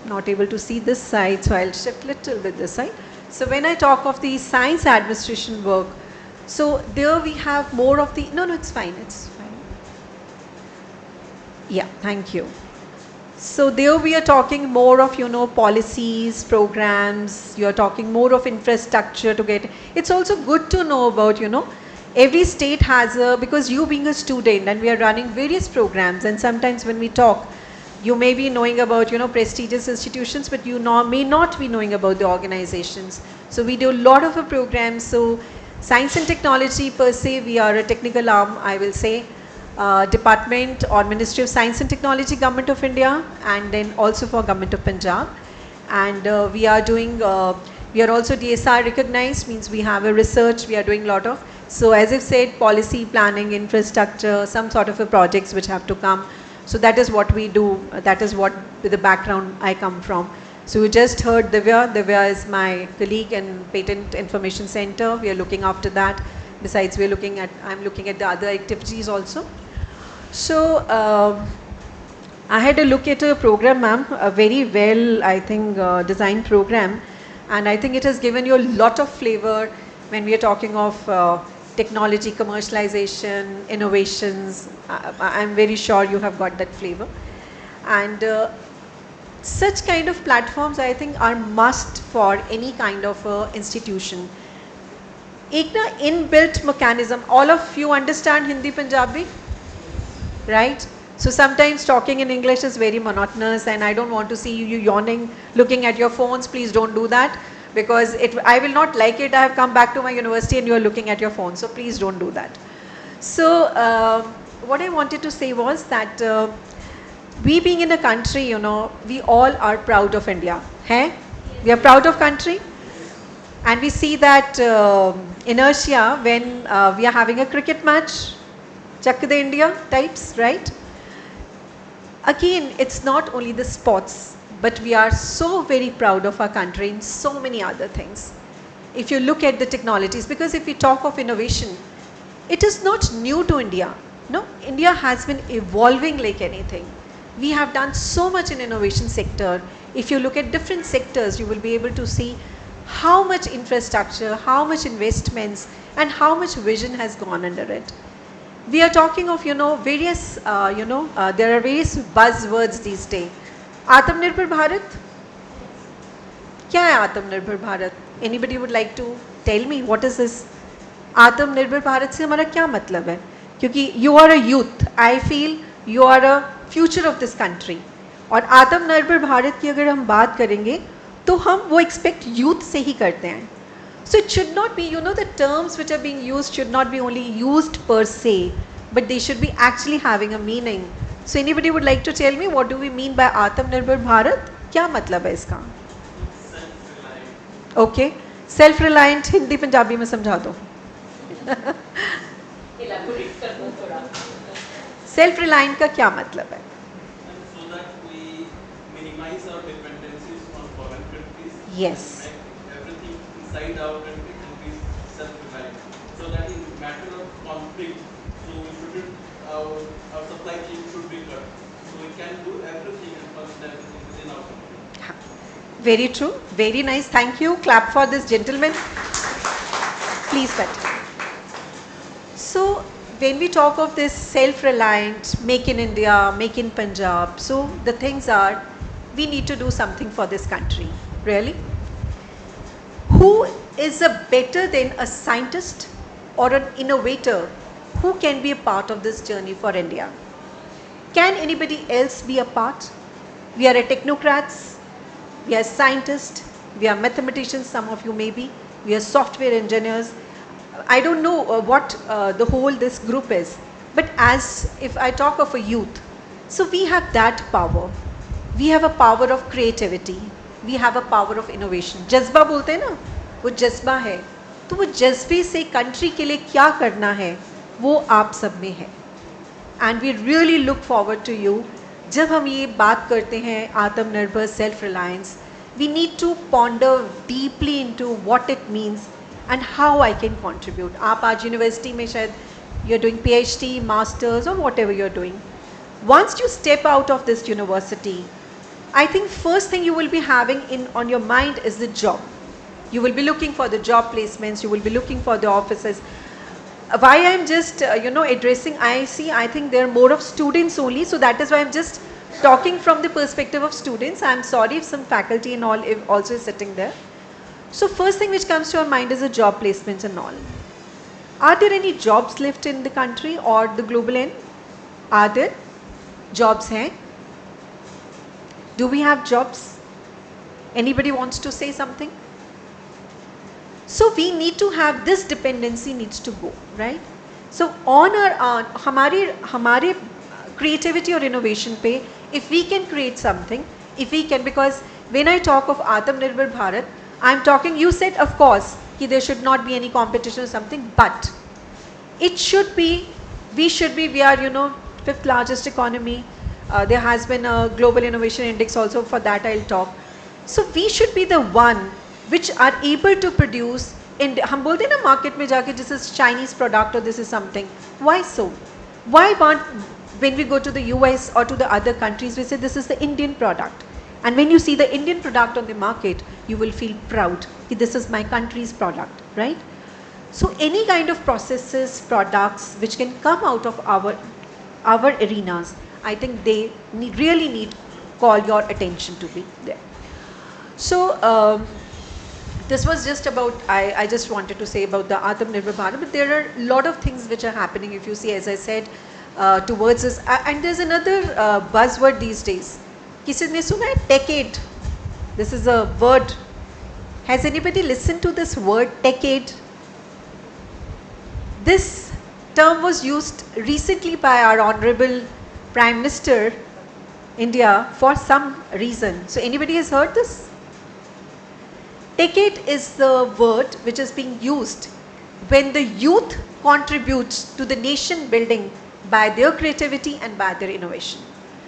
not able to see this side, so I'll shift little bit this side. So when I talk of the science administration work, so there we have more of the, no, it's fine, it's fine. Yeah, thank you. So there we are talking more of, you know, policies, programs, you are talking more of infrastructure to get, it's also good to know about, you know, every state has a, because you being a student and we are running various programs, and sometimes when we talk, you may be knowing about, you know, prestigious institutions, but you may not be knowing about the organizations. So we do a lot of programs. So science and technology per se, we are a technical arm, I will say. Department or Ministry of Science and Technology, Government of India, and then also for Government of Punjab. And we are doing, we are also DSR recognized, means we have a research, we are doing a lot of. So as I've said, policy, planning, infrastructure, some sort of a projects which have to come. So that is what we do, that is what the background I come from. So you just heard Divya. Divya is my colleague in Patent Information Center. We are looking after that. Besides, we are looking at, I'm looking at the other activities also. So I had a look at a program, ma'am, a very well, I think, designed program, and I think it has given you a lot of flavor when we are talking of technology, commercialization, innovations. I'm very sure you have got that flavor. And such kind of platforms, I think, are must for any kind of institution. एक ना inbuilt mechanism, all of you understand Hindi, Punjabi? Right? So sometimes talking in English is very monotonous, and I don't want to see you yawning, looking at your phones. Please don't do that, because I will not like it. I have come back to my university and you are looking at your phone, so please don't do that. So what I wanted to say was that we being in a country, you know, we all are proud of India. Hey? We are proud of country. And we see that inertia when we are having a cricket match, Chak de India types, right? Again, it's not only the sports, but we are so very proud of our country in so many other things. If you look at the technologies, because if we talk of innovation, it is not new to India. No, India has been evolving like anything. We have done so much in innovation sector. If you look at different sectors, you will be able to see how much infrastructure, how much investments, and how much vision has gone under it. We are talking of, you know, various, there are various buzzwords these days. Atmanirbhar Bharat? Kya hai Atmanirbhar Bharat? Anybody would like to tell me what is this? Atmanirbhar Bharat se hamara kya matlab hai? Kyunki you are a youth. I feel you are a future of this country. और आत्मनिर्भर भारत की अगर हम बात करेंगे तो हम वो एक्सपेक्ट यूथ से ही करते हैं. So it should not be, you know, the terms which are being used should not be only used per se, but they should be actually having a meaning. So anybody would like to tell me what do we mean by Atmanirbhar Bharat? क्या मतलब है इसका? Okay, self-reliant Hindi Punjabi में समझा दो. Self-reliant का क्या मतलब है? Yes. Everything inside out and it will be self-reliant. So that in matter of conflict, so we shouldn't, our supply chain should be cut. So we can do everything and function everything within our company. Very true. Very nice. Thank you. Clap for this gentleman. Please continue. So, when we talk of this self-reliant, make in India, make in Punjab, so the things are, we need to do something for this country. Really? Who is a better than a scientist or an innovator who can be a part of this journey for India? Can anybody else be a part? We are a technocrats, we are scientists, we are mathematicians, some of you maybe, we are software engineers. I don't know what the whole this group is, but as if I talk of a youth, so we have that power. We have a power of creativity, we have a power of innovation. जज्बा बोलते हैं ना, वो जज्बा है, तो वो जज्बे से कंट्री के लिए क्या करना है, वो आप सब में है. And we really look forward to you. जब हम ये बात करते हैं आत्मनिर्भर self reliance, we need to ponder deeply into what it means and how I can contribute. आप आज यूनिवर्सिटी में शायद you're doing PhD, masters or whatever you're doing. Once you step out of this university, I think first thing you will be having on your mind is the job. You will be looking for the job placements, you will be looking for the offices. Why I'm just addressing IIC, I think there are more of students only, so that is why I'm just talking from the perspective of students. I'm sorry if some faculty and all if also is sitting there. So first thing which comes to our mind is the job placements and all. Are there any jobs left in the country or the global end? Are there jobs hain? Do we have jobs? Anybody wants to say something? So we need to have this dependency needs to go, right? So on our हमारे creativity or innovation पे, if we can create something, if we can, because when I talk of Atmanirbhar Bharat, I'm talking, you said of course कि there should not be any competition or something, but it should be, we are fifth largest economy. There has been a global innovation index also, for that I'll talk. So we should be the one which are able to produce in, हम बोलते हैं ना market में जाके this is Chinese product or this is something. Why so? Why when we go to the US or to the other countries, we say this is the Indian product. And when you see the Indian product on the market, you will feel proud. This is my country's product, right? So any kind of processes, products which can come out of our arenas, I think they really need call your attention to be there. So this was just about, I just wanted to say about the Atmanirbhar Bharat, but there are a lot of things which are happening, if you see, as I said, towards this. And there's another buzzword these days. किसी ने सुना है decade? This is a word. Has anybody listened to this word decade? This term was used recently by our Honorable Prime Minister India for some reason. So anybody has heard this? Decade is the word which is being used when the youth contributes to the nation building by their creativity and by their innovation.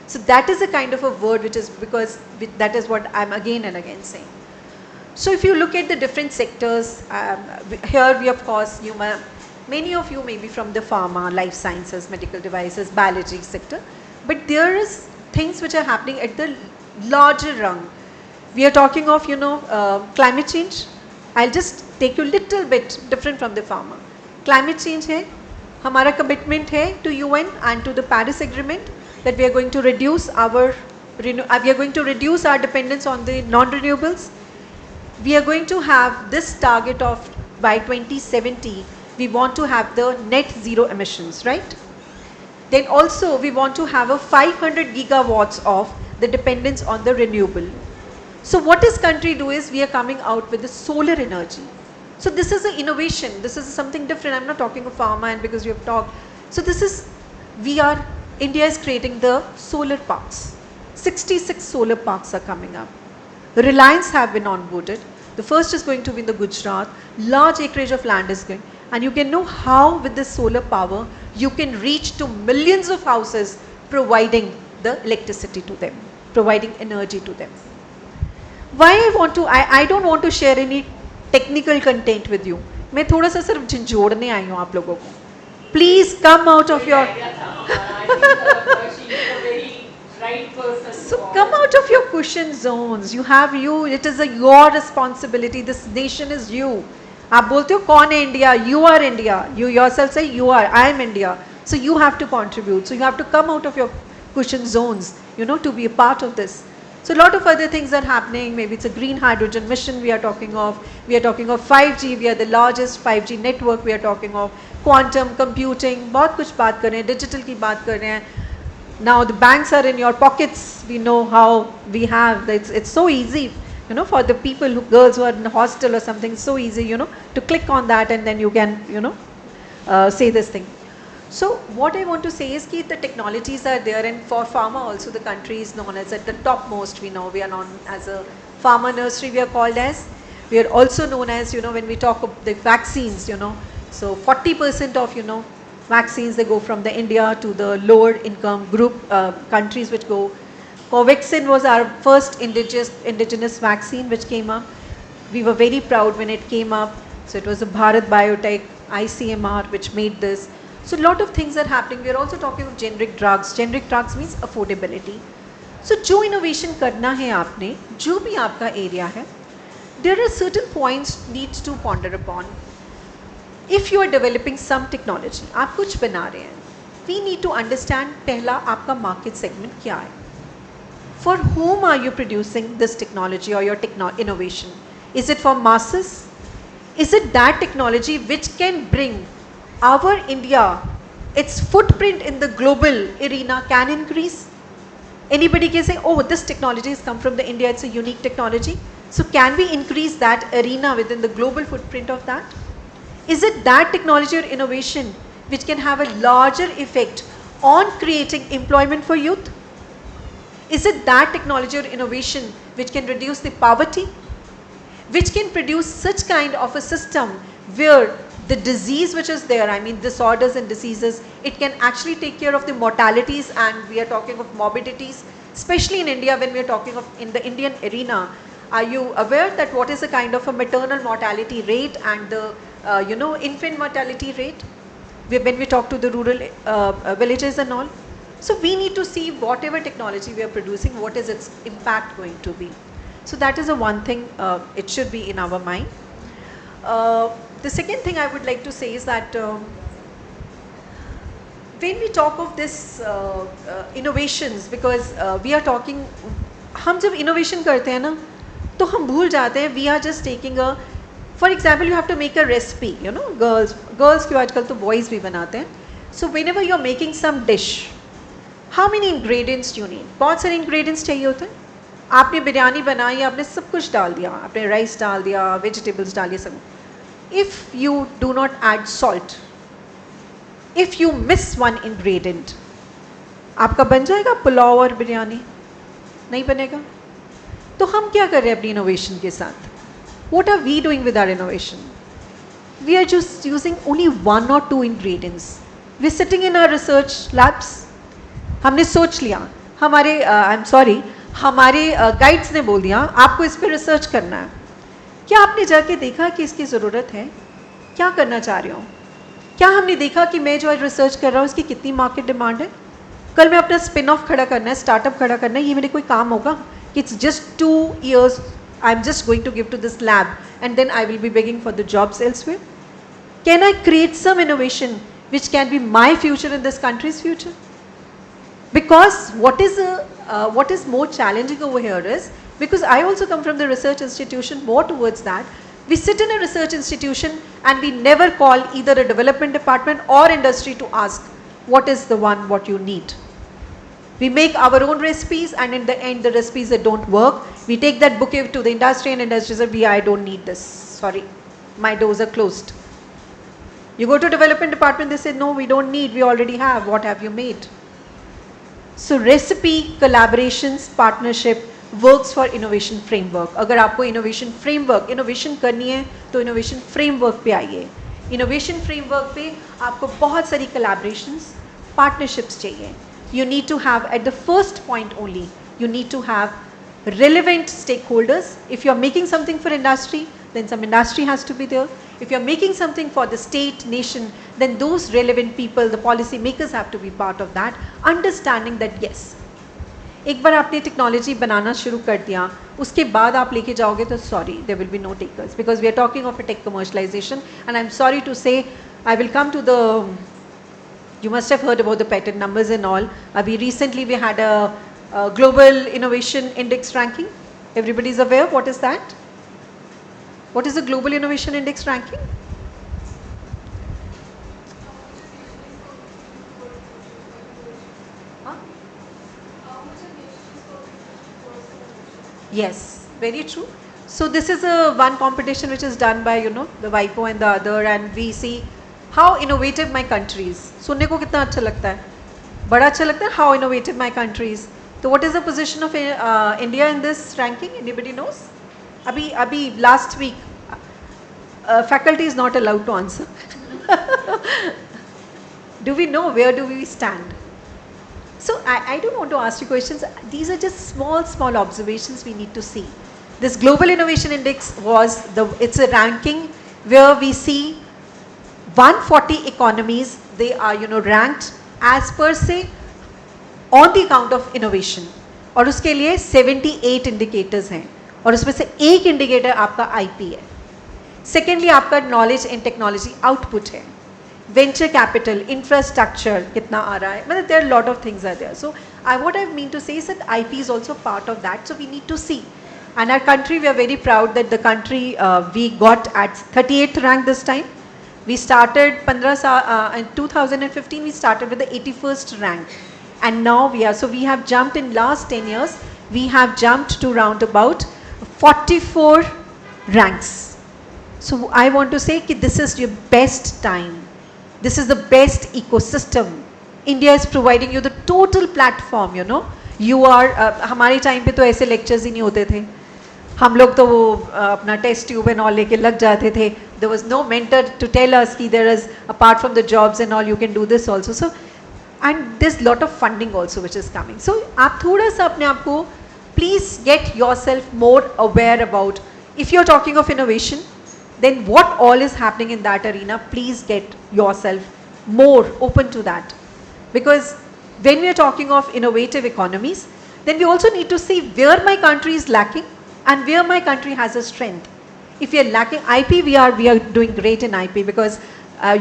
So that is a kind of a word which is, because that is what I'm again and again saying. So if you look at the different sectors, here we of course, many of you may be from the pharma, life sciences, medical devices, biology sector, but there is things which are happening at the larger rung. We are talking of, climate change. I'll just take you a little bit different from the pharma. Climate change है, हमारा commitment है to UN and to the Paris Agreement that we are going to reduce our dependence on the non-renewables. We are going to have this target of by 2070. We want to have the net zero emissions, right? Then also we want to have a 500 gigawatts of the dependence on the renewable. So what this country do is we are coming out with the solar energy. So this is an innovation. This is something different. I'm not talking of pharma, and because you have talked. So this is, India is creating the solar parks. 66 solar parks are coming up. Reliance have been onboarded. The first is going to be in the Gujarat. Large acreage of land is going. And you can know how with this solar power, you can reach to millions of houses providing the electricity to them, providing energy to them. Why I don't want to share any technical content with you. मैं थोड़ा सा सिर्फ झंझोड़ने आई हूँ आप लोगों को. Please come out of your so come out of your cushion zones. It is your responsibility. This nation is you. आप बोलते हो कौन है India? You are India. You yourself say you are. I am India. So you have to contribute. So you have to come out of your cushion zones, to be a part of this. So a lot of other things are happening. Maybe it's a green hydrogen mission we are talking of. We are talking of 5G. We are the largest 5G network we are talking of. Quantum computing. बहुत कुछ बात कर रहे हैं. Digital की बात कर रहे हैं. Now the banks are in your pockets. We know how we have. It's so easy, for the people girls who are in hostel or something. It's so easy, to click on that and then you can, say this thing. So what I want to say is that the technologies are there, and for pharma also the country is known as at the topmost. We know we are known as a pharma nursery. We are called as. We are also known as, when we talk of the vaccines, so 40% of, vaccines, they go from the India to the lower income group countries which go. Covaxin was our first indigenous vaccine which came up. We were very proud when it came up. So it was a Bharat Biotech, ICMR which made this. So a lot of things are happening. We are also talking of generic drugs. Generic drugs means affordability. So जो innovation करना है आपने, जो भी आपका area है, there are certain points needs to ponder upon. If you are developing some technology, आप कुछ बना रहे हैं, we need to understand पहला आपका market segment क्या है. For whom are you producing this technology or your innovation? Is it for masses? Is it that technology which can bring our India, its footprint in the global arena can increase? Anybody can say, oh, this technology has come from the India, it's a unique technology. So can we increase that arena within the global footprint of that? Is it that technology or innovation which can have a larger effect on creating employment for youth? Is it that technology or innovation which can reduce the poverty? Which can produce such kind of a system where the disease which is there, I mean disorders and diseases, it can actually take care of the mortalities, and we are talking of morbidities, especially in India when we are talking of in the Indian arena. Are you aware that what is the kind of a maternal mortality rate and the infant mortality rate when we talk to the rural villages and all? So we need to see whatever technology we are producing, what is its impact going to be. So that is the one thing it should be in our mind. The second thing I would like to say is that when we talk of this innovations, because we are talking, हम जब innovation करते हैं ना, तो हम भूल जाते हैं we are just taking a, for example, you have to make a recipe, girls क्यों आजकल तो boys भी बनाते हैं. So whenever you are making some dish, how many ingredients do you need? बहुत सारे ingredients चाहिए होते हैं. आपने बिरयानी बनाई, आपने सब कुछ डाल दिया, आपने राइस डाल दिया, vegetables डाल दिया, सब. If you do not add salt, if you miss one ingredient, आपका बन जाएगा पुलाव और बिरयानी? नहीं बनेगा. तो हम क्या कर रहे हैं अपनी innovation के साथ? What are we doing with our innovation? We are just using only one or two ingredients. We are sitting in our research labs. हमने सोच लिया, हमारे I'm sorry, हमारे गाइड्स ने बोल दिया आपको इस पर रिसर्च करना है. क्या आपने जाके देखा कि इसकी ज़रूरत है? क्या करना चाह रहे हो? क्या हमने देखा कि मैं जो रिसर्च कर रहा हूँ इसकी कितनी मार्केट डिमांड है? कल मैं अपना स्पिन ऑफ खड़ा करना है, स्टार्टअप खड़ा करना है, ये मेरे कोई काम होगा कि it's just 2 years I am just going to give to this lab and then I will be begging for the jobs elsewhere? Can I create some innovation which can be my future in this country's future? Because what is more challenging over here is, because I also come from the research institution, more towards that, we sit in a research institution and we never call either a development department or industry to ask what is the one what you need. We make our own recipes and in the end the recipes that don't work, we take that bouquet to the industry and industry says, I don't need this, sorry, my doors are closed. You go to development department, they say, no, we don't need, we already have, what have you made? So recipe, collaborations, partnership works for innovation framework. अगर आपको innovation framework, innovation करनी है तो innovation framework पे आइए. Innovation framework पे आपको बहुत सारी collaborations, partnerships चाहिए. You need to have, at the first point only, you need to have relevant stakeholders. If you're making something for industry, then some industry has to be there. If you're making something for the state, nation, then those relevant people, the policy makers have to be part of that, understanding that yes, एक बार आपने technology बनाना शुरू कर दिया, उसके बाद आप लेके जाओगे तो sorry, there will be no takers, because we are talking of a tech commercialization. And I am sorry to say, I will come to the, you must have heard about the patent numbers and all. Abhi recently we had a global innovation index ranking. Everybody is aware what is that? What is the global innovation index ranking? Yes, very true. So this is a one competition which is done by, you know, the WIPO and the other, and we see how innovative my country is. सुनने को कितना अच्छा लगता है, बड़ा अच्छा लगता है, how innovative my country is. So what is the position of India in this ranking? Anybody knows? अभी last week, faculty is not allowed to answer. Do we know where do we stand? So I don't want to ask you questions. These are just small observations we need to see. This Global Innovation Index it's a ranking where we see 140 economies. They are, you know, ranked as per se on the account of innovation. और उसके लिए 78 indicators हैं, और उसमें से एक indicator आपका IP है. Secondly, आपका knowledge and technology output है. Venture capital, infrastructure कितना आ रहा है, मतलब there are a lot of things are there. So what I mean to say is that IP is also part of that. So we need to see. And our country, we are very proud that the country we got at 38th rank this time. We started in 2015. We started with the 81st rank, and now we have jumped in last 10 years. We have jumped to round about 44 ranks. So I want to say that this is your best time. This is the best ecosystem. India is providing you the total platform, you know. You are, हमारे time पे तो ऐसे lectures ही नहीं होते थे. हम लोग तो वो अपना टेस्ट ट्यूब एंड ऑल लेके लग जाते थे. There was no mentor to tell us कि there is, apart from the jobs and all, you can do this also. So, and there's lot of funding also which is coming. So आप थोड़ा सा अपने आप को please get yourself more aware about, if you're talking of innovation, then what all is happening in that arena. Please get yourself more open to that, because when we are talking of innovative economies, then we also need to see where my country is lacking and where my country has a strength. If we are lacking IP, we are doing great in IP, because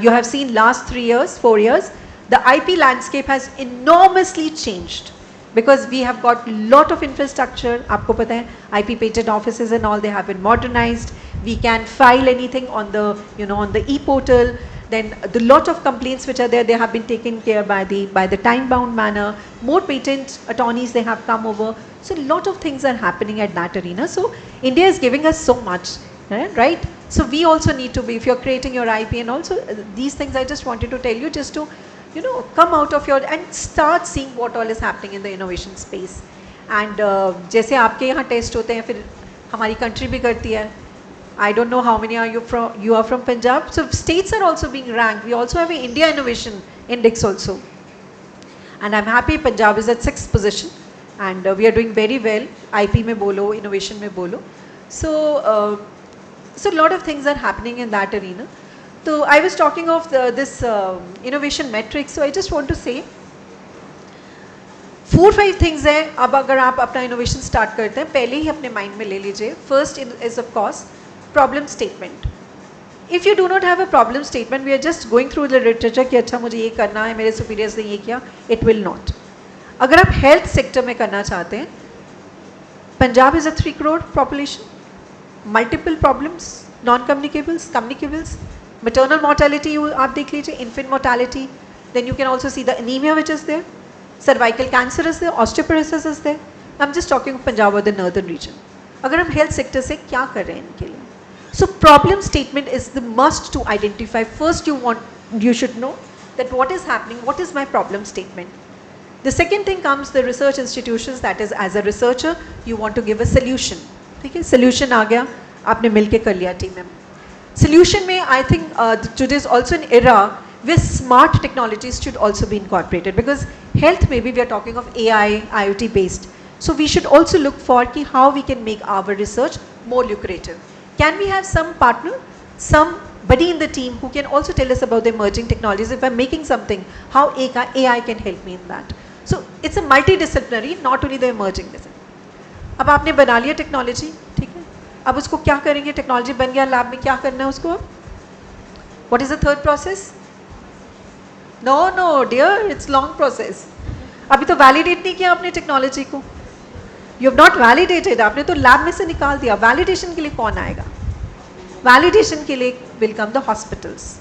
you have seen last 3 years, 4 years, the IP landscape has enormously changed, because we have got lot of infrastructure. आपको पता है, IP patent offices and all, they have been modernized. We can file anything on the, you know, on the e-portal. Then the lot of complaints which are there, they have been taken care by the time-bound manner. More patent attorneys, they have come over. So a lot of things are happening at that arena. So India is giving us so much, right? So we also need to be, if you're creating your IP and also these things, I just wanted to tell you, just to, you know, come out of your and start seeing what all is happening in the innovation space. And जैसे आपके यहाँ test होते हैं, फिर हमारी country भी करती है. I don't know how many are you from. You are from Punjab. So states are also being ranked. We also have an India Innovation Index also. And I'm happy Punjab is at 6th position. And we are doing very well. IP में बोलो, innovation में बोलो. So, so a lot of things are happening in that arena. So I was talking of this innovation metrics. So I just want to say, 4-5 things है. अब अगर आप अपना innovation start करते हैं, पहले ही अपने mind में ले लीजिए. First is of course problem statement. If you do not have a problem statement, we are just going through the literature कि अच्छा मुझे ये करना है, मेरे superiors ने ये किया, it will not. अगर आप health sector में करना चाहते हैं, Punjab is a 3 crore population, multiple problems, non-communicables, communicables, maternal mortality आप देख लीजिए, infant mortality, then you can also see the anemia which is there, cervical cancer is there, osteoporosis is there. I'm just talking of Punjab or the northern region. अगर हम health sector से क्या कर रहे हैं इनके लिए? So problem statement is the must to identify. First you should know that what is happening, what is my problem statement. The second thing comes the research institutions, that is as a researcher, you want to give a solution. ठीक है, solution आ गया, आपने मिलके कर लिया team में. Solution में I think today is also an era where smart technologies should also be incorporated, because health maybe we are talking of AI, IoT based. So we should also look for ki how we can make our research more lucrative. Can we have some partner, somebody in the team who can also tell us about the emerging technologies? If I'm making something, how AI can help me in that? So it's a multidisciplinary, not only the emerging discipline. अब आपने बना लिया technology, ठीक है, अब उसको क्या करेंगे? टेक्नोलॉजी बन गया, लैब में क्या करना है उसको अब? What is the third process? No, dear, it's long process. अभी तो वैलिडेट नहीं किया आपने टेक्नोलॉजी को. You have not validated. आपने तो लैब में से निकाल दिया. वैलिडेशन के लिए कौन आएगा? वैलिडेशन के लिए will come the hospitals,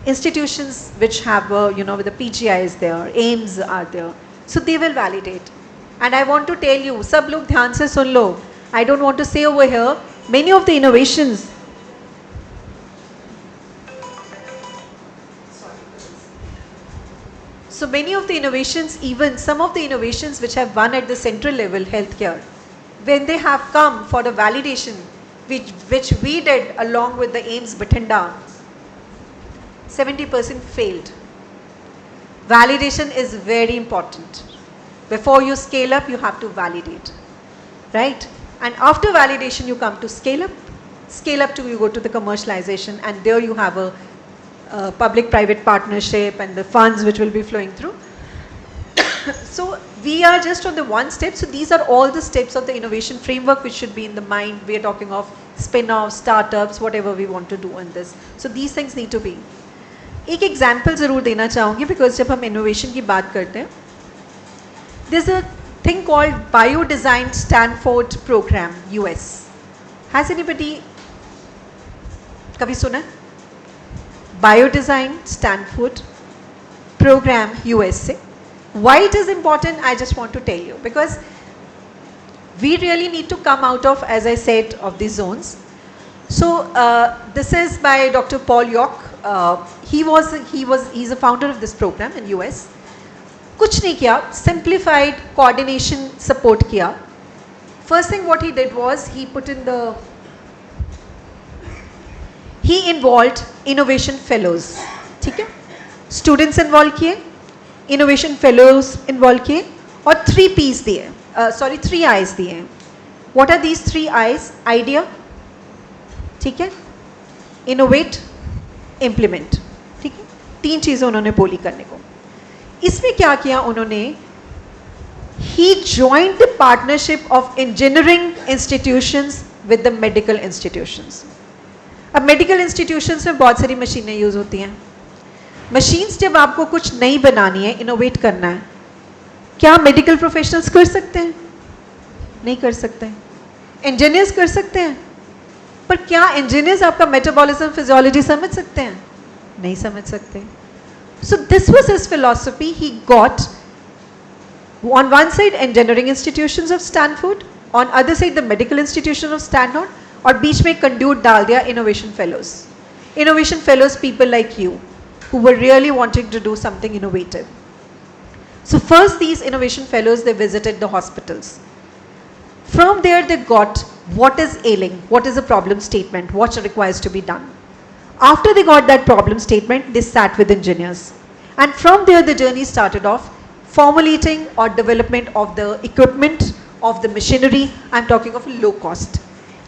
institutions which have with the PGI is there, AIMS are there, so they will validate. And I want to tell you, सब लोग ध्यान से सुन लो. I don't want to say over here, many of the innovations. So many of the innovations, even some of the innovations which have won at the central level, healthcare, when they have come for the validation, which we did along with the AIMS Bathinda, 70% failed. Validation is very important. Before you scale up, you have to validate, right? And after validation, you come to scale up. Scale up to you go to the commercialization, and there you have a public-private partnership and the funds which will be flowing through. So we are just on the one step. So these are all the steps of the innovation framework which should be in the mind. We are talking of spin-offs, startups, whatever we want to do in this. So these things need to be. एक example ज़रूर देना चाहूँगी because जब हम innovation की बात करते हैं, there's a thing called Biodesign Stanford Program, US. Has anybody कभी सुना? Biodesign Stanford Program, USA. Why it is important, I just want to tell you, because we really need to come out of, as I said, of these zones. So this is by Dr. Paul York. He's a founder of this program in US. कुछ नहीं किया, simplified coordination support किया. First thing what he did was he involved innovation fellows. ठीक है? Students involved किए, innovation fellows involved किए, और 3 P's दिए, 3 I's दिए. What are these 3 I's? Idea, ठीक है, innovate, implement. ठीक है, 3 चीज़ें उन्होंने बोली करने को. इसमें क्या किया उन्होंने? He joined the partnership of engineering institutions with the medical institutions. अब मेडिकल इंस्टीट्यूशंस में बहुत सारी मशीनें यूज़ होती हैं. मशीन्स जब आपको कुछ नई बनानी है, इनोवेट करना है, क्या मेडिकल प्रोफेशनल्स कर सकते हैं? नहीं कर सकते हैं. इंजीनियर्स कर सकते हैं, पर क्या इंजीनियर्स आपका मेटाबॉलिज्म फिजियोलॉजी समझ सकते हैं? नहीं समझ सकते. So this was his philosophy. He got on one side engineering institutions of Stanford, on other side the medical institution of Stanford, और बीच में कंड्यूट डाल दिया innovation fellows. Innovation fellows, people like you, who were really wanting to do something innovative. So first these innovation fellows, they visited the hospitals. From there they got what is ailing, what is the problem statement, what requires to be done. After they got that problem statement, they sat with engineers. And from there the journey started off, formulating or development of the equipment, of the machinery. I'm talking of low cost.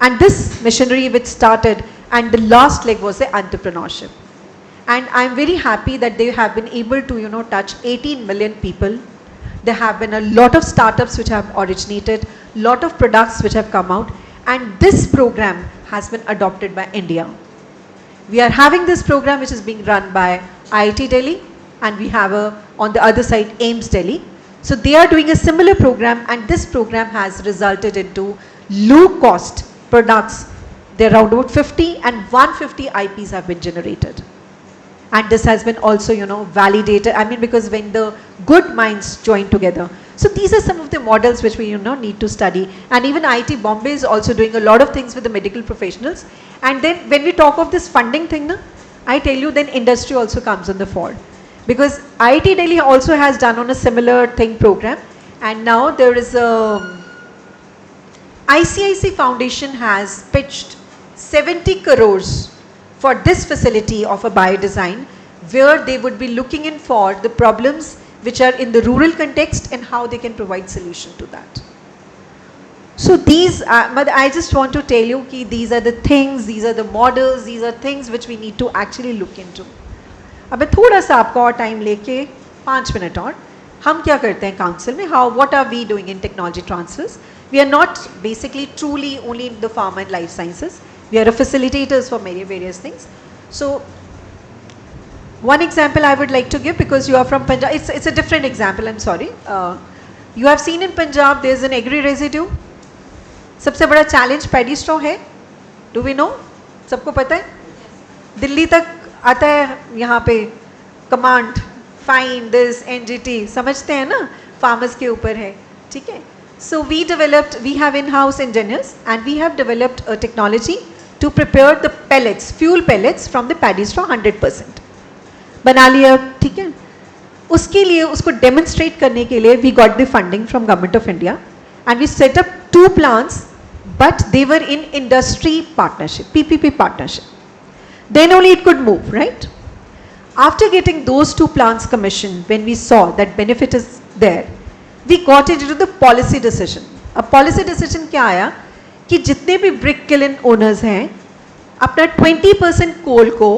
And this machinery which started, and the last leg was the entrepreneurship. And I'm very happy that they have been able to, touch 18 million people. There have been a lot of startups which have originated, lot of products which have come out, and this program has been adopted by India. We are having this program which is being run by IIT Delhi, and we have on the other side AIMS Delhi. So they are doing a similar program, and this program has resulted into low cost products. There are around about 50 and 150 IPs have been generated. And this has been also, validated. I mean, because when the good minds join together. So these are some of the models which we, need to study. And even IIT Bombay is also doing a lot of things with the medical professionals. And then when we talk of this funding thing, I tell you, then industry also comes on the fore. Because IIT Delhi also has done on a similar thing program. And now there is a ICIC Foundation has pitched 70 crores for this facility of a biodesign, where they would be looking in for the problems which are in the rural context and how they can provide solution to that. So these, but I just want to tell you कि these are the things, these are the models, these are things which we need to actually look into. अब मैं थोड़ा सा आपका और time लेके 5 minute और हम क्या करते हैं काउंसिल में, how what are we doing in technology transfers. We are not basically truly only in the pharma and life sciences, we are facilitators for many various things. So one example I would like to give, because you are from Punjab, it's a different example, I'm sorry. You have seen in Punjab there is an agri residue. सबसे बड़ा challenge paddy straw है, do we know, सबको पता है. दिल्ली तक आता है यहाँ पे कमांड, फाइन दिस एनजीटी, समझते हैं ना, फार्मर्स के ऊपर है, ठीक है. So we developed, we have in house engineers and we have developed a technology to prepare the pellets, fuel pellets from the paddy straw 100% बना लिया, ठीक है. उसके लिए, उसको डेमोन्स्ट्रेट करने के लिए we got the funding from government of India and we set up 2 plants, but they were in industry partnership, PPP partnership. Then only it could move, right? After getting those 2 plants commissioned, when we saw that benefit is there, we got into the policy decision. अब policy decision क्या आया कि जितने भी brick kiln owners हैं, अपना 20% coal को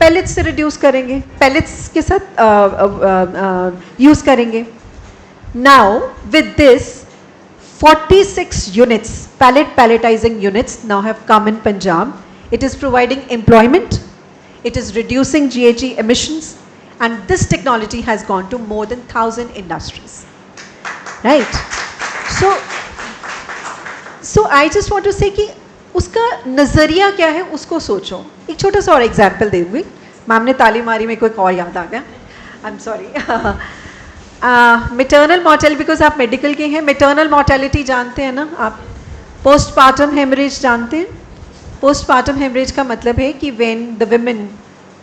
pellets से reduce करेंगे, pellets के साथ use करेंगे. Now with this 46 units, palletizing units now have come in Punjab. It is providing employment, it is reducing GHG emissions, and this technology has gone to more than 1,000 industries. Right? So I just want to say कि उसका नज़रिया क्या है उसको सोचो. एक छोटा सा और एग्जाम्पल दूंगी. मैम ने ताली मारी, मेरे को एक और याद आ गया, I am sorry. Maternal mortality, because आप मेडिकल के हैं, मिटर्नल मॉर्टेलिटी जानते हैं ना आप, पोस्टपार्टम हेमरेज जानते हैं. पोस्टपार्टम हेमरेज का मतलब है कि when the woman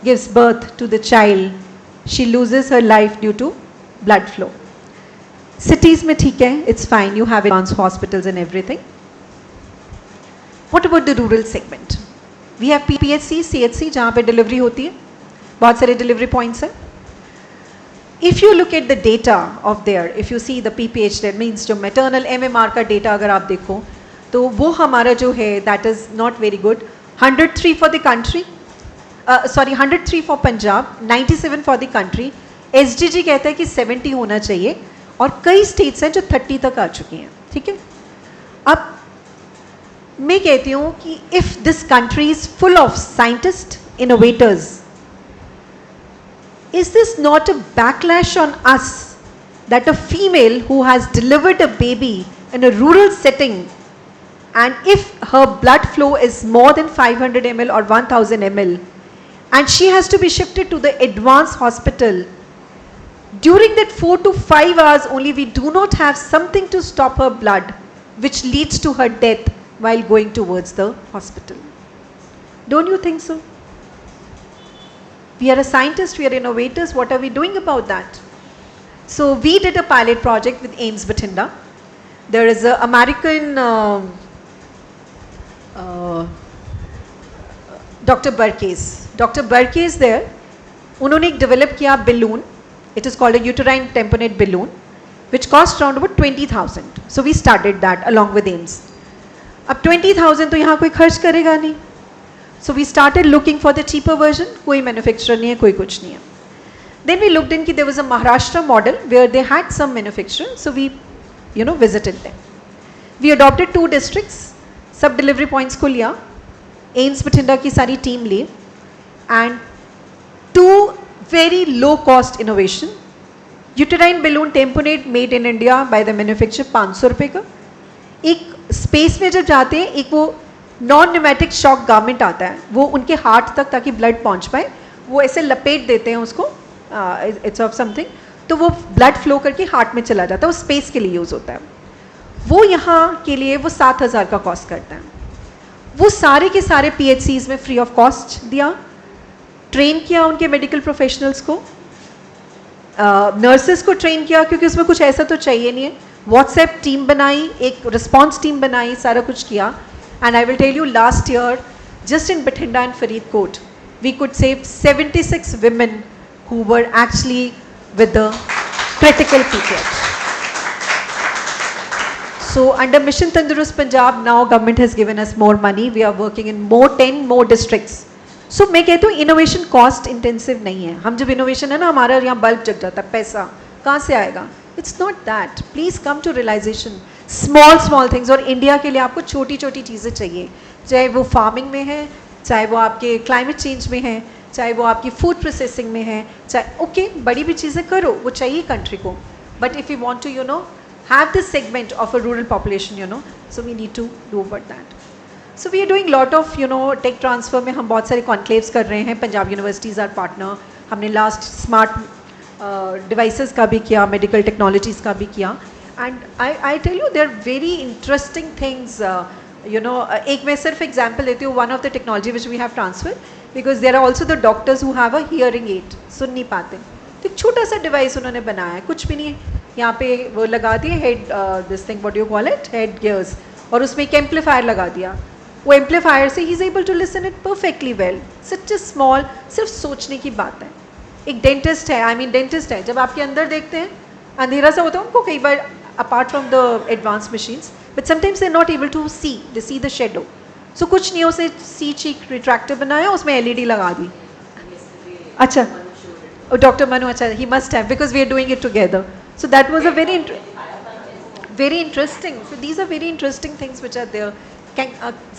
gives birth to the child she loses her life due to blood flow. Cities में ठीक है, it's fine, you have advance hospitals and everything. What about the rural segment? We have PHC, CHC जहाँ पे delivery होती है, बहुत सारे delivery points हैं. If you look at the data of there, if you see the PPH, that means जो maternal MMR का data अगर आप देखो तो वो हमारा जो है that is not very good. 103 for the country, 103 for Punjab, 97 for the country. SDG कहता है कि 70 होना चाहिए और कई states हैं जो 30 तक आ चुकी हैं, ठीक है. अब मैं कहती हूँ कि if this country is full of scientists, innovators, is this not a backlash on us that a female who has delivered a baby in a rural setting, and if her blood flow is more than 500 ml or 1000 ml and she has to be shifted to the advanced hospital, during that 4 to 5 hours only we do not have something to stop her blood, which leads to her death while going towards the hospital. Don't you think so? We are a scientist, we are innovators, what are we doing about that? So we did a pilot project with AIIMS Bathinda. There is an American Dr. Burkes there. उन्होंने एक develop किया balloon. It is called a uterine tamponade balloon, which cost around about 20,000. So we started that along with AIIMS. अब 20,000 तो यहाँ कोई खर्च करेगा नहीं. So we started looking for the cheaper version. कोई manufacturer नहीं है, कोई कुछ नहीं है. Then we looked in कि there was a Maharashtra model where they had some manufacturer. So we, visited them. We adopted 2 districts. सब delivery points को लिया. AIIMS Bathinda की सारी team Lee. And 2 very low cost innovation. Uterine balloon tamponade made in India by the manufacturer 500 रुपए का. एक space में जब जाते हैं, एक वो नॉन न्यूमेटिक शॉक गारमेंट आता है, वो उनके हार्ट तक ताकि ब्लड पहुंच पाए, वो ऐसे लपेट देते हैं उसको, इट्स ऑफ समथिंग, तो वो ब्लड फ्लो करके हार्ट में चला जाता है, वो स्पेस के लिए यूज़ होता है. वो यहाँ के लिए वो 7,000 का कॉस्ट करता है. वो सारे के सारे PHCs में फ्री ऑफ कॉस्ट दिया, ट्रेन किया उनके मेडिकल प्रोफेशनल्स को, नर्सेस को ट्रेन किया, क्योंकि उसमें कुछ ऐसा तो चाहिए नहीं है. व्हाट्सएप टीम बनाई, एक रिस्पॉन्स टीम बनाई, सारा कुछ किया. And I will tell you, last year, just in Bathinda and Faridkot, we could save 76 women who were actually with the critical PPH. So under Mission Tandurust Punjab, now government has given us more money. We are working in more 10 more districts. So मैं कहती हूँ innovation cost intensive नहीं है. हम जब innovation है ना हमारा यहाँ बल्ब जग जाता है, पैसा कहाँ से आएगा? It's not that. Please come to realization. Small small things. और इंडिया के लिए आपको छोटी छोटी चीज़ें चाहिए, चाहे वो फार्मिंग में है, चाहे वो आपके क्लाइमेट चेंज में है, चाहे वो आपकी फूड प्रोसेसिंग में है, चाहे ओके बड़ी भी चीज़ें करो, वो चाहिए कंट्री को. But if you want to have this segment of a rural population, so we need to do about that. So we are doing lot of tech transfer में हम बहुत सारे conclaves कर रहे हैं. Punjab universities are partner. हमने last smart devices का भी किया, मेडिकल टेक्नोलॉजीज़ का भी किया. And I tell you there very interesting things. एक मैं सिर्फ एग्जाम्पल देती हूँ. One of the technology which we have transfer, because there are also the doctors who have a hearing aid, सुन नहीं पाते. तो एक छोटा सा डिवाइस उन्होंने बनाया है, कुछ भी नहीं है. यहाँ पे वो लगा दिए head, this thing what you call it, head gears, और उसमें एक एम्पलीफायर लगा दिया. वो एम्पलीफायर से ही is able to listen it perfectly well. Such a small, सिर्फ सोचने की बात है. एक डेंटिस्ट है, डेंटिस्ट है, जब आपके अंदर देखते हैं अंधेरा सा होता है उनको कई बार, apart from the advance machines, but sometimes they are not able to see, they see the shadow. So कुछ नहीं, उसे सी चीक रिट्रैक्टर बनाया, उसमें एलईडी लगा दी. अच्छा, डॉक्टर मनु, अच्छा, he must have, because we are doing it together. So that was a very interesting. So these are very interesting things which are there.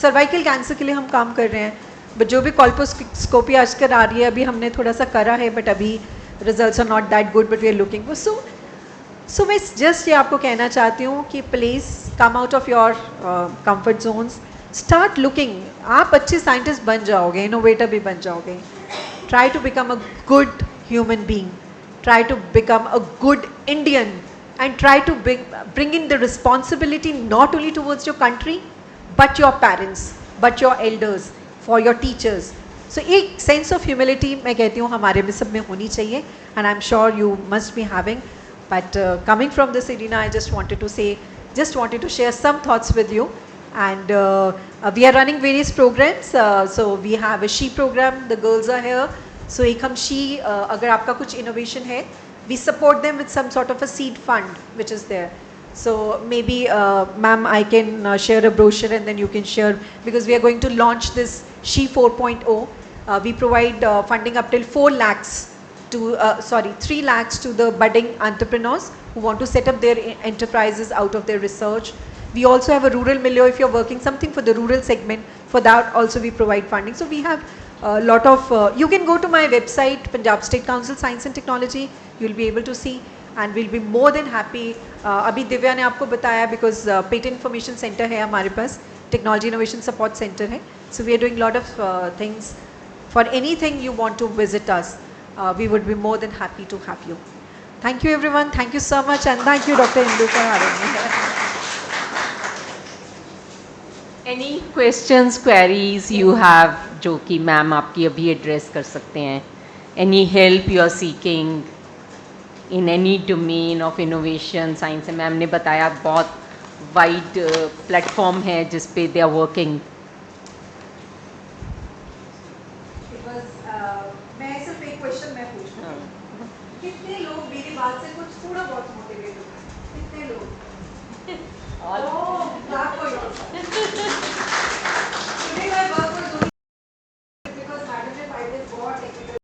Cervical cancer के लिए हम काम कर रहे हैं, बट जो भी कॉल्पोस्कोपी आजकल आ रही है, अभी हमने थोड़ा सा करा है, बट अभी results are not that good, but we are looking. So मैं जस्ट ये आपको कहना चाहती हूँ कि please come out of your comfort zones, start looking. आप अच्छे साइंटिस्ट बन जाओगे, इनोवेटर भी बन जाओगे. Try to become a good human being. Try to become a good Indian and try to bring in the responsibility not only towards your country but your parents, but your elders, for your teachers. So एक sense of humility मैं कहती हूँ हमारे में सब में होनी चाहिए, and I'm sure you must be having. But coming from this arena, I just wanted to share some thoughts with you. And we are running various programs. So we have a SHE program, the girls are here. So एक हम SHE, अगर आपका कुछ innovation है, we support them with some sort of a seed fund which is there. So maybe ma'am, I can share a brochure and then you can share, because we are going to launch this SHE 4.0. We provide funding up till 4 lakhs to 3 lakhs to the budding entrepreneurs who want to set up their enterprises out of their research. We also have a rural milieu. If you're working something for the rural segment, for that also we provide funding. So we have a lot of, you can go to my website, Punjab State Council Science and Technology, you'll be able to see, and we'll be more than happy. अभी दिव्या ने आपको बताया, because patent information centre है हमारे पास, technology innovation support centre है. So we are doing lot of things. For anything you want to visit us, we would be more than happy to have you. Thank you everyone, thank you so much, and thank you Dr. Indu for having me. Any questions, queries you have जो कि ma'am आपकी अभी address कर सकते हैं? Any help you are seeking in any domain of innovation, science? Ma'am ने बताया बहुत वाइड प्लेटफॉर्म है जिस पे दे आर वर्किंग. मैं सिर्फ एक क्वेश्चन मैं पूछूं, कितने लोग मेरी बात से कुछ थोड़ा बहुत मोटिवेट हुए? कितने लोग? Clap for yourself. Today my work was only because hydrogen pipe is बहुत technical.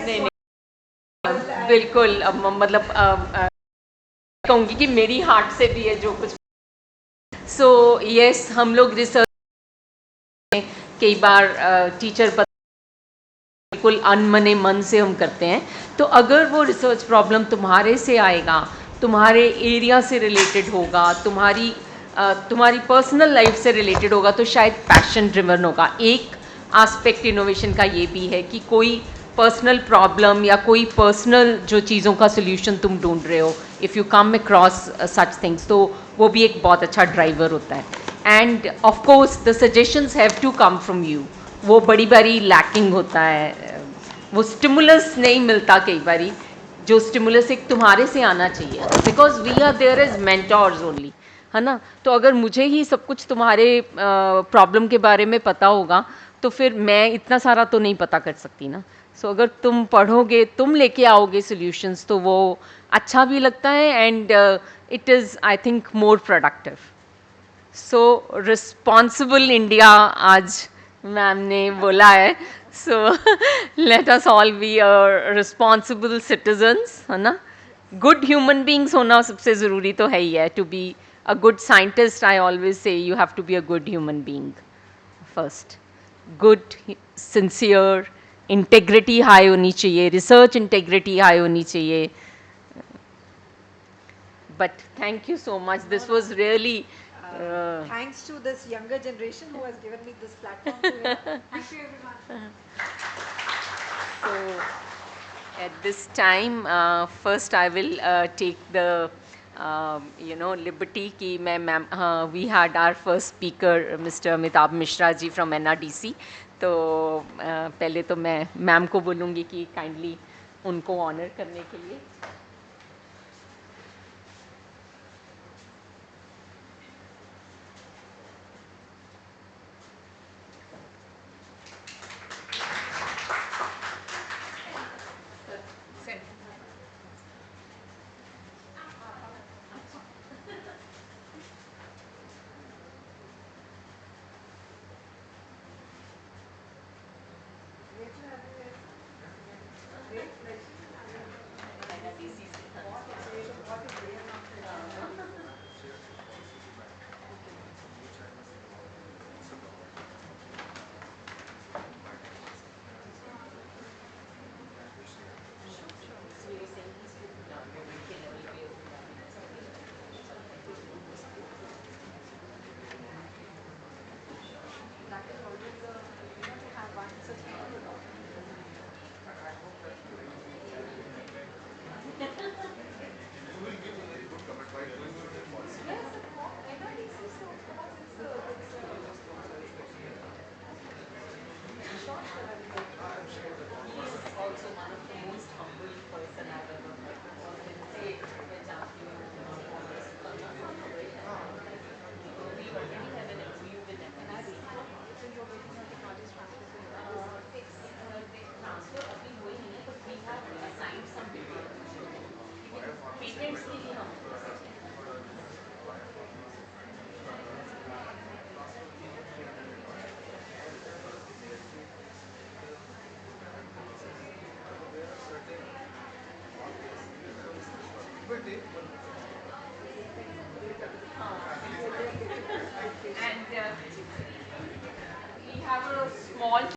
नहीं बिल्कुल, मतलब कहूँगी कि मेरी हार्ट से भी है जो कुछ. सो यस, हम लोग रिसर्च कई बार टीचर बिल्कुल अनमने मन से हम करते हैं. तो अगर वो रिसर्च प्रॉब्लम तुम्हारे से आएगा, तुम्हारे एरिया से रिलेटेड होगा, तुम्हारी पर्सनल लाइफ से रिलेटेड होगा, तो शायद पैशन ड्रिवन होगा. एक एस्पेक्ट इनोवेशन का ये भी है कि कोई पर्सनल प्रॉब्लम या कोई पर्सनल जो चीज़ों का सोल्यूशन तुम ढूंढ रहे हो, if you come across such things, तो वो भी एक बहुत अच्छा ड्राइवर होता है. And of course the suggestions have to come from you. वो बड़ी बारी लैकिंग होता है, वो स्टिमुलस नहीं मिलता कई बारी. जो स्टिमुलस एक तुम्हारे से आना चाहिए, because we are there as mentors only, है ना. तो अगर मुझे ही सब कुछ तुम्हारे प्रॉब्लम के बारे में पता होगा, तो फिर मैं इतना सारा तो नहीं पता कर सकती ना. सो अगर तुम पढ़ोगे, तुम लेके आओगे सॉल्यूशंस, तो वो अच्छा भी लगता है. And it is, I think, more productive. So responsible India आज मैम ने बोला है. So let us all be a responsible citizens, है ना. Good human beings होना सबसे ज़रूरी तो है ही है. To be a good scientist, I always say you have to be a good human being first. Good, sincere, integrity high होनी चाहिए, research integrity high होनी चाहिए. But thank you so much. This was really. Thanks to this younger generation who has given me this platform to hear. Thank you, everyone. So, at this time, first I will take the liberty कि मैं ma'am we had our first speaker Mr. Amitabh Mishra ji from NRDC. तो पहले तो मैं ma'am को बोलूँगी कि kindly उनको honor करने के लिए. And we have a small